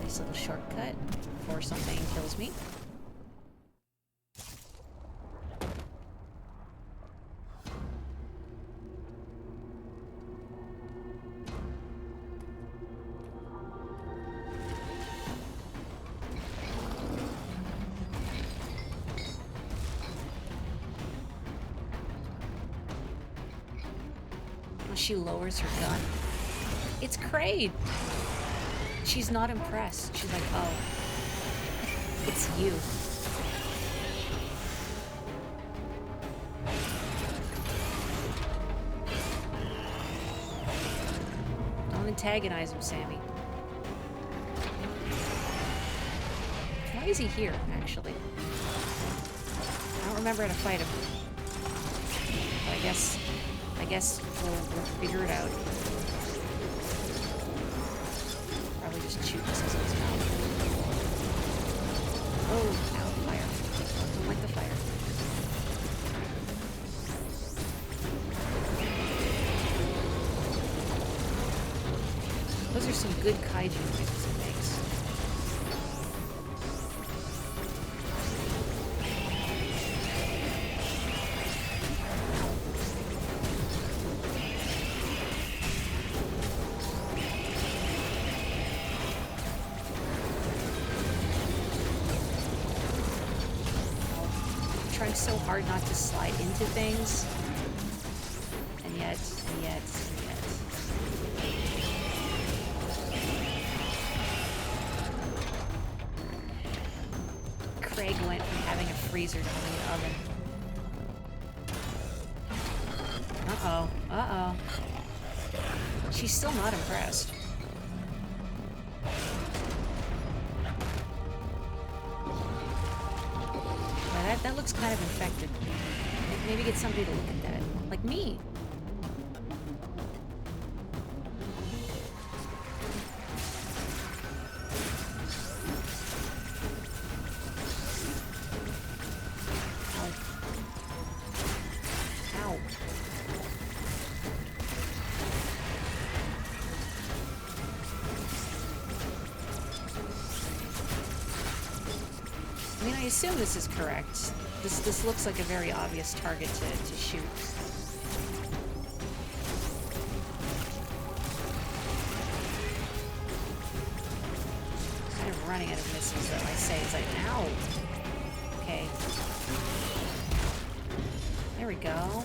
Nice little shortcut before something kills me. She lowers her gun. It's Kraid! She's not impressed. She's like, oh, it's you. Don't antagonize him, Sammy. Why is he here, actually? I don't remember how to fight him. But I guess we'll figure it out. Probably just shoot missiles in his mouth. Oh, ow, fire. Don't like the fire. Those are some good kaiju noises it makes. So hard not to slide into things, and yet. Craig went from having a freezer to having an oven. Uh-oh. She's still not impressed. That looks kind of infected. Maybe get somebody to look at that. Like me. Ow. Ow. I mean, I assume this is correct. This looks like a very obvious target to shoot. Kind of running out of missiles, though, I say. It's like, ow! Okay. There we go.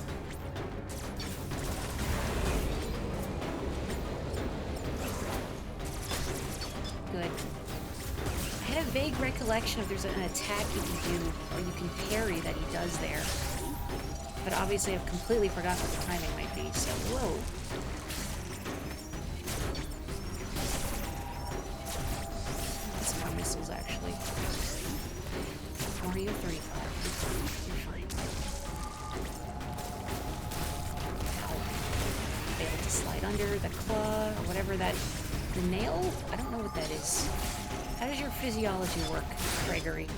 Good. I had a vague recollection of there's an attack you can do, or you can parry that he does there. But obviously I've completely forgotten what the timing might be, so whoa. Some more missiles, actually. Mario 35. You're fine. Ow. Failed to slide under the claw, or whatever that... The nail? I don't know what that is. How does your physiology work, Gregory?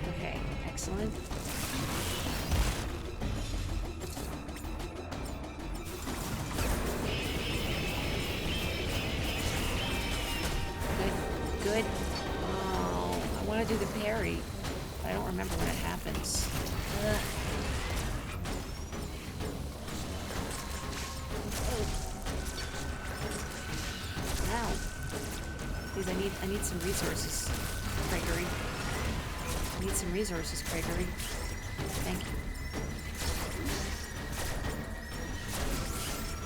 Okay, excellent. good? Oh, I want to do the parry. But I don't remember when it happens. Ugh. Ow. Please, I need some resources, Gregory. I need some resources, Gregory. Thank you.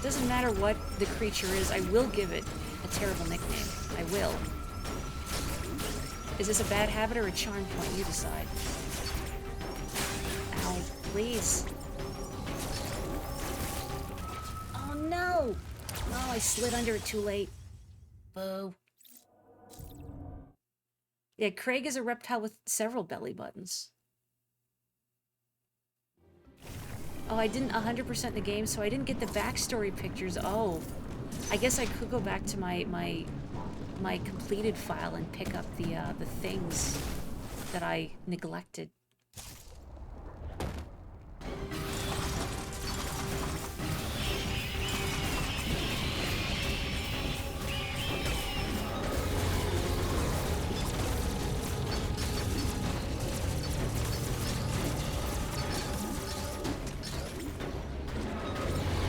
Doesn't matter what the creature is, I will give it a terrible nickname. I will. Is this a bad habit or a charm point? You decide. Ow, please. Oh no! No, I slid under it too late. Boo. Yeah, Craig is a reptile with several belly buttons. Oh, I didn't 100% the game, so I didn't get the backstory pictures. Oh, I guess I could go back to my completed file and pick up the things that I neglected.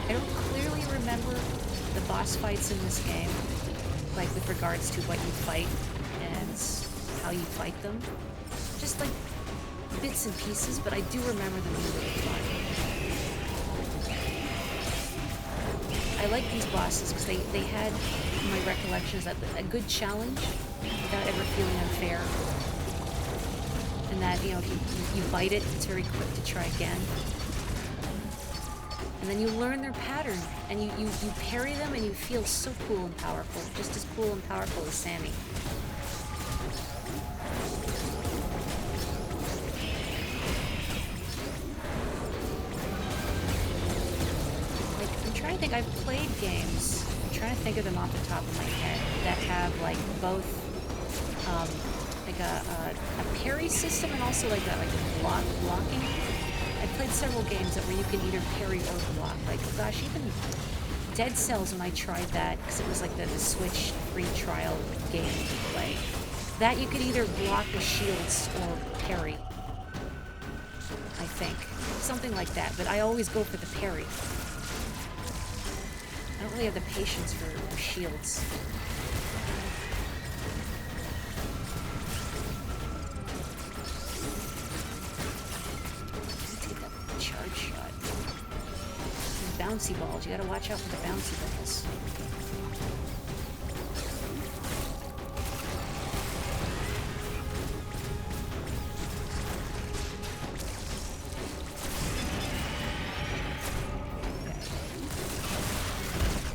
I don't clearly remember the boss fights in this game, like with regards to what you fight and how you fight them. Just like bits and pieces, but I do remember them being really fun. I like these bosses because they had, in my recollections, that a good challenge without ever feeling unfair. And that, you know, if you bite it, it's very quick to try again. And then you learn their pattern, and you parry them, and you feel so cool and powerful. Just as cool and powerful as Sammy. Like, I'm trying to think, I've played games, I'm trying to think of them off the top of my head, that have, like, both, like a parry system and also like a blocking. I played several games that where you can either parry or block. Like, oh gosh, even Dead Cells, when I tried that, because it was like the Switch free trial game to play, that you could either block with shields or parry. I think. Something like that, but I always go for the parry. I don't really have the patience for shields. Bouncy balls. You gotta watch out for the bouncy balls. Okay.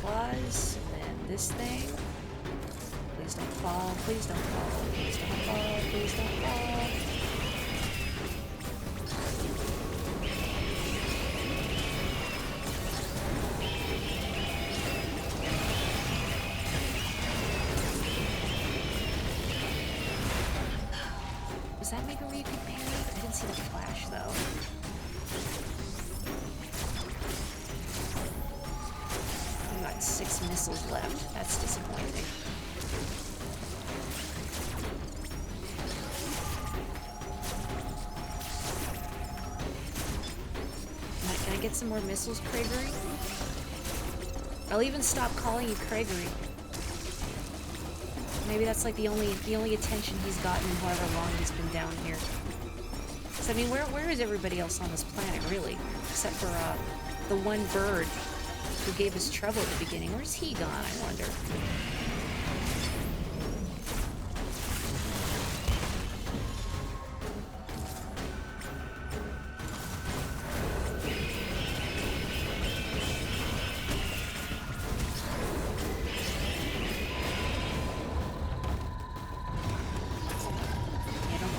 Claws, and then this thing. Please don't fall, please don't fall, please don't fall, please don't fall. Was that maybe where you could parry? I didn't see the flash, though. I've got 6 missiles left. That's disappointing. Can I get some more missiles, Craigery? I'll even stop calling you Craigery. Maybe that's like the only attention he's gotten in however long he's been down here. So I mean, where is everybody else on this planet, really? Except for the one bird who gave us trouble at the beginning. Where's he gone, I wonder?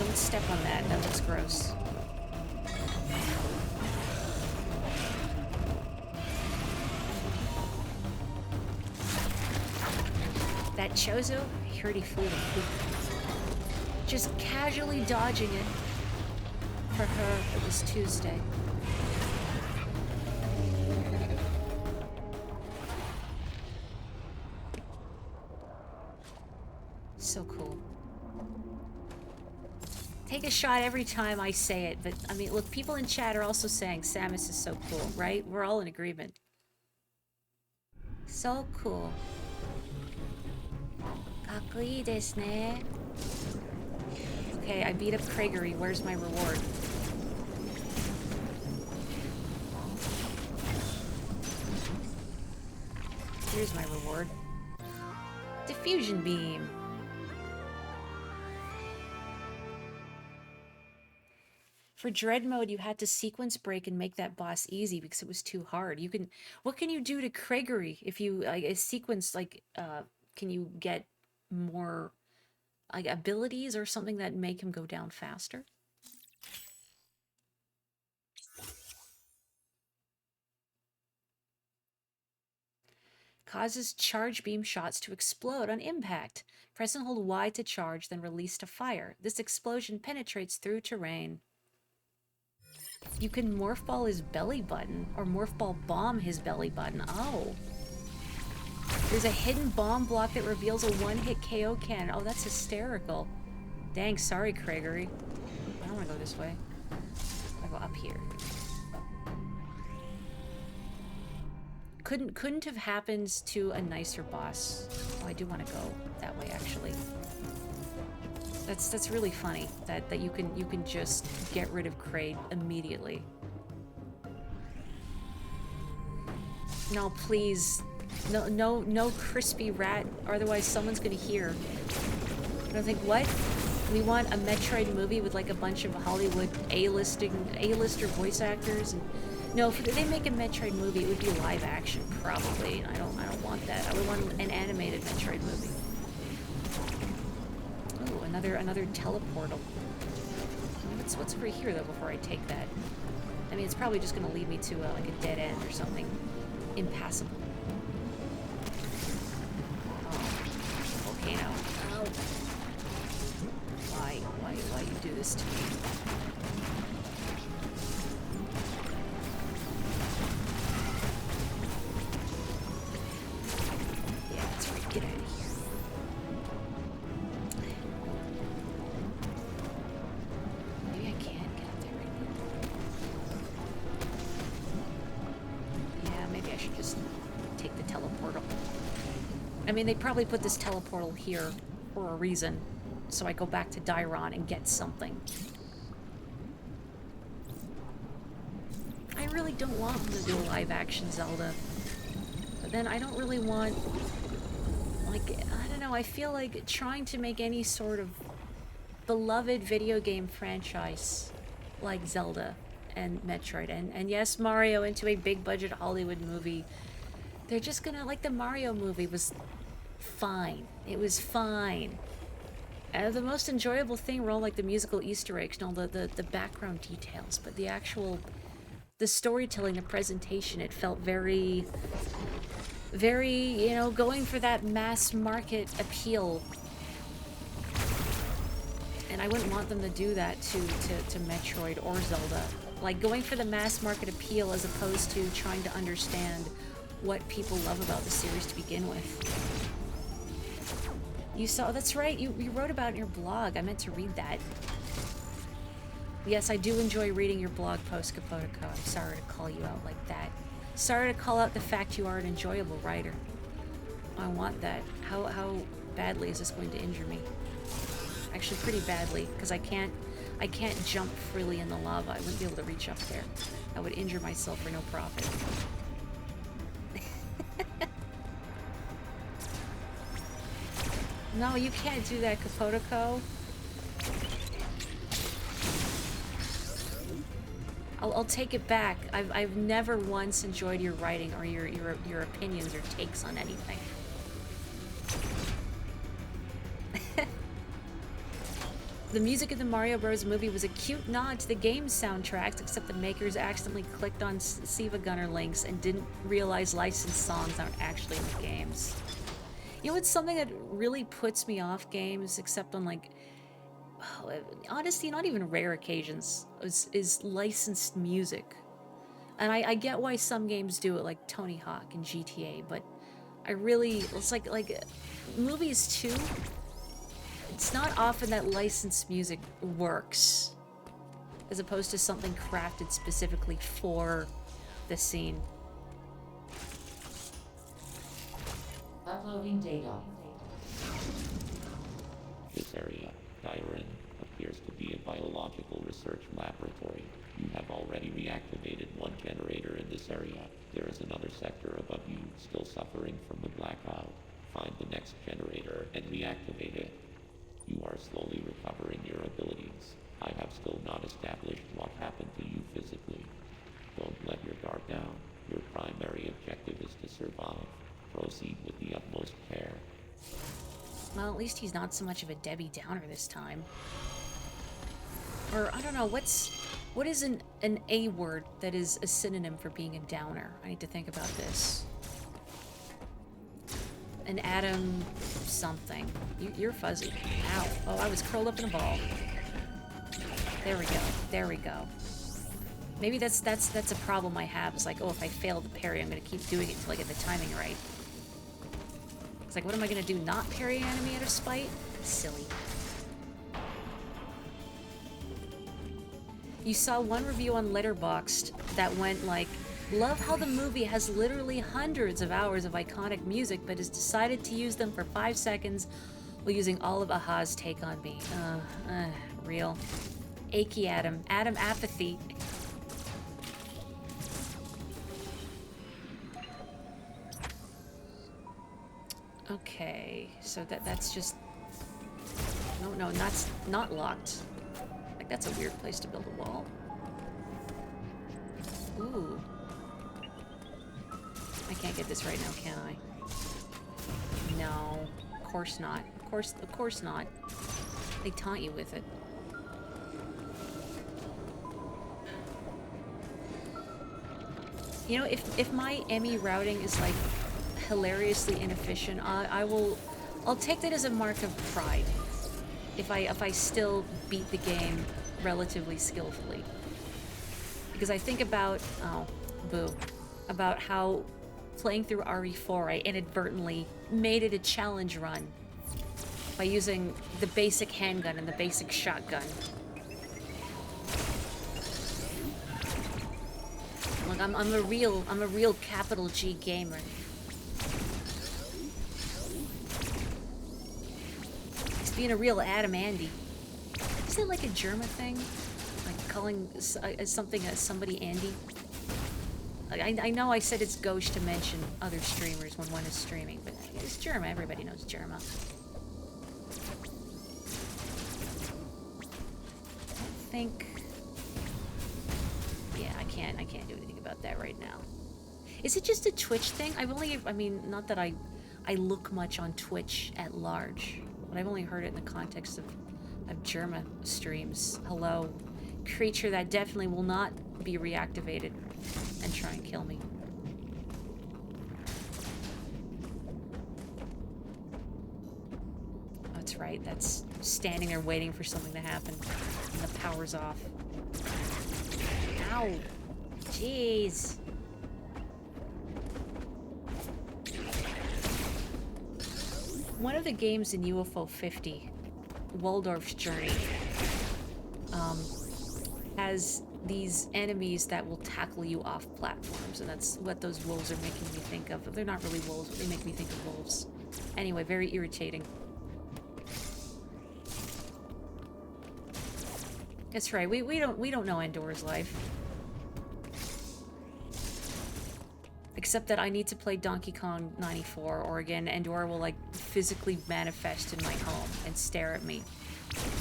Don't step on that. That looks gross. That Chozo, I heard he fooled him. Just casually dodging it. For her, it was Tuesday. So cool. take a shot every time I say it, but I mean, look, people in chat are also saying Samus is so cool, right? We're all in agreement. So cool. かっこいいですね. Okay, I beat up Craigery. Where's my reward? Here's my reward. Diffusion beam. For Dread mode, you had to sequence break and make that boss easy because it was too hard. You can, what can you do to Craigery if you like a sequence can you get more like abilities or something that make him go down faster? Causes charge beam shots to explode on impact. Press and hold Y to charge, then release to fire. This explosion penetrates through terrain. You can morph ball his belly button, or morph ball bomb his belly button. Oh. There's a hidden bomb block that reveals a one-hit KO cannon. Oh, that's hysterical. Dang, sorry, Craigery. I don't want to go this way. I go up here. Couldn't have happened to a nicer boss. Oh, I do want to go that way, actually. That's really funny that you can just get rid of Kraid immediately. No, please. No crispy rat, otherwise someone's gonna hear. I don't think, what? We want a Metroid movie with like a bunch of Hollywood A-lister voice actors and no, if they make a Metroid movie, it would be live action, probably. And I don't want that. I would want an animated Metroid movie. Ooh, another teleportal. What's over here though before I take that? I mean, it's probably just gonna lead me to like a dead end or something impassable. Oh, volcano. Oh. Why you do this to me? Get out of here. Maybe I can't get up there right now. Yeah, maybe I should just take the teleportal. I mean, they probably put this teleportal here for a reason, so I go back to Dairon and get something. I really don't want them to do a live-action Zelda, but then I don't really want... Like, I don't know, I feel like trying to make any sort of beloved video game franchise like Zelda and Metroid, and yes, Mario into a big budget Hollywood movie, they're just gonna, like the Mario movie was fine. It was fine. The most enjoyable thing were all like the musical Easter eggs and all the background details, but the storytelling, the presentation, it felt very, you know, going for that mass market appeal. And I wouldn't want them to do that to Metroid or Zelda. Like, going for the mass market appeal as opposed to trying to understand what people love about the series to begin with. You saw, that's right, you wrote about it in your blog. I meant to read that. Yes, I do enjoy reading your blog post, Kapotoko. I'm sorry to call you out like that. Sorry to call out the fact you are an enjoyable writer. I want that. How badly is this going to injure me? Actually, pretty badly, because I can't jump freely in the lava. I wouldn't be able to reach up there. I would injure myself for no profit. No, you can't do that, Kapotoko. I'll take it back. I've never once enjoyed your writing or your opinions or takes on anything. The music of the Mario Bros. Movie was a cute nod to the game's soundtracks, except the makers accidentally clicked on Siva Gunner links and didn't realize licensed songs aren't actually in the games. You know, it's something that really puts me off games, except on like, honestly, not even rare occasions, is licensed music. And I get why some games do it, like Tony Hawk and GTA, but I really, it's like movies too, It's not often that licensed music works, as opposed to something crafted specifically for the scene. Uploading data. This area, Dyren, appears to be a biological research laboratory. You have already reactivated one generator in this area. There is another sector above you still suffering from the blackout. Find the next generator and reactivate it. You are slowly recovering your abilities. I have still not established what happened to you physically. Don't let your guard down. Your primary objective is to survive. Proceed with the utmost care. Well, at least he's not so much of a Debbie Downer this time. Or, I don't know, what is an A word that is a synonym for being a downer? I need to think about this. An atom something. You're fuzzy. Ow. Oh, I was curled up in a ball. There we go. There we go. Maybe that's a problem I have. It's like, oh, if I fail the parry, I'm gonna keep doing it until I get the timing right. It's like, what am I gonna do? Not parry an enemy out of spite? Silly. You saw one review on Letterboxd that went like, love how the movie has literally hundreds of hours of iconic music, but has decided to use them for 5 seconds while using all of Aha's take on me. Real. Achy Adam. Adam apathy. Okay, so that's just... No, that's not locked. Like, that's a weird place to build a wall. Ooh. I can't get this right now, can I? No. Of course not. Of course not. They taunt you with it. You know, if my Emmy routing is, like, hilariously inefficient, I'll take that as a mark of pride. If I still beat the game relatively skillfully. Because I think about, oh, boo, about how playing through RE4 I inadvertently made it a challenge run by using the basic handgun and the basic shotgun. Like, I'm a real capital G gamer. It's being a real Adam Andy. Is it like a German thing? Like calling somebody Andy? Like, I know I said it's gauche to mention other streamers when one is streaming, but it's Germa. Everybody knows Germa. I think... Yeah, I can't do anything about that right now. Is it just a Twitch thing? I mean, not that I look much on Twitch at large, but I've only heard it in the context of Germa streams. Hello, creature that definitely will not be reactivated and try and kill me. That's right, that's standing there waiting for something to happen, and the power's off. Ow! Jeez! One of the games in UFO 50, Waldorf's Journey, has these enemies that will tackle you off platforms, and that's what those wolves are making me think of. They're not really wolves, but they make me think of wolves. Anyway, very irritating. That's right, we don't know Andorra's life. Except that I need to play Donkey Kong 94, or again, Andorra will, like, physically manifest in my home and stare at me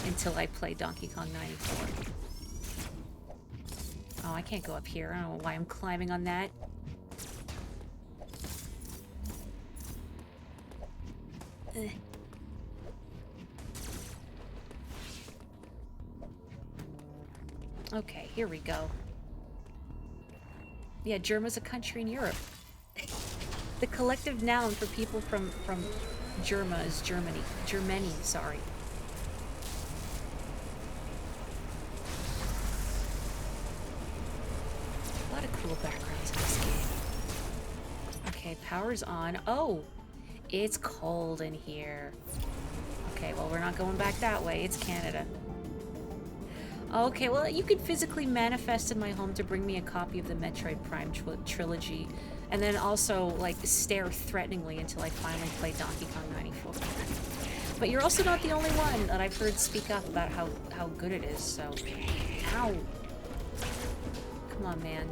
until I play Donkey Kong 94. Oh, I can't go up here. I don't know why I'm climbing on that. Ugh. Okay, here we go. Yeah, Germa's a country in Europe. The collective noun for people from Germa is Germany. Germany, sorry. A lot of cool backgrounds in this game. Okay, power's on. Oh! It's cold in here. Okay, well, we're not not going back that way. It's Canada. Okay, well, you could physically manifest in my home to bring me a copy of the Metroid Prime trilogy, and then also, like, stare threateningly until I finally play Donkey Kong 94. But you're also not the only one that I've heard speak up about how good it is, so... Ow! Come on, man.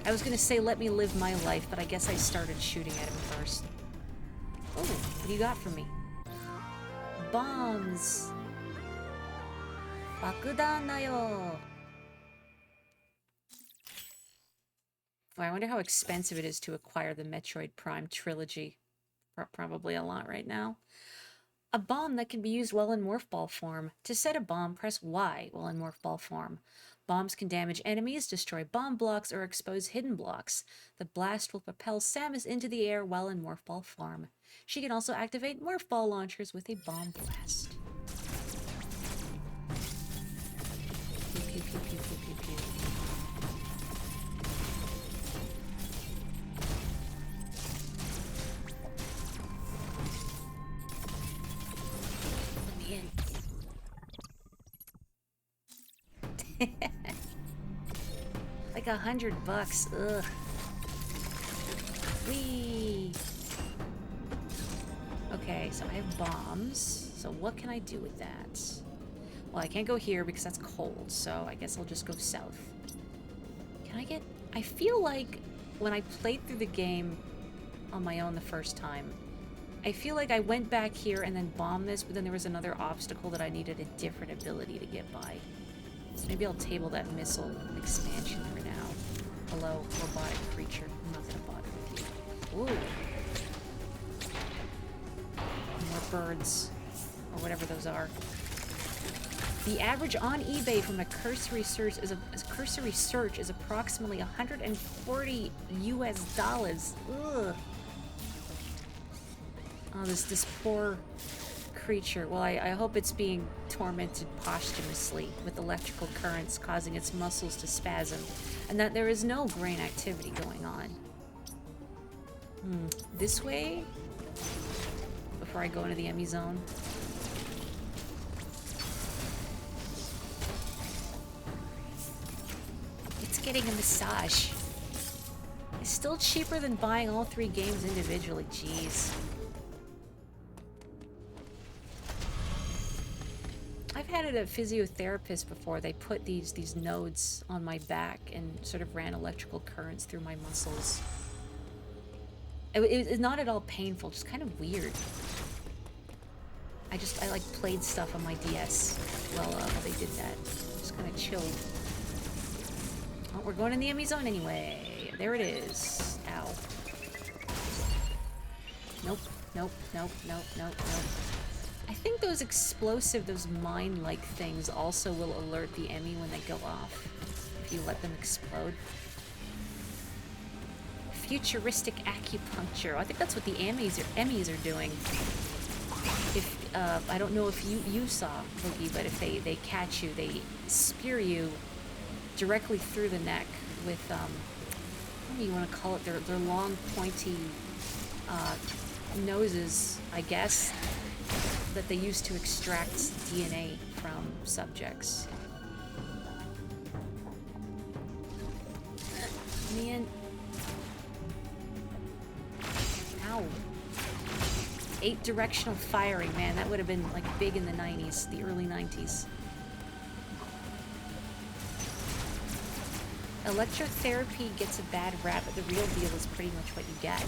I was gonna say let me live my life, but I guess I started shooting at him first. Oh, what do you got for me? Bombs! Bakudan da yo! Oh, I wonder how expensive it is to acquire the Metroid Prime trilogy. Probably a lot right now. A bomb that can be used while in morph ball form. To set a bomb, press Y while in morph ball form. Bombs can damage enemies, destroy bomb blocks, or expose hidden blocks. The blast will propel Samus into the air while in morph ball form. She can also activate morph ball launchers with a bomb blast. Pew, pew, pew, pew, pew, pew, pew. Let me in. Like $100. Ugh. Whee! Okay, so I have bombs. So what can I do with that? Well, I can't go here because that's cold, so I guess I'll just go south. Can I get... I feel like when I played through the game on my own the first time, I feel like I went back here and then bombed this, but then there was another obstacle that I needed a different ability to get by. So maybe I'll table that missile expansion for now. Hello, robotic creature. I'm not gonna bother with you. Ooh. More birds. Or whatever those are. The average on eBay from a cursory search is approximately $140 US. Ugh. Oh, this poor creature. Well, I hope it's being tormented posthumously with electrical currents causing its muscles to spasm, and that there is no brain activity going on. This way? Before I go into the Emmy zone? It's getting a massage. It's still cheaper than buying all 3 games individually, jeez. I've had a physiotherapist before. They put these nodes on my back and sort of ran electrical currents through my muscles. It's not at all painful, just kind of weird. I like played stuff on my DS while they did that. Just kind of chilled. Oh, we're going in the Emmy zone anyway. There it is. Ow. Nope, nope, nope, nope, nope, nope. I think those those mine-like things also will alert the Emmy when they go off, if you let them explode. Futuristic acupuncture. I think that's what the Emmys are doing. If I don't know if you saw, Boogie, but if they catch you, they spear you directly through the neck with what do you want to call it? Their long, pointy noses, I guess, that they use to extract DNA from subjects. Man. Ow. 8-directional firing, man, that would have been like big in the 90s, the early 90s. Electrotherapy gets a bad rap, but the real deal is pretty much what you get.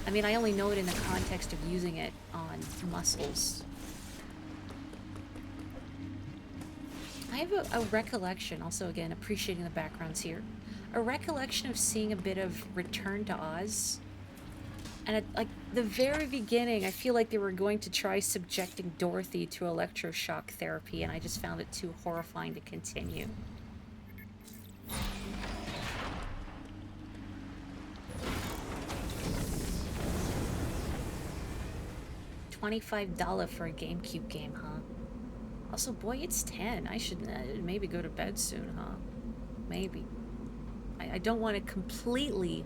I mean, I only know it in the context of using it on muscles. I have a recollection, also again, appreciating the backgrounds here, a recollection of seeing a bit of Return to Oz. And at, like, the very beginning, I feel like they were going to try subjecting Dorothy to electroshock therapy, and I just found it too horrifying to continue. $25 for a GameCube game, huh? Also, boy, it's 10. I should maybe go to bed soon, huh? Maybe. I don't want to completely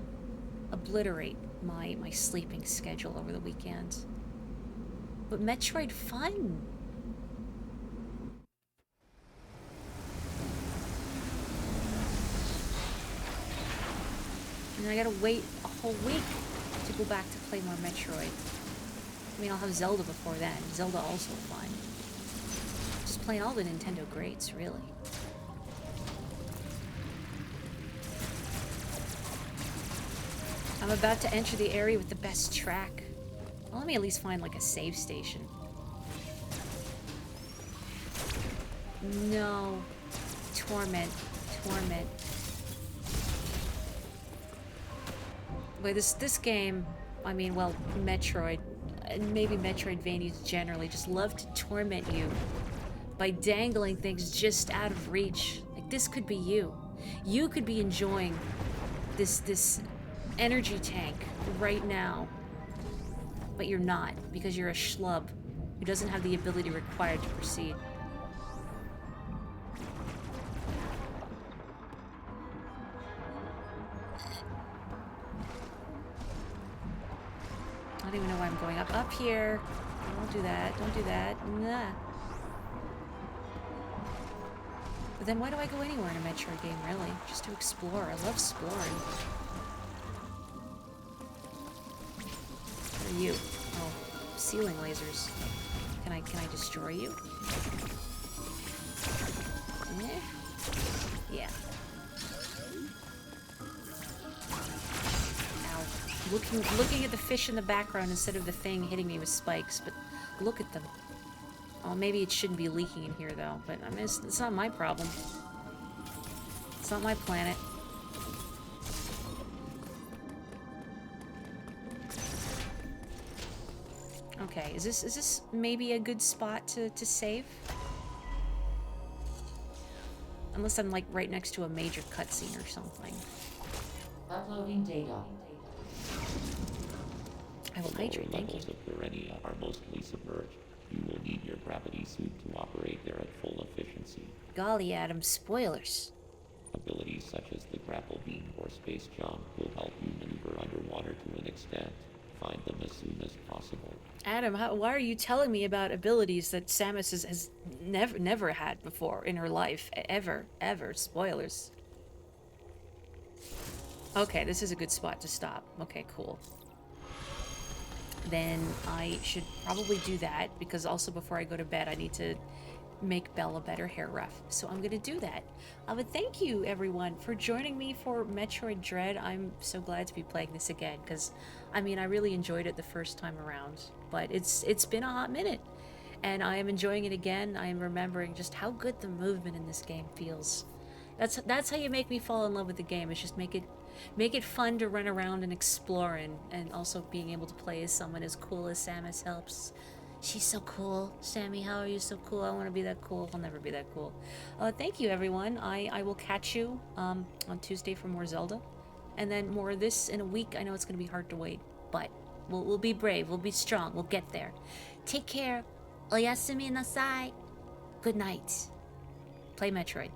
obliterate my sleeping schedule over the weekend. But Metroid fun. And I gotta wait a whole week to go back to play more Metroid. I mean, I'll have Zelda before then. Zelda also fun. Just playing all the Nintendo greats, really. I'm about to enter the area with the best track. Well, let me at least find like a save station. No. Torment. Torment. Wait, this game, I mean, well, Metroid, and maybe Metroidvanias generally, just love to torment you by dangling things just out of reach. Like, this could be you. You could be enjoying this energy tank right now. But you're not, because you're a schlub who doesn't have the ability required to proceed. I don't even know why I'm going up here. Don't do that. Don't do that. Nah. But then why do I go anywhere in a Metroid game, really? Just to explore. I love exploring. What are you? Oh, ceiling lasers. Can I destroy you? Meh. Yeah. Looking at the fish in the background instead of the thing hitting me with spikes, but look at them. Oh, maybe it shouldn't be leaking in here, though, but I mean, it's not my problem. It's not my planet. Okay, is this maybe a good spot to save? Unless I'm, like, right next to a major cutscene or something. Uploading data. I will hydrate, thank you. Levels of Pirenia are mostly submerged. You will need your gravity suit to operate there at full efficiency. Golly, Adam, spoilers. Abilities such as the grapple beam or space jump will help you maneuver underwater to an extent. Find them as soon as possible. Adam, why are you telling me about abilities that Samus has never had before in her life? Ever. Spoilers. Okay, this is a good spot to stop. Okay, cool. Then I should probably do that, because also before I go to bed, I need to make Belle a better hair rough. So I'm gonna do that. But thank you, everyone, for joining me for Metroid Dread. I'm so glad to be playing this again, because, I mean, I really enjoyed it the first time around. But it's been a hot minute, and I am enjoying it again. I am remembering just how good the movement in this game feels. That's how you make me fall in love with the game. Is just make it fun to run around and explore, and also being able to play as someone as cool as Samus helps. She's so cool. Sammy, how are you so cool? I want to be that cool. I'll never be that cool. Thank you, everyone. I will catch you on Tuesday for more Zelda, and then more of this in a week. I know it's going to be hard to wait, but we'll be brave. We'll be strong. We'll get there. Take care. Oyasumi nasai. Good night. Play Metroid.